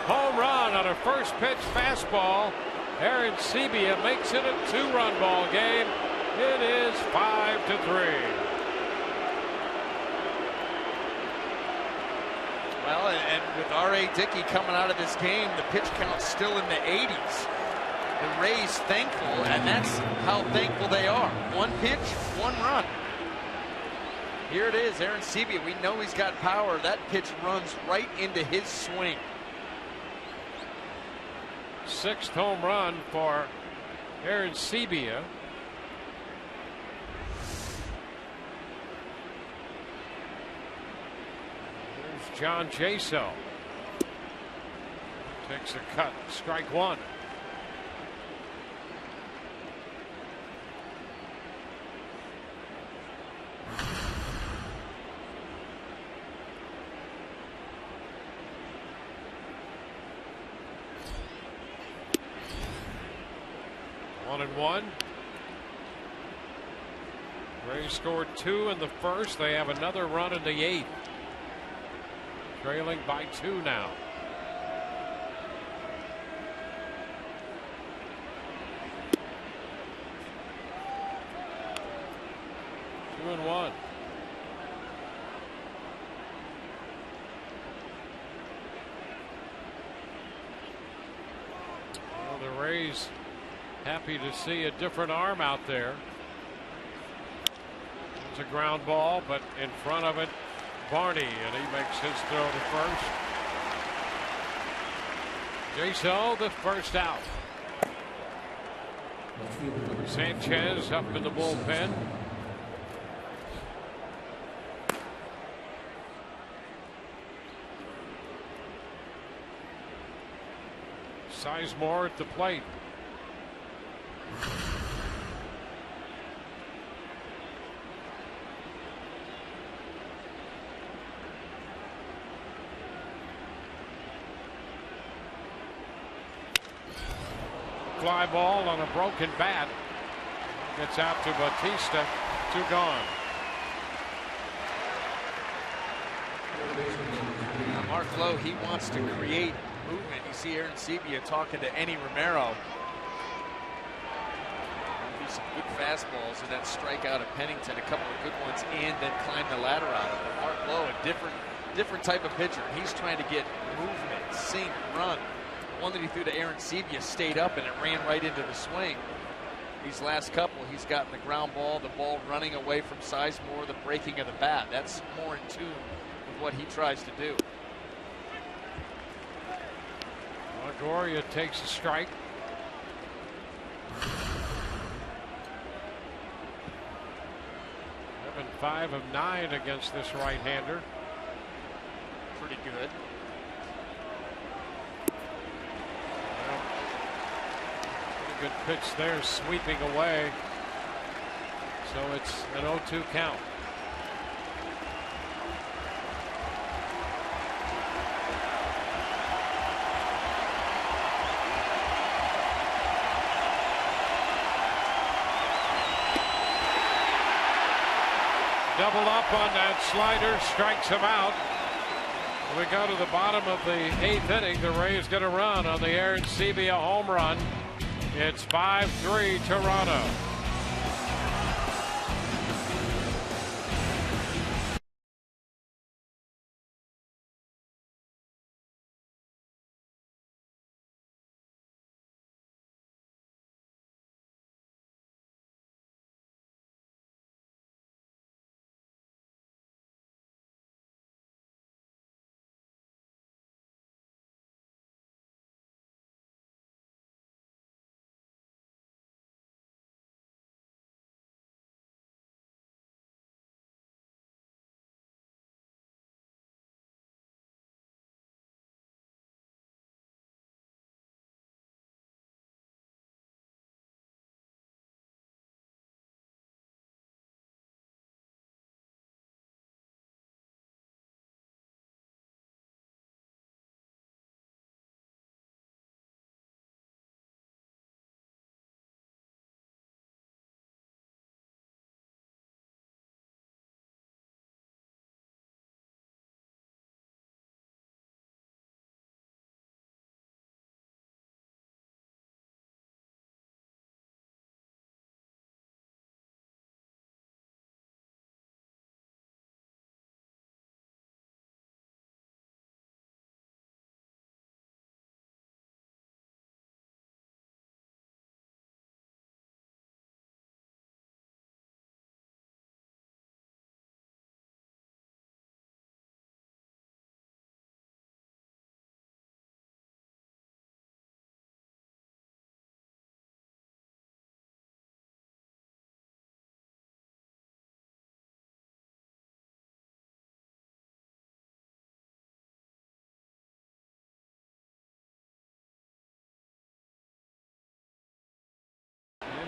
Home run on a first pitch fastball. Arencibia makes it a 2-run ball game. It is 5-3. Well, and with R.A. Dickey coming out of this game, the pitch count's still in the 80s. The Rays thankful, and that's how thankful they are. One pitch, 1 run. Here it is, Arencibia. We know he's got power. That pitch runs right into his swing. 6th home run for Arencibia. There's John Jaso. Takes a cut. Strike one. One and one. Rays scored 2 in the first. They have another run in the 8th. Trailing by 2 now. Two and one. Well, the Rays happy to see a different arm out there. It's a ground ball, but in front of it, Barney, and he makes his throw to first. Jaso, the first out. Sanchez up in the bullpen. Sizemore at the plate. Fly ball on a broken bat. Gets out to Bautista. 2 gone. Mark Lowe, he wants to create movement. You see Aaron Sebia talking to Enny Romero. Some good fastballs and that strikeout at Pennington, a couple of good ones, and then climb the ladder out of it. Mark Lowe, a different type of pitcher. He's trying to get movement, sink, run. One that he threw to Aaron Sebia stayed up and it ran right into the swing. These last couple, he's gotten the ground ball, the ball running away from Sizemore, the breaking of the bat. That's more in tune with what he tries to do. Longoria takes a strike. Having 5 of 9 against this right-hander. Pretty good. Good pitch there, sweeping away. So it's an 0-2 count. Double up on that slider, strikes him out. We go to the bottom of the 8th inning. The Rays get a run on the Aaron Sebia home run. It's 5-3 Toronto.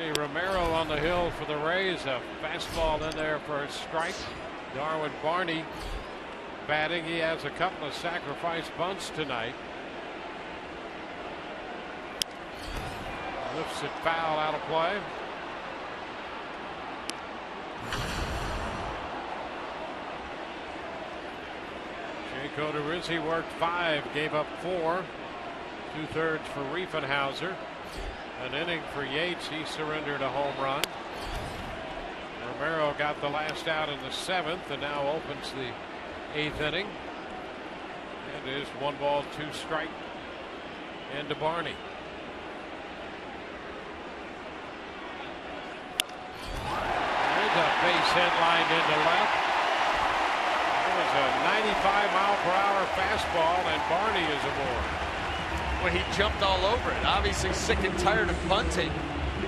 Manny Romero on the hill for the Rays. A fastball in there for a strike. Darwin Barney batting. He has a couple of sacrifice bunts tonight. Lifts it foul, out of play. Jake Odorizzi worked 5, gave up 4. 2/3 for Riefenhauser. An inning for Yates. He surrendered a home run. Romero got the last out in the 7th and now opens the 8th inning. And it is 1 ball, 2 strike. And to Barney. There's a base hit lined into left. It was a 95-mile-per-hour fastball, and Barney is aboard. Well, he jumped all over it. Obviously sick and tired of bunting.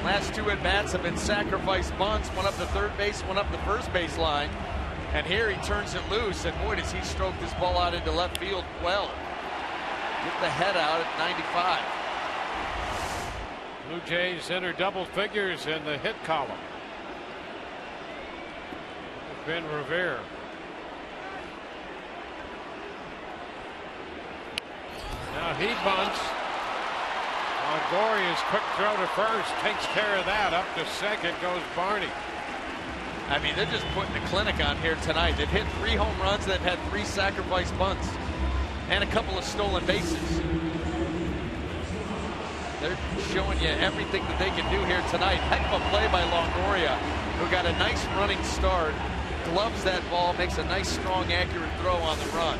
Last 2 at-bats have been sacrifice bunts. One up the third base, one up the first base line. And here he turns it loose, and boy, does he stroke this ball out into left field well. Get the head out at 95. Blue Jays enter double figures in the hit column. Ben Revere. Now he bunts. Longoria's quick throw to first takes care of that. Up to second goes Barney. I mean, they're just putting a clinic on here tonight. They've hit 3 home runs. They've had 3 sacrifice bunts and a couple of stolen bases. They're showing you everything that they can do here tonight. Heck of a play by Longoria, who got a nice running start, gloves that ball, makes a nice, strong, accurate throw on the run.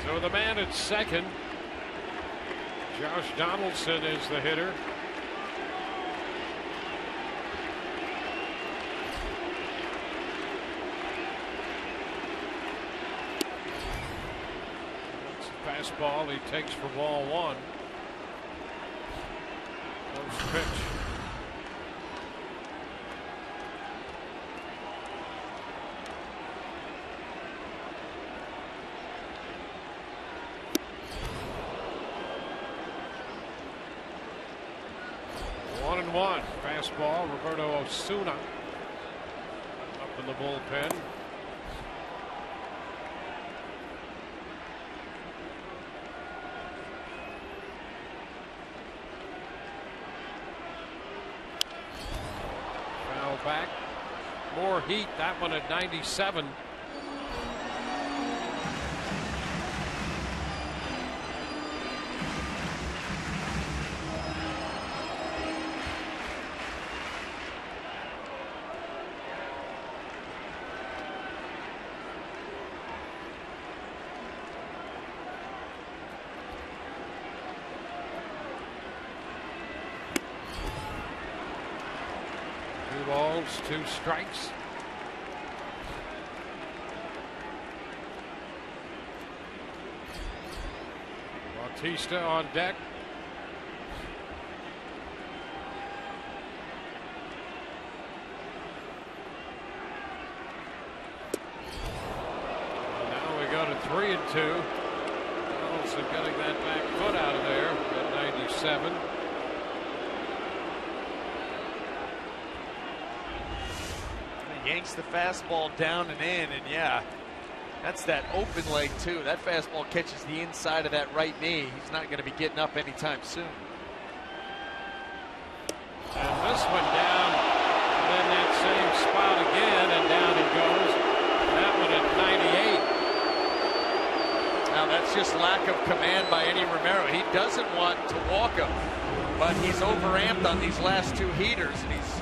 So the man at second, Josh Donaldson, is the hitter. That's a fastball he takes for ball 1. Close pitch. One fastball. Roberto Osuna up in the bullpen. Foul back. More heat. That one at 97. Balls, 2 strikes. Bautista on deck. And now we go to 3-2. Donaldson getting that back foot out of there at 97. Yanks the fastball down and in, and yeah, that's that open leg too. That fastball catches the inside of that right knee. He's not going to be getting up anytime soon. And this one down in that same spot again, and down he goes. That one at 98. Now that's just lack of command by Eddie Romero. He doesn't want to walk him, but he's overamped on these last 2 heaters, and he's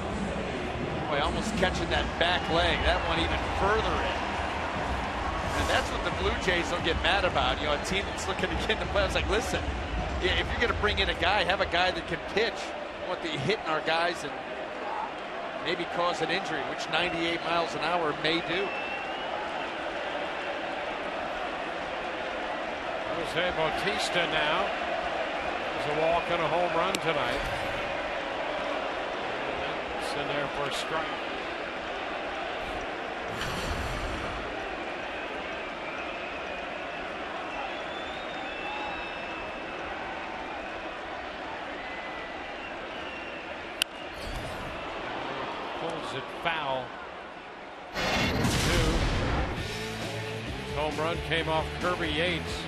almost catching that back leg. That one even further in. And that's what the Blue Jays don't get mad about. You know, a team that's looking to get in the playoffs, like, listen, if you're going to bring in a guy, have a guy that can pitch. I want the hitting our guys and maybe cause an injury, which 98 miles an hour may do. Jose Bautista now. There's a walk and a home run tonight. In there for a strike. it foul. 2. Home run came off Kirby Yates.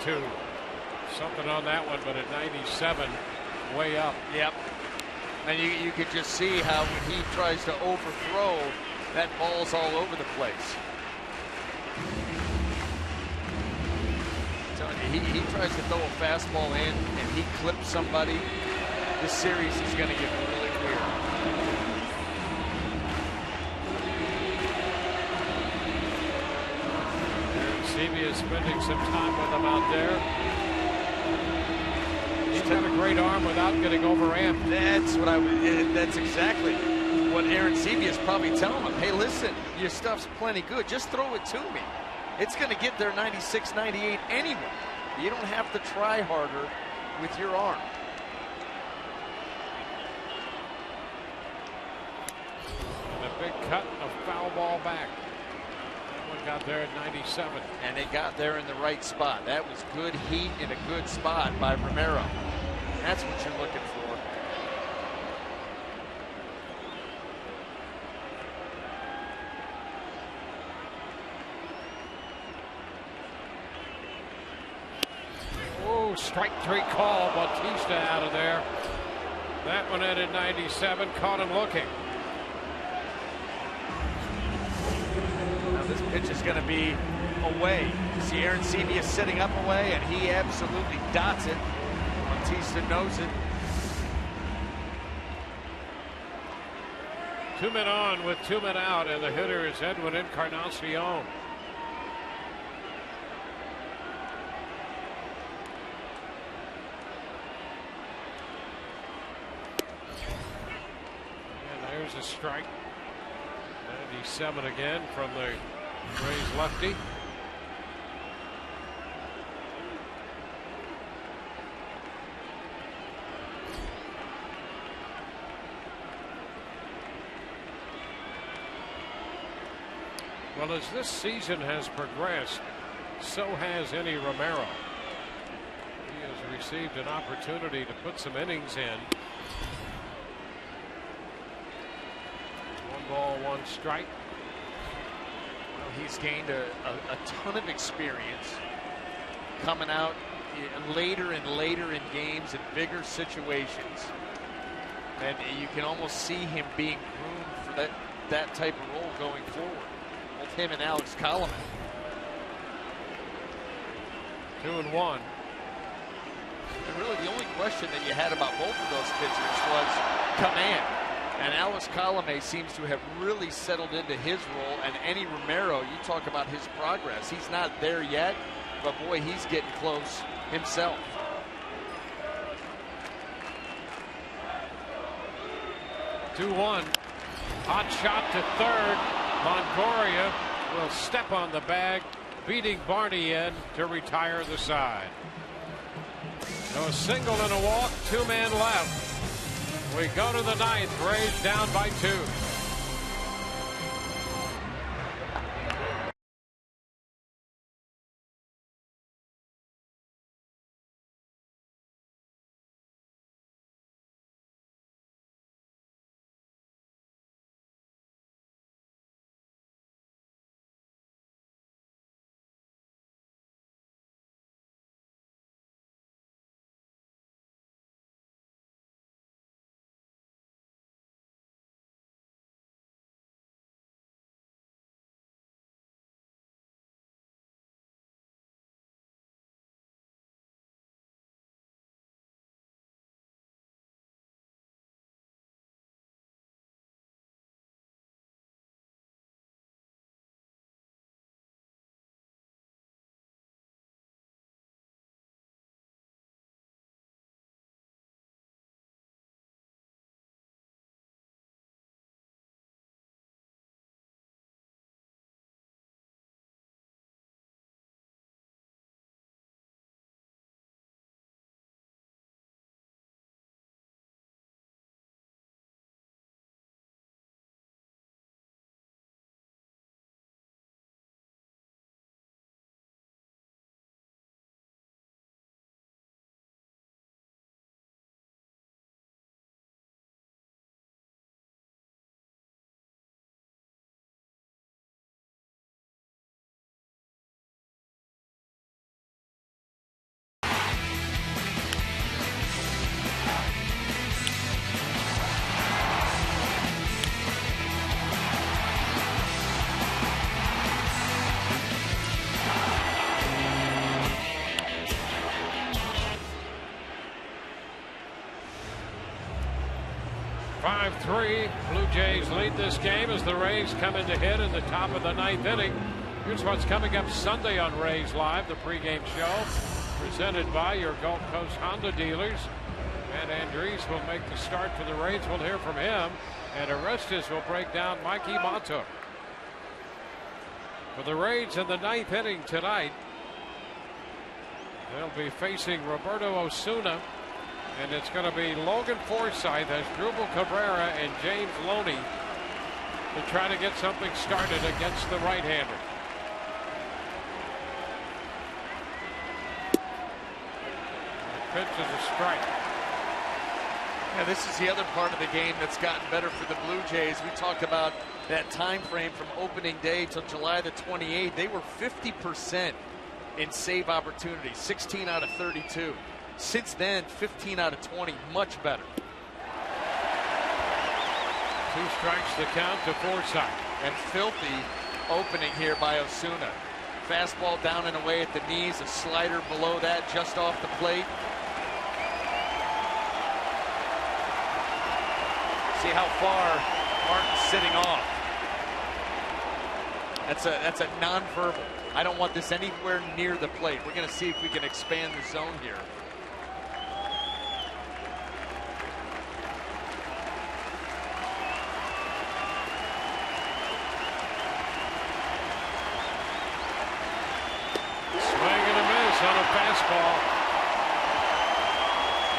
Two. Something on that one, but at 97, way up. Yep. And you could just see how when he tries to overthrow, that ball's all over the place. I'm telling you, he tries to throw a fastball in and he clips somebody. This series is going to get really weird. Sevilla is spending some time with him out there. He's got a great arm without getting overamped. That's exactly what Aaron Sevilla is probably telling him. Hey, listen, your stuff's plenty good. Just throw it to me. It's going to get there 96, 98 anyway. You don't have to try harder with your arm. And a big cut, a foul ball back. Got there at 97. And they got there in the right spot. That was good heat in a good spot by Romero. That's what you're looking for. Oh, strike 3 call. Bautista out of there. That one ended 97. Caught him looking. This pitch is going to be away. You see Aaron Sevilla sitting up away, and he absolutely dots it. Bautista knows it. 2 men on with 2 men out, and the hitter is Edwin Encarnacion. And there's a strike. 97 again from the Rays lefty. Well, as this season has progressed, so has Enny Romero. He has received an opportunity to put some innings in. 1 ball, 1 strike. Well, he's gained a ton of experience coming out later and later in games in bigger situations. And you can almost see him being groomed for that type of role going forward. Both him and Alex Colomé. 2-1. And really the only question that you had about both of those pitchers was command. And Alex Colomé seems to have really settled into his role. And Enny Romero, you talk about his progress. He's not there yet, but boy, he's getting close himself. Two-one. Hot shot to third. Longoria will step on the bag, beating Barney in to retire the side. So a single and a walk, 2 men left. We go to the 9th. Rays down by 2. 5-3. Blue Jays lead this game as the Rays come in to hit in the top of the 9th inning. Here's what's coming up Sunday on Rays Live, the pregame show, presented by your Gulf Coast Honda dealers. And Andres will make the start for the Rays. We'll hear from him. And Orestes will break down Mikey Montour. For the Rays in the 9th inning tonight, they'll be facing Roberto Osuna. And it's going to be Logan Forsythe as Drupal Cabrera and James Loney to try to get something started against the right-hander. Pitch is a strike. Yeah, this is the other part of the game that's gotten better for the Blue Jays. We talked about that time frame from opening day till July the 28th. They were 50% in save opportunities, 16 out of 32. Since then, 15 out of 20, much better. 2 strikes to count to Forsythe. And filthy opening here by Osuna. Fastball down and away at the knees, a slider below that just off the plate. See how far Martin's sitting off. That's a nonverbal. I don't want this anywhere near the plate. We're going to see if we can expand the zone here. On a fastball.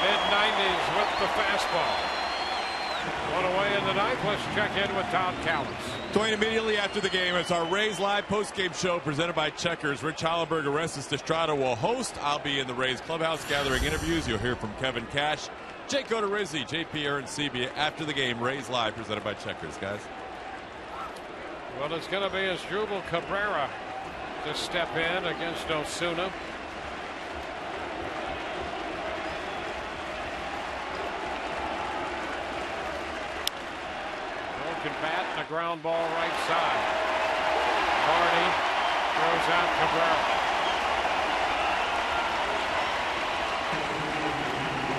Mid-90s with the fastball. One away in the 9th. Let's check in with Tom Callis. Going immediately after the game, it's our Rays Live postgame show presented by Checkers. Rich Hollenberg, Orestes Destrada will host. I'll be in the Rays clubhouse gathering interviews. You'll hear from Kevin Cash, Jake Odorizzi, JP Aaron Sebia after the game. Rays Live presented by Checkers, guys. Well, it's going to be Asdrubal Cabrera to step in against Osuna. Broken bat and a ground ball right side. Hardy throws out Cabrera.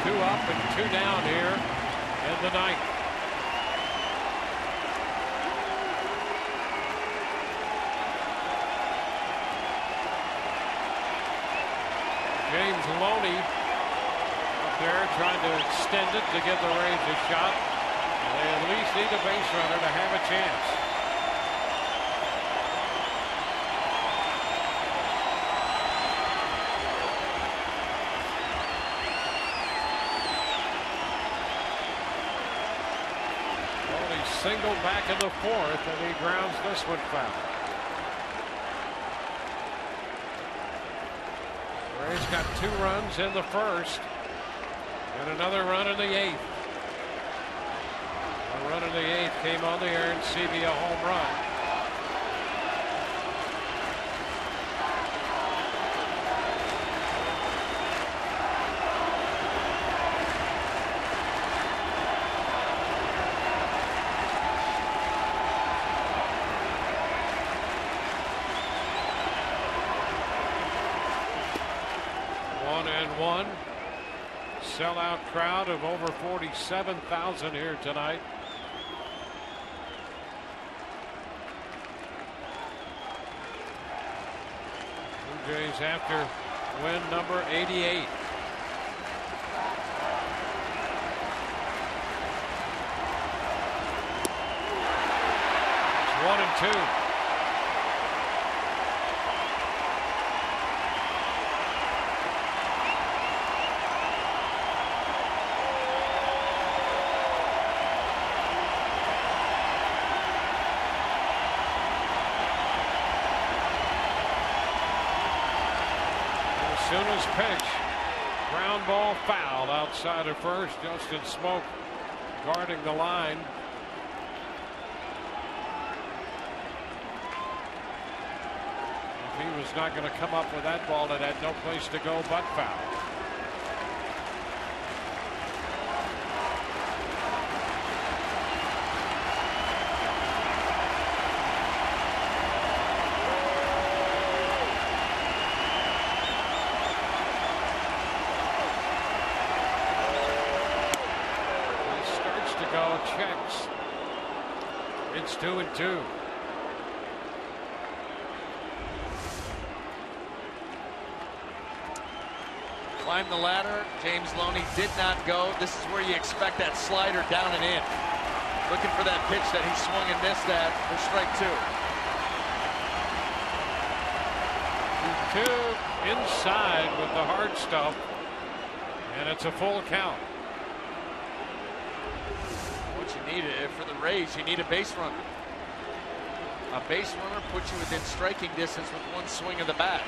2 up and 2 down here in the 9th. James Loney up there trying to extend it to give the Rays a shot. They at least need a base runner to have a chance. Loney singled back in the 4th, and he grounds this one foul. Rays got 2 runs in the 1st and another run in the 8th. A run in the 8th came on the Aaron Sebia home run. Sellout crowd of over 47,000 here tonight. Blue Jays after win number 88. It's 1-2. Osuna's pitch, ground ball foul outside of first. Justin Smoke guarding the line. If he was not going to come up with that ball, it had no place to go but foul. Now checks. It's 2-2. Climb the ladder. James Loney did not go. This is where you expect that slider down and in. Looking for that pitch that he swung and missed at for strike 2. 2 inside with the hard stuff. And it's a full count. What you need for the Rays, you need a base runner. A base runner puts you within striking distance with one swing of the bat.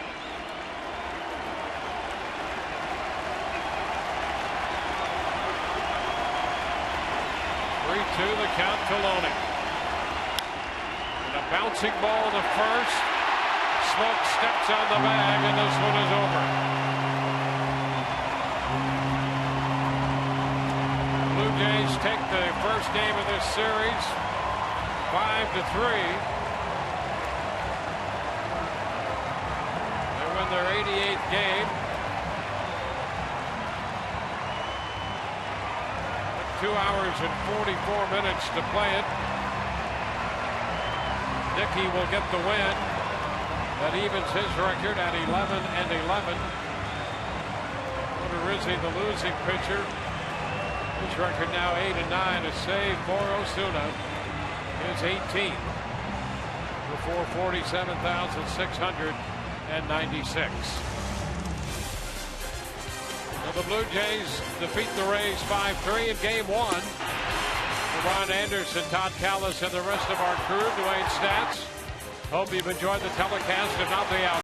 3-2 the count to Loney. And a bouncing ball to first. Smoke steps on the bag, and this one is over. Blue Jays take the first game of this series 5-3. They win their 88th game. 2 hours and 44 minutes to play it. Dickey will get the win. That evens his record at 11-11. Odorizzi, the losing pitcher. His record now 8-9. A save for Osuna is 18th before 47,696. The Blue Jays defeat the Rays 5-3 in Game 1. Ron Anderson, Todd Callis, and the rest of our crew, Dwayne Stats. Hope you've enjoyed the telecast. If not, the out.